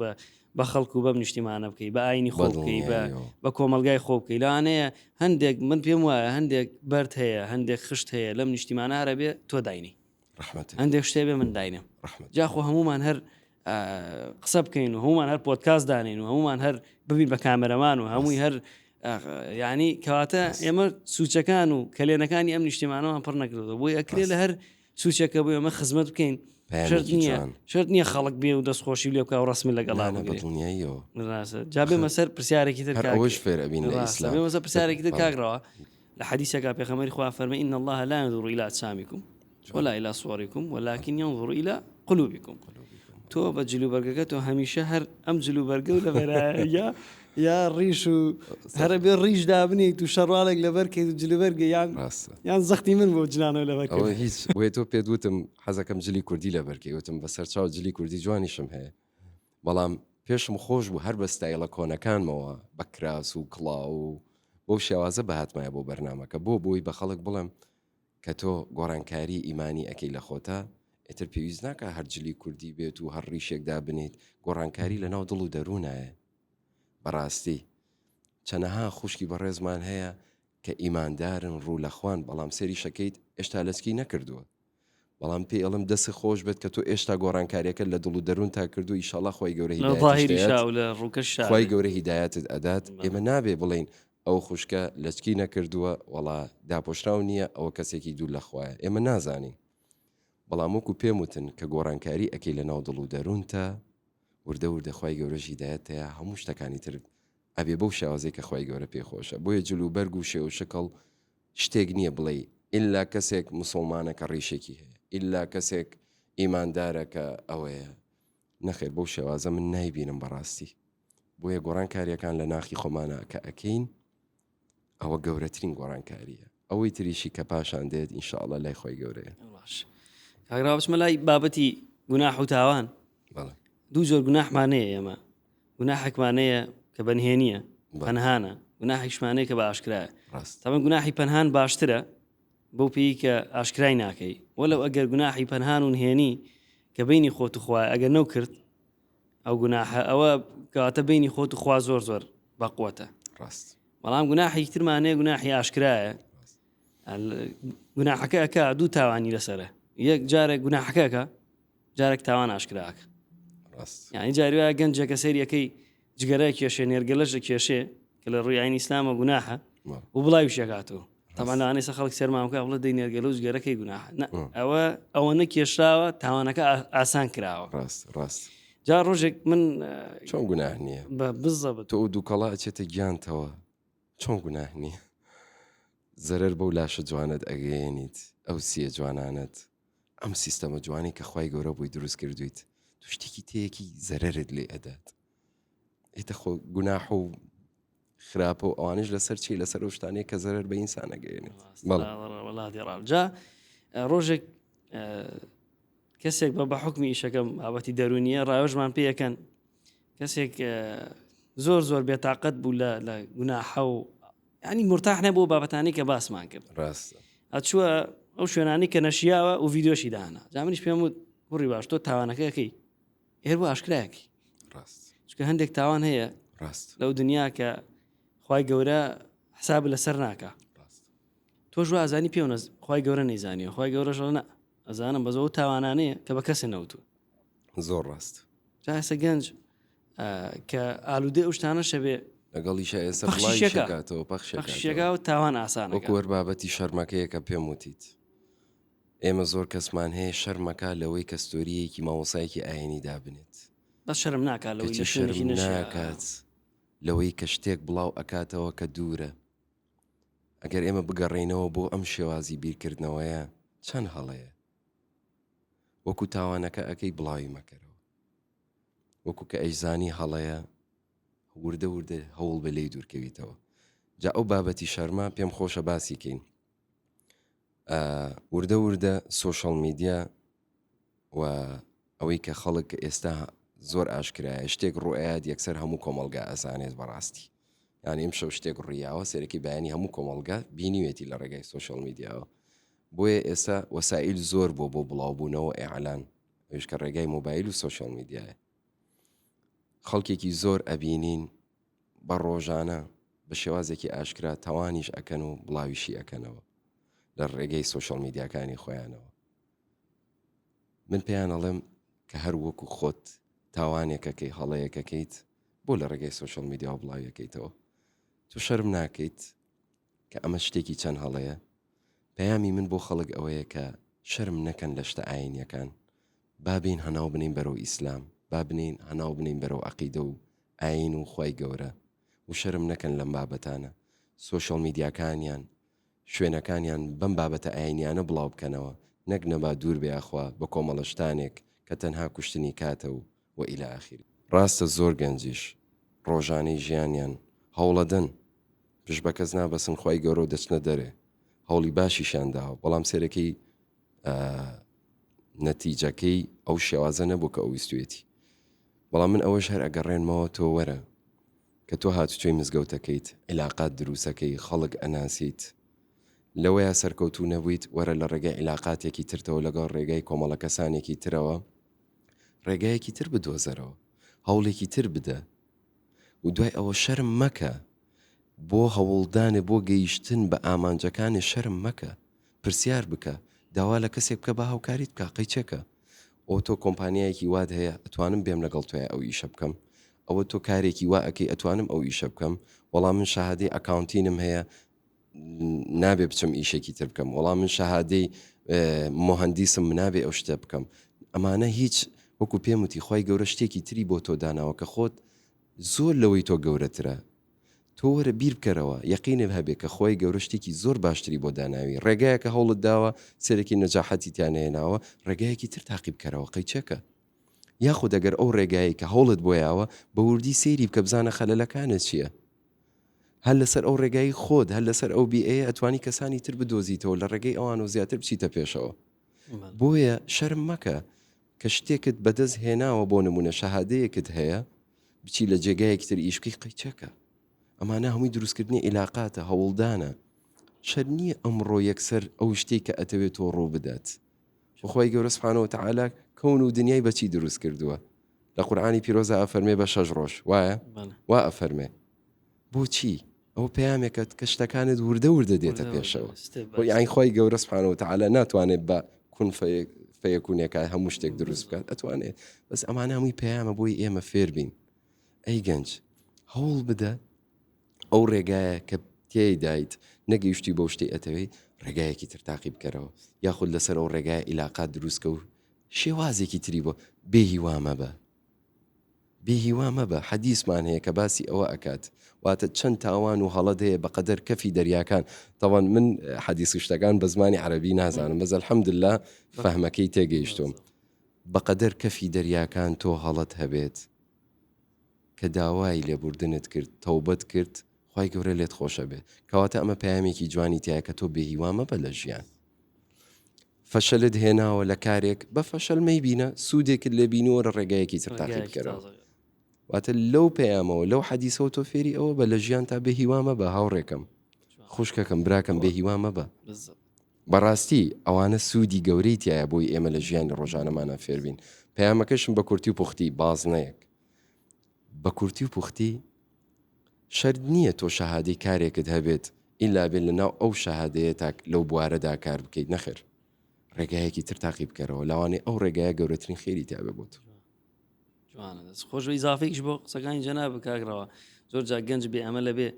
بە خەڵک و بەم نیشتیمانە بکەی بە ئاینی خۆ بکەی بە کۆمەلگای خۆ بکەی لەوانەیە هەندێک من پێم وایە هەندێک بەرد هەیە هەندێک خشت هەیە لەم نیشتیمانە هەرە بێ تۆ داینی هەندێک شتێ بێ من داینم جاخۆ هەمومان هەر قسە بکەین و هەمومان هەر پۆدکاست دانین و هەمومان هەر ببین بە کامەرەمان و هەمووی هەر ینی کەواتە ئێمە سوچەکان و کلێنەکانی ئەم نیشتیمانەوە پڕ نەکردەوە بۆی ئەکرێ لە هەر سوچەکە بۆ ئەمە خزمەت بکەین شرط نییە خەڵک بێ و دەستخۆشی لێ بکە و ڕسمی لەگەڵانە جا بێمە سەر پرسیارێکی تر فێرەبینمەسە پرسیارێکی تر کاگڕەوە لە حەدیثێکا پێغەمبەری خوا فەرمێ إن الله لا ينظر إلى أجسامكم ولا إلى صوركم ولكن ينظر إلى قلوبكم تۆ بە جلوبەرگەکە تۆ هەمیشە هەر ئەم جلوبەرگە و لەبەرە یا ڕیش و هەرە بێ ڕیش دابنیت و شەڕواڵێک لەبەرکەیت و جلوبەرگە یان زەختی من بۆ جنانەوە لەبەر هیچ بۆیە تۆ پێدوتم حەزەکەم جلی کوردی لەبەرکەی وتم بە سەرچاو جلی کوردی جوانیشم هەیە بەڵام پێشم خۆش بوو هەر بە ستایلە کۆنەکانمەوە بە کراس و کڵاو و بۆ شێوازە بەهاتمایە بۆ بەرنامەکە بۆی بە خەڵک بڵێم کە تۆ گۆڕانکاری ئیمانی ئەەکەی لە خۆتا ئێتر پێویست ناکە هەر جلی کوردی بێت و هەر ڕیشێکدا بنیت گۆڕانکاری لە ناو دڵ و دەروونایە بەڕاستی چەنەها خوشکی بەڕێزمان هەیە کە ئیماندارن ڕوو لە خوان بەڵام سەری شەکەیت هێشتا لەسکی نەکردووە بەڵام پێی ئەڵم دەست خۆش بێت کە تۆ ئێشتا گۆڕانکاریەکە لە دڵ و دەروون تا کردو ئیشاڵا خۆی گەورە لە ظاهری شاو لە ڕووکە شا خۆی گەورە هیدایەتت ئەدات ئێمە نابێ بڵین ئەو خوشکە لەچکی نەکردووە وڵا داپۆشراو نییە ئەوە کەسێکی دوور لە خوایە ئێمە نازانین بەڵام وەکو پێم وتن کە گۆڕانکاری ئەکەی لە ناو دڵ و دەروونتە وردە وردە خۆی گەورە هیدایەتەیە هەموو شتەکانی تر ئەبێ بەو شێوازەی کە خۆی گەورە پێخۆشە بۆیە جلوبەرگ و شێو شکڵ شتێک نییە بڵێ ئللا کەسێک مسلمانەکە ڕیشێکی هەیە ئللا کەسێک ئیماندارە کە ئەوەیە نەخێر بەو شێوازە من نایبینم بەڕاستی بۆیە گۆڕانکاریەکان لە ناخی خۆمانە کە ئەکەین ئەوە گەورەترین گۆڕانکاریە ئەوەی تریشی کە پاشان دێت ئینشاءڵە لای خۆی گەورەیە کاگرا بچمە لای بابەتی گوناح و تاوان دوو زۆر گوناحمانەیە ئێمە گوناحێکمانەیە کە بەنهێنیە پەنهانە گوناحێکشمانەیە کە بە ئاشکرایە تەمەن گوناحی پەنهان باشترە بەو پێی کە ئاشکرای ناکەی وەلو ئەگەر گوناحی پەنهان و نهێنی کە بینی خۆت و خوای ئەگەر نەو کرد ئەو گوناحە ئەوە کەواتە بینی خۆت و خوا زۆر زۆر بەقوتە بەڵام گوناحی ترمانەیە گوناحی ئاشکرایە گوناحەکە ئەکا دوو تاوانی لەسرە یەک جارێک گوناحەکەکە جارێک تاوان ئاشکراکە یعنی جاری وایە گەنجێکە سەریەکەی جگەرە کێشێ نێرگەلەشە کێشێ کە لە ڕووی ئاینی ئیسلامە گوناحە و بڵاوی شێکاتەوە تەمانانەی خەڵک سەرمامکە بڵە دەی نێرگەلە و جگەرەکەی گوناحە ئەوە نەکێشراوە تاوانەکە ئاسان کراوە ڕاست جا ڕۆژێک من چۆن گوناح نییە بزەبێت تۆ دووکەڵا ئەچێتە گیانتەوە چۆن گوناح نییە زەرەر بەو لاشە جوانت ئەگەێنیت ئەو سیە جوانانت ئەم سیستەمە جوانی کە خی گەورە بووی دروست کردویت تو شتێکی تەیەکی زەرەرت لێ ئەدات ئێتە خۆ گوناح و خراپە و ئەوانش لەسەر چی لەسەر و شتانەیە کە زەرەر بە ئینسان ئەگەێنێت جا ڕۆژێک کەسێک بە حکمی ئیشەکەم بابەتی دەرونیە ڕایۆژمان پێیەکەن کەسێک زۆر زۆر بێتاقەت بوو لە گوناحە و ینی مرتاح نەبوو بابەتانی کە باسمان کرد ئەچووە ئەو شوێنانی کە نەشیاوە و ڤیددیۆشی دانا جامنیش پێم وت کوڕی باش تۆ تاوانەکەەکەی هێر بۆ ئاشکرایەکی چکە هەندێک تاوان هەیە لەو دنیا کە خی گەورە حساب لەسەر ناکە تۆ ژوو ئازانی پێ خی گەورە نەیزانانی خی گەورەژە نە ئەزانم بەزە و تاوانانەیە کە بە کەسە نەوتو زۆر ڕاست جاسە گەنج کە ئالوودێ ئەوشتانە شەبێ لەگەڵیشە ئێستا پەخشیەکە و تاوان ئاسانە وەر بابەتی شەرمەکەیە کە پێم وتیت ئێمە زۆر کەسمان هەیە شەرمەکە لەوەی کە ستۆریەکی مامۆسایەکی ئاینی دابنێت بەس شەرم ناکات لەوەی شەرم ناکات لەوەی کە شتێک بڵاو ئەکاتەوە کە دوورە ئەگەر ئێمە بگەڕێینەوە بۆ ئەم شێوازی بیرکردنەوەیە چەند هەڵەیە وەکو تاوانەکە ئەەکەی بڵاوی مەکەرەوە وەکو کە ئەیزانی هەڵەیە وردە وردە هەوڵ بە لێی دوورکەویتەوە جا ئەو بابەتی شەرما پێم خۆشە باسی کەین وردە وردە سۆشەڵ میدیا و ئەوەی کە خەڵک ئێستا زۆر ئاشکرایە شتێک ڕوئات یەکسەر هەموو کۆمەلگا ئەزانێت بەڕاستی یانی ئەم شەو شتێک ڕیاوە سەرەکی بەیانی هەموو کۆمەلگا بینیوێتی لە ڕێگای سۆشەڵ میدیاوە بۆیە ئێستا وەسائل زۆر بۆ بڵاوبوونەوە ئێعلان ئەوش کە ڕێگای مۆبایل و سۆشەڵ میدیایە خەڵکێکی زۆر ئەبینین بە ڕۆژانە بە شێوازێکی ئاشکرا تاوانیش ئەکەن و بڵاویشی ئەکەنەوە لە ڕێگەی سۆشەڵ میدیاکانی خۆیانەوە من پێیان ئەڵێم کە هەر وەکو خۆت تاوانێکەکەی هەڵەیەکەکەیت بۆ لە ڕێگەی سۆشەڵ میدیا و بڵاویەکەیتەوە تو شەرم ناکەیت کە ئەمە شتێکی چەند هەڵەیە پەیامی من بۆ خەڵک ئەوەیە کە شەرم نەکەن لە شتە ئاینیەکان بابین هەناو بنین بەرەو ئیسلام با بنین هەناو بنین بەرەو عەقیدە و ئاین و خوای گەورە و شەرم نەکەن لەم بابەتانە سۆشەڵ میدیاکانیان شوێنەکانیان بەم بابەتە ئاینیانە بڵاو بکەنەوە نەک نەبا دوور بێخوا بە کۆمەڵەشتانێک کە تەنها کوشتنی کاتە و ئیلا ئاخیر ڕاستە زۆر گەنجیش ڕۆژانەی ژیانیان هەوڵەدەن پشت بە کەس نابەسن خوای گەورە و دەچنە دەرێ هەوڵی باشیشانداوە بەڵام سێرەکەی نەتیجەکەی ئەو شێوازە نەبوو کە ئەو ویستوێتی بەڵام من ئەوەش هەر ئەگەڕێنمەوە تۆ وەرە کە تۆ هاتوچۆی مزگەوتەکەیت عیلاقات دروستەکەی خەڵک ئەناسیت لەوەیە سەرکەوتوو نەبوویت وەرە لە ڕێگای عیلاقاتێکی ترتەوە لەگەڵ ڕێگای کۆمەڵە کەسانێکی ترەوە ڕێگایەکی تر بدۆزەرەوە هەوڵێکی تر بدە و دوای ئەوە شەرم مەکە بۆ هەوڵدانە بۆ گەیشتن بە ئامانجەکانی شەرم مەکە پرسیار بکە داوا لە کەسێک بکە بە هاوکاریت بکە قەیچەکە ئەو تۆ کۆمپانیایەکی واد هەیە ئەتوانم بێم لەگەڵ توێ ئەو ئیشە بکەم ئەوە تۆ کارێکی وا ئەەکەی ئەتوانم ئەو ئیشە بکەم وەڵام من شاهادەی ئەکاونتینم هەیە نابێ بچم ئیشێکی تر بکەم وەڵام من شاهادەی مۆهەندیسم نابێ ئەو شتە بکەم ئەمانە هیچ وەکو پێم وتی خی گەورە شتێکی تری بۆ تۆ داناوە کە خۆت زۆر لەوەی تۆ گەورەترە تۆ وەرە بیر بکەرەوە یەقینە هەبێ کە خۆی گەورە شتێکی زۆر باشتری بۆ داناوی ڕێگایەکە هەوڵت داوە سەرێکی نەجاحەتی تیانەیەناوە ڕێگایەکی تر تاقی بکەرەوە قەیچەکە یاخود ئەگەر ئەو ڕێگایی کە هەوڵت بۆیاوە بە وردی سێری بکە بزانە خەلەلەکانت چییە هەر لەسەر ئەو ڕێگایی خۆت هەر لەسەر ئەو بیئەیە ئەتوانی کەسانی تر بدۆزیتەوە لە ڕێگەی ئەوان و زیاتر بچیتە پێشەوە بۆیە شەرم مەکە کە شتێکت بەدەست هێناوە بۆ نمونە شەهادەیەکت هەیە بچی لە جێگایەکی تر ئیشکی قەیچەکە ئەمانە هەمووی دروستکردنی عیلاقاتە هەوڵدانە شەر نییە ئەمڕۆ یەکسەر ئەو شتێک کە ئەتەوێت تۆ ڕوو بدات خۆی گەورە سبحانەهو وتعالا کەون و دنیای بەچی دروست کردووە لە قورئانی پیرۆزە ئەفەرمێ بە 6 ڕۆژ وایە وا ئەفەرمێ بۆچی ئەو پەیامێکت کە شتەکانت وردە وردە دێتە پێشەوە یعنی خۆی گەورە سبحانەهو وتعالا ناتوانێت بە کون فەیەکونێکە هەموو شتێک دروست بکات ئەتوانێت بەس ئەمانە هەمووی پەیامە بۆی ئێمە فێر بین ئەی گەنج هەوڵ بدە ئەو ڕێگایە کە تێدایت نەگەیشتی بۆ شتێ ئەتەوەی ڕێگایەکی تر تاقی بکەرەوە یاخود لەسەر ئەو ڕێگای عیلاقات دروستکە و شێوازێکی تری بۆ بێهیوامە بە بێهیوامە بە حەدیثمان هەیە کە باسی ئەوە ئەکات واتە چەند تاوان و هەڵەت هەیە بەقەدەر کەفی دەریاکان تەوان من حەدیث شتەکان بە زمانی عەرەبی نازانم بەس الحەمدلله فەهمەکەی تێگەیشتوم بەقەدەر کەفی دەریاکان تۆ هەڵەت هەبێت کە داوای لێبوردنت کرد تەوبەت کرد خی گەورە لێت خۆشە بێت کەواتە ئەمە پەیامێکی جوانی تایە کە تۆ بێهیوامە بە لە ژیان فەشەلت هێناوە لە کارێک بە فەشەل مەیبینە سوودێکت لێ بینەوە لە ڕێگایەکی تر تاقی بکەرەوە واتە لەو پەیامەوە لەو حەدیثەوە تۆ فێری ئەوە بە لە ژیان تا بێهیوامە بە هاوڕێکم خوشکەکەم براکەم بێهیوامە بە بەڕاستی ئەوانە سوودی گەورەی تایە بۆی ئێمە لە ژیانی ڕۆژانەمانە فێربین پەیامەکەشم بە کورتی و پوختی بازنەیەک بە کورتی و پوختی شەرت نییە تۆ شەهادەی کارێکت هەبێت ئیلا بێت لەناو ئەو شەهادەیە تا لەو بوارەدا کار بکەیت نەخێر ڕێگایەکی تر تاقی بکەرەوە لەوانێ ئەو ڕێگایە گەورەترین خێری تابێ بۆت خۆش ئیزافێکش بۆ قسەکانی جەناب بکاگرەوە زۆر جا گەنج بێ ئەمە لە بێ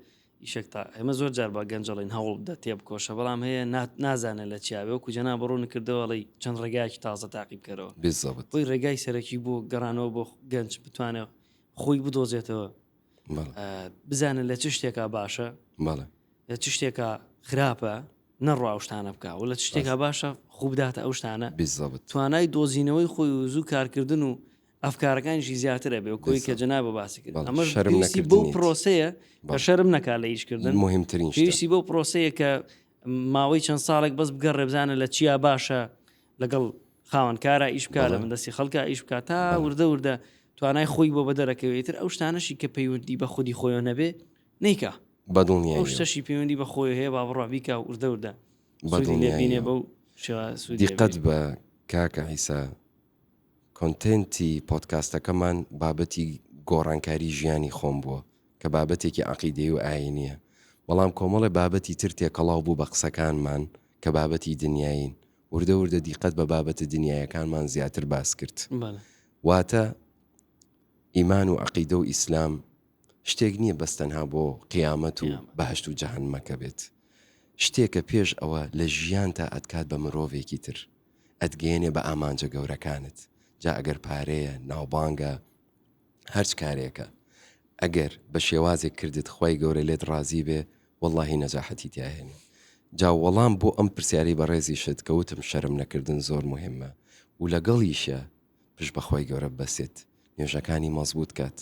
ئیشێک تا ئێمە زۆر جار بە گەنجەڵین هەوڵ بدە تێ بکۆشە بەڵام هەیە نازانێت لە چیاوێ وەکو جەناب ڕوون کردەوەڵی چەند ڕێگایکی تازە تاقی بکەرەوە بۆی ڕێگای سەرەکی بۆ گەڕانەوە بۆ گەنج بتوانێت خۆی بدۆزێتەوە بزانن لە چ شتێکا باشە لە چ شتێکە خراپە نەڕوا ئەو شتانە بکە و لە چ شتێکا باشە خوب بداتە ئەو شتانە توانای دۆزینەوەی خۆی و زوو کارکردن و ئەفکارەکانیشی زیاترە بێ و کۆی کە جەناب باسی کرد ئەمەشی بۆ پرۆسەیە کە شەرم نەکا لە ئیشکردن مهمترین پێویستی بۆ پرۆسەیە کە ماوەی چەند ساڵێک بەس بگەڕێ بزانە لە چیا باشە لەگەڵ خاوەنکارە ئیش بکە لە مندەستی خەڵکە ئیش بکات تا وردە وردە توانای خۆی بۆ بەدەرەکەوێتتر ئەو شتانەشی کە پەیوەندی بە خودی خۆیان نەبێ نیکە بەدڵنیە ئەو شتەشی پەیوەندی بە خۆی هەیە با بڕابیکە وردە وردە بەدڵنیە بەو دیقەت بە کاکە عیسا کۆنتێنتی پۆدکاستەکەمان بابەتی گۆڕانکاری ژیانی خۆم بووە کە بابەتێکی عەقیدەی و ئاینیە بەڵام کۆمەڵی بابەتی تر تێکەڵاو بوو بە قسەکانمان کە بابەتی دنیاین وردە وردە دیقەت بە بابەتە دنیایەکانمان زیاتر باس کرد واتە ئیمان و عەقیدە و ئیسلام شتێک نییە بەستەنها بۆ قیامەت و بەهشت و جەهەنمەکە بێت شتێکە پێش ئەوە لە ژیان تا ئەتکات بە مرۆڤێکی تر ئەتگەێنێ بە ئامانجە گەورەکانت جا ئەگەر پارەیە ناوبانگە هەرچ کارێکە ئەگەر بە شێوازێک کردت خی گەورە لێت ڕازی بێ وەڵڵاهی نەجاحەتی تیاهێنێ جا وەڵام بۆ ئەم پرسیاری بەڕێزی شت کەوتم شەرم نەکردن زۆر مهمە و لەگەڵیشە پشت بەخۆی گەورە بەسێت نوێژەکانی مەزبوط کات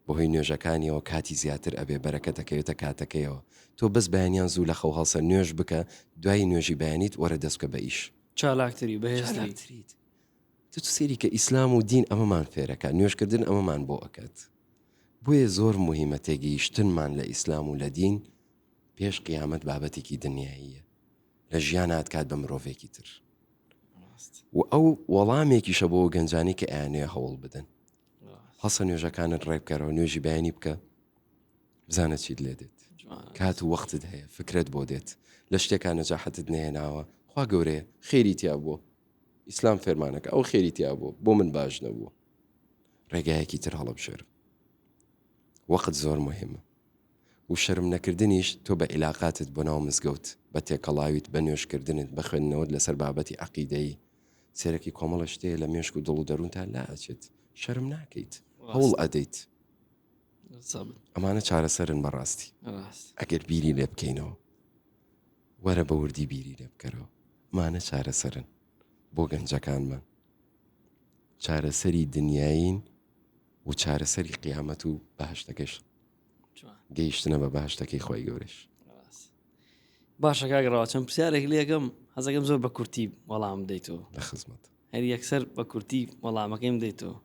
بۆهۆی نوێژەکانیەوە کاتی زیاتر ئەبێ بەرەکەتەکەوێتە کاتەکەیەوە تۆ بەس بەیانیان زوو لە خەو هەڵسە نوێژ بکە دوای نوێژی بەیانیت وەرە دەست بکە بە ئیش چالاکتری بەهێزتریت تو سێری کە ئیسلام و دین ئەمەمان فێرەکە نوێژکردن ئەمەمان بۆ ئەکات بۆیە زۆر مهمە تێگەیشتنمان لە ئیسلام و لە دین پێش قیامەت بابەتێکی دنیاییە لە ژیانات کات بە مرۆڤێکی تر و ئەو وەڵامێکیشە بۆ گەنجانی کە ئەیانەیە هەوڵ بدەن هەسە نوێژەکانت ڕێبکەرەوە نوێژی بەیانی بکە بزانە چیت لێ دێت کات و وەختت هەیە فکرت بۆ دێت لە شتێکان نەجاحەتت نێناوە خوا گەورەیە خێری تیا بووە ئیسلام فێرمانەکە ئەو خێری تیا بوو بۆ من باش نەبووە ڕێگایەکی تر هەڵەبژێر وەقت زۆر مهمە و شەرم نەکردنیش تۆ بە عیلاقاتت بۆ ناو مزگەوت بە تێکەڵاویت بە نوێشکردنت بە خوێندنەوەت لەسەر بابەتی عەقیدەی سێرەکی کۆمەڵە شتەیە لە مێشک و دڵ و دەروونتان لا ئەچێت شەرم ناکەیت هەوڵ ئەدەیت ئەمانە چارەسەرن بەڕاستی ئەگەر بیری لێ بکەینەوە وەرە بە وردی بیری لێ بکەرەوە مانە چارەسەرن بۆ گەنجەکانمان چارەسەری دنیاین و چارەسەری قیامەت و بەهەشتەکەش گەیشتنە بە بەهەشتەکەی خۆی گەورەش باشە کاگڕاوە چەند پرسیارێک لێکم حەزەکەم زۆر بە کورتی وەڵام بدەیتەوە لە خزمەت هەر یەکسەر بە کورتی وەڵامەکەیم بدەیتەوە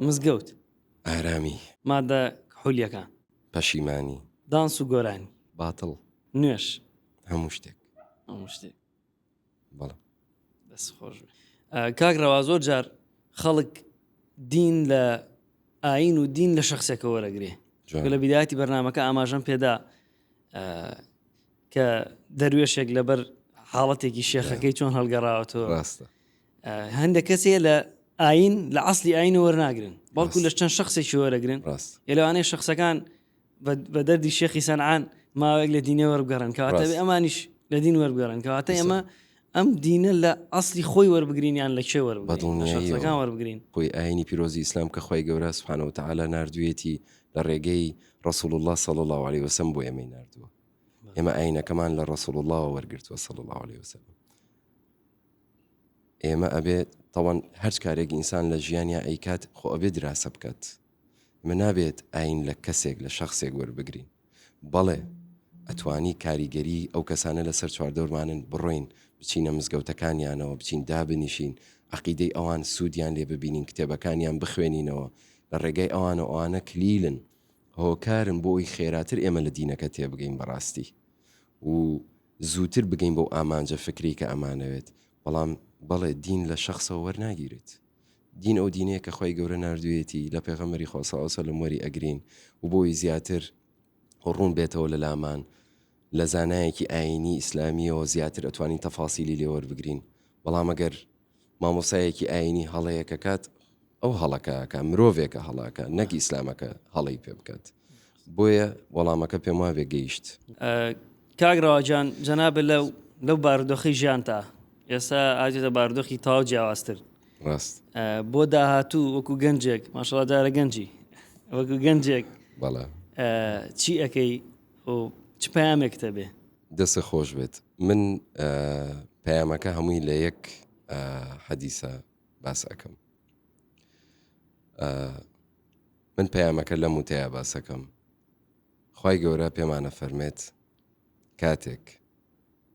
مزگەوت ئارامی مادە حولیەکان پەشیمانی دانس و گۆرانی باتڵ نوێش هەموو شتێک هەموو شتێک بەڵێ دەست خۆش کاگڕەوە زۆر جار خەڵک دین لە ئاین و دین لە شخصێکە وەرەگرێ لە بیداەتی بەرنمەکە ئاماژەم پێدا کە دەروێشێک لەبەر حاڵەتێکی شێخەکەی چۆن هەڵگەڕاوەتەوە ڕاستە هەندێک کەسێ لە ئاین لە ئەسلی ئاینە وەرناگرن بەڵکو لە چەند شخصێکی وەرەگرن ڕاست لەوانەیە شخصەکان بە دەردی شێخی سەنعان ماوەیەک لە دینێ وەربگەڕن کەواتە ئەمانیش لە دین وەربگەڕن کەواتە ئێمە ئەم دینە لە ئەسلی خۆی وەربگرینیان لە کێ وەربگرین وەربگرین خۆی ئاینی پیرۆزی ئیسلام کە خۆی گەورە سوبحانەهو وتەعالا ناردوویەتی لە ڕێگەی ڕەسوول الله صلی الله عليه وسلم بۆ ئێمەی ناردووە ئێمە ئاینەکەمان لە ڕەسوول الله وەرگرتووە صلی الله عليه وسلم ئێمە ئەبێت تەواو هەر کارێک ئینسان لە ژیانیا ئەیکات خۆ ئەبێت دراسە بکات من نابێت ئاین لە کەسێک لە شخصێک وەربگرین بەڵێ ئەتوانی کاریگەری ئەو کەسانە لەسەر چواردەورمانن بڕۆین بچینە مزگەوتەکانیانەوە بچین دابنیشین عەقیدەی ئەوان سوودیان لێ ببینین کتێبەکانیان بخوێنینەوە لە ڕێگەی ئەوانە ئەوانە کلیلن هۆکارن بۆی خێراتر ئێمە لە دینەکە تێبگەین بەڕاستی و زووتر بگەین بەو ئامانجە فکری کە ئەمانەوێت بەڵام بەڵێ دین لە شخصەوە وەرناگیرێت دین ئەو دینەیە کە خۆی گەورە ناردوێتی لە پێغەمبەری خوا صلی الله علیه وسلم وەری ئەگرین و بۆی زیاتر ڕوون بێتەوە لە لامان لە زانایەکی ئاینی ئیسلامیەوە زیاتر ئەتوانین تەفاسیلی لێ وەربگرین بەڵام ئەگەر مامۆسایەکی ئاینی هەڵەیەکە کات ئەو هەڵەکە مرۆڤێکە هەڵاکە نەک ئیسلامەکە هەڵی پێ بکات بۆیە وەڵامەکە پێم وابێ گەیشت کاگڕاوەجان جەنابە لەو بارودۆخی ژیان تا ئێستا ئاجێتە بارودۆخی تاو جیاوازتر ڕاست بۆ داهاتوو وەکو گەنجێک ماشەڵڵا دارە گەنجی وەکو گەنجێک بەڵێ چی ئەەکەی و چ پەیامێکتە بێ دەستە خۆش بێت من پەیامەکە هەمووی لە یەک حەدیسە باس ئەەکەم من پەیامەکە لە موتەیە باسەکەم خوای گەورە پێمانە فەرمێت کاتێک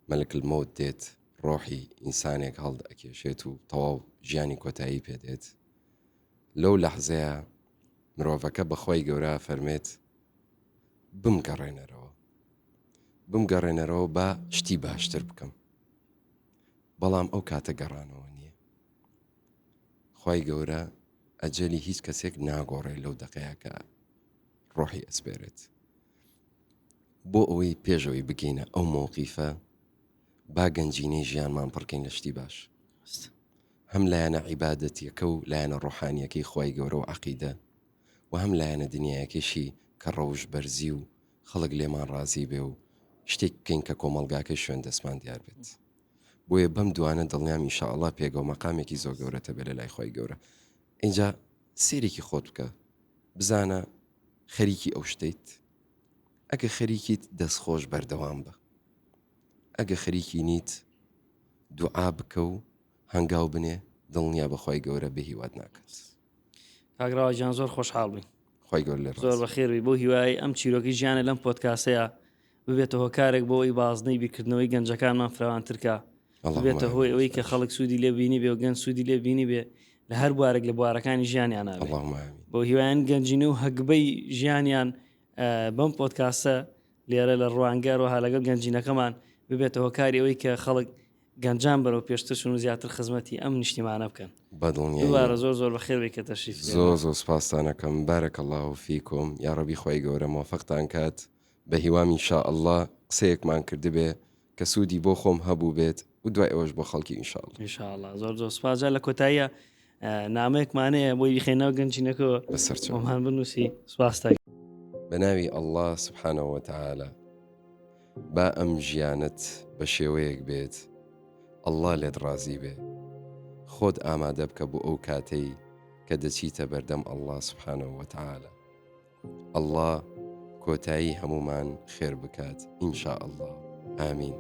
مەلک المەوت دێت ڕۆحی ئینسانێک هەڵد ئەکێشێت و تەواو ژیانی کۆتایی پێدێت لەو لەحزەیە مرۆڤەکە بەخوای گەورە فەرمێت بمگەڕێنەرەوە بە شتی باشتر بکەم بەڵام ئەو کاتە گەڕانەوە نییە خوای گەورە ئەجەلی هیچ کەسێک ناگۆڕێ لەو دەقەیەکە ڕۆحی ئەسپێرێت بۆ ئەوەی پێشەوەی بگەینە ئەو مۆقیفە با گەنجینەی ژیانمان پڕکەین لە شتی باش هەم لایەنە عیبادەتیەکە و لایەنە ڕۆحانیەکەی خوای گەورە و عەقیدە و هەم لایەنە دنیایەکەشی کە ڕەوش بەرزی و خەڵک لێمان ڕازی بێ و شتێک بکەین کە کۆمەڵگاکەی شوێن دەستمان دیار بێت بۆیە بەم دوانە دڵنیام ئینشاءڵڵا پێگە و مەقامێکی زۆر گەورەتە بێ لە لای خوای گەورە اینجا سێرێکی خۆت بکە بزانە خەریکی ئەو شتیت ئەگە خەریکیت دەستخۆش بەردەوام بە ئەگە خەریکی نیت دوعا بکە و هەنگاو بنێ دڵنیا بەخوای گەورە بە هیواد ناکات کاگراوەجان زۆر خۆشحاڵ بووین خوای گەورە لێ زۆر بەخێروی بۆ هیوای ئەم چیرۆکی ژیانە لەم پۆدکاسەیە ببێتە هۆکارێک بۆ ئەوی بازنەی بیرکردنەوەی گەنجەکانمان فراوانترکە بێتە هۆی ئەوەی کە خەڵک سوودی لێ بینی بێ و گەنج سوودی لێ بینی بێ لە هەر بوارێک لە بوارەکانی ژیانیان بۆ هیوایان گەنجینە و هەگبەی ژیانیان بەم پۆدکاسە لێرە لە ڕوانگەرەوە لەگەڵ گەنجینەکەمان ببێتە هۆکاری ئەوەی کە خەڵک گەنجان بەرەو پێشترشن و زیاتر خزمەتی ئەم نیشتیمانە بکەن دووبارە زۆر زۆر بەخێربێ کە تەشریف زۆر سپاسانەکەم بارەکە الله فیکم یا ڕەبی خوای گەورە موفقتان کات بە هیوام ئینشاء الله قسەیەکمان کردبێ کە سوودی بۆ خۆم هەبوو بێت و دوای ئەوەش بۆ خەڵکی ئینشاءڵڵا. ئینشاءڵڵا زۆر سوپاس. لە کۆتاییە نامەیەکمانەیە بۆی بخێنەوە گەنجینەکەەوە بەسەرچەوە بۆمان بنووسی. سوپاس. بە ناوی ئەڵڵا سوبحانەهو وتەعالە. با ئەم ژیانت بە شێوەیەک بێت ئەڵڵا لێت ڕازی بێ، خۆت ئامادە بکە بۆ ئەو کاتەی کە دەچیتە بەردەم ئەڵڵا سوبحانەهو وتەعالە. ئەڵڵا کۆتایی هەمومان خێر بکات ئینشاء ئەڵڵا. ئامین.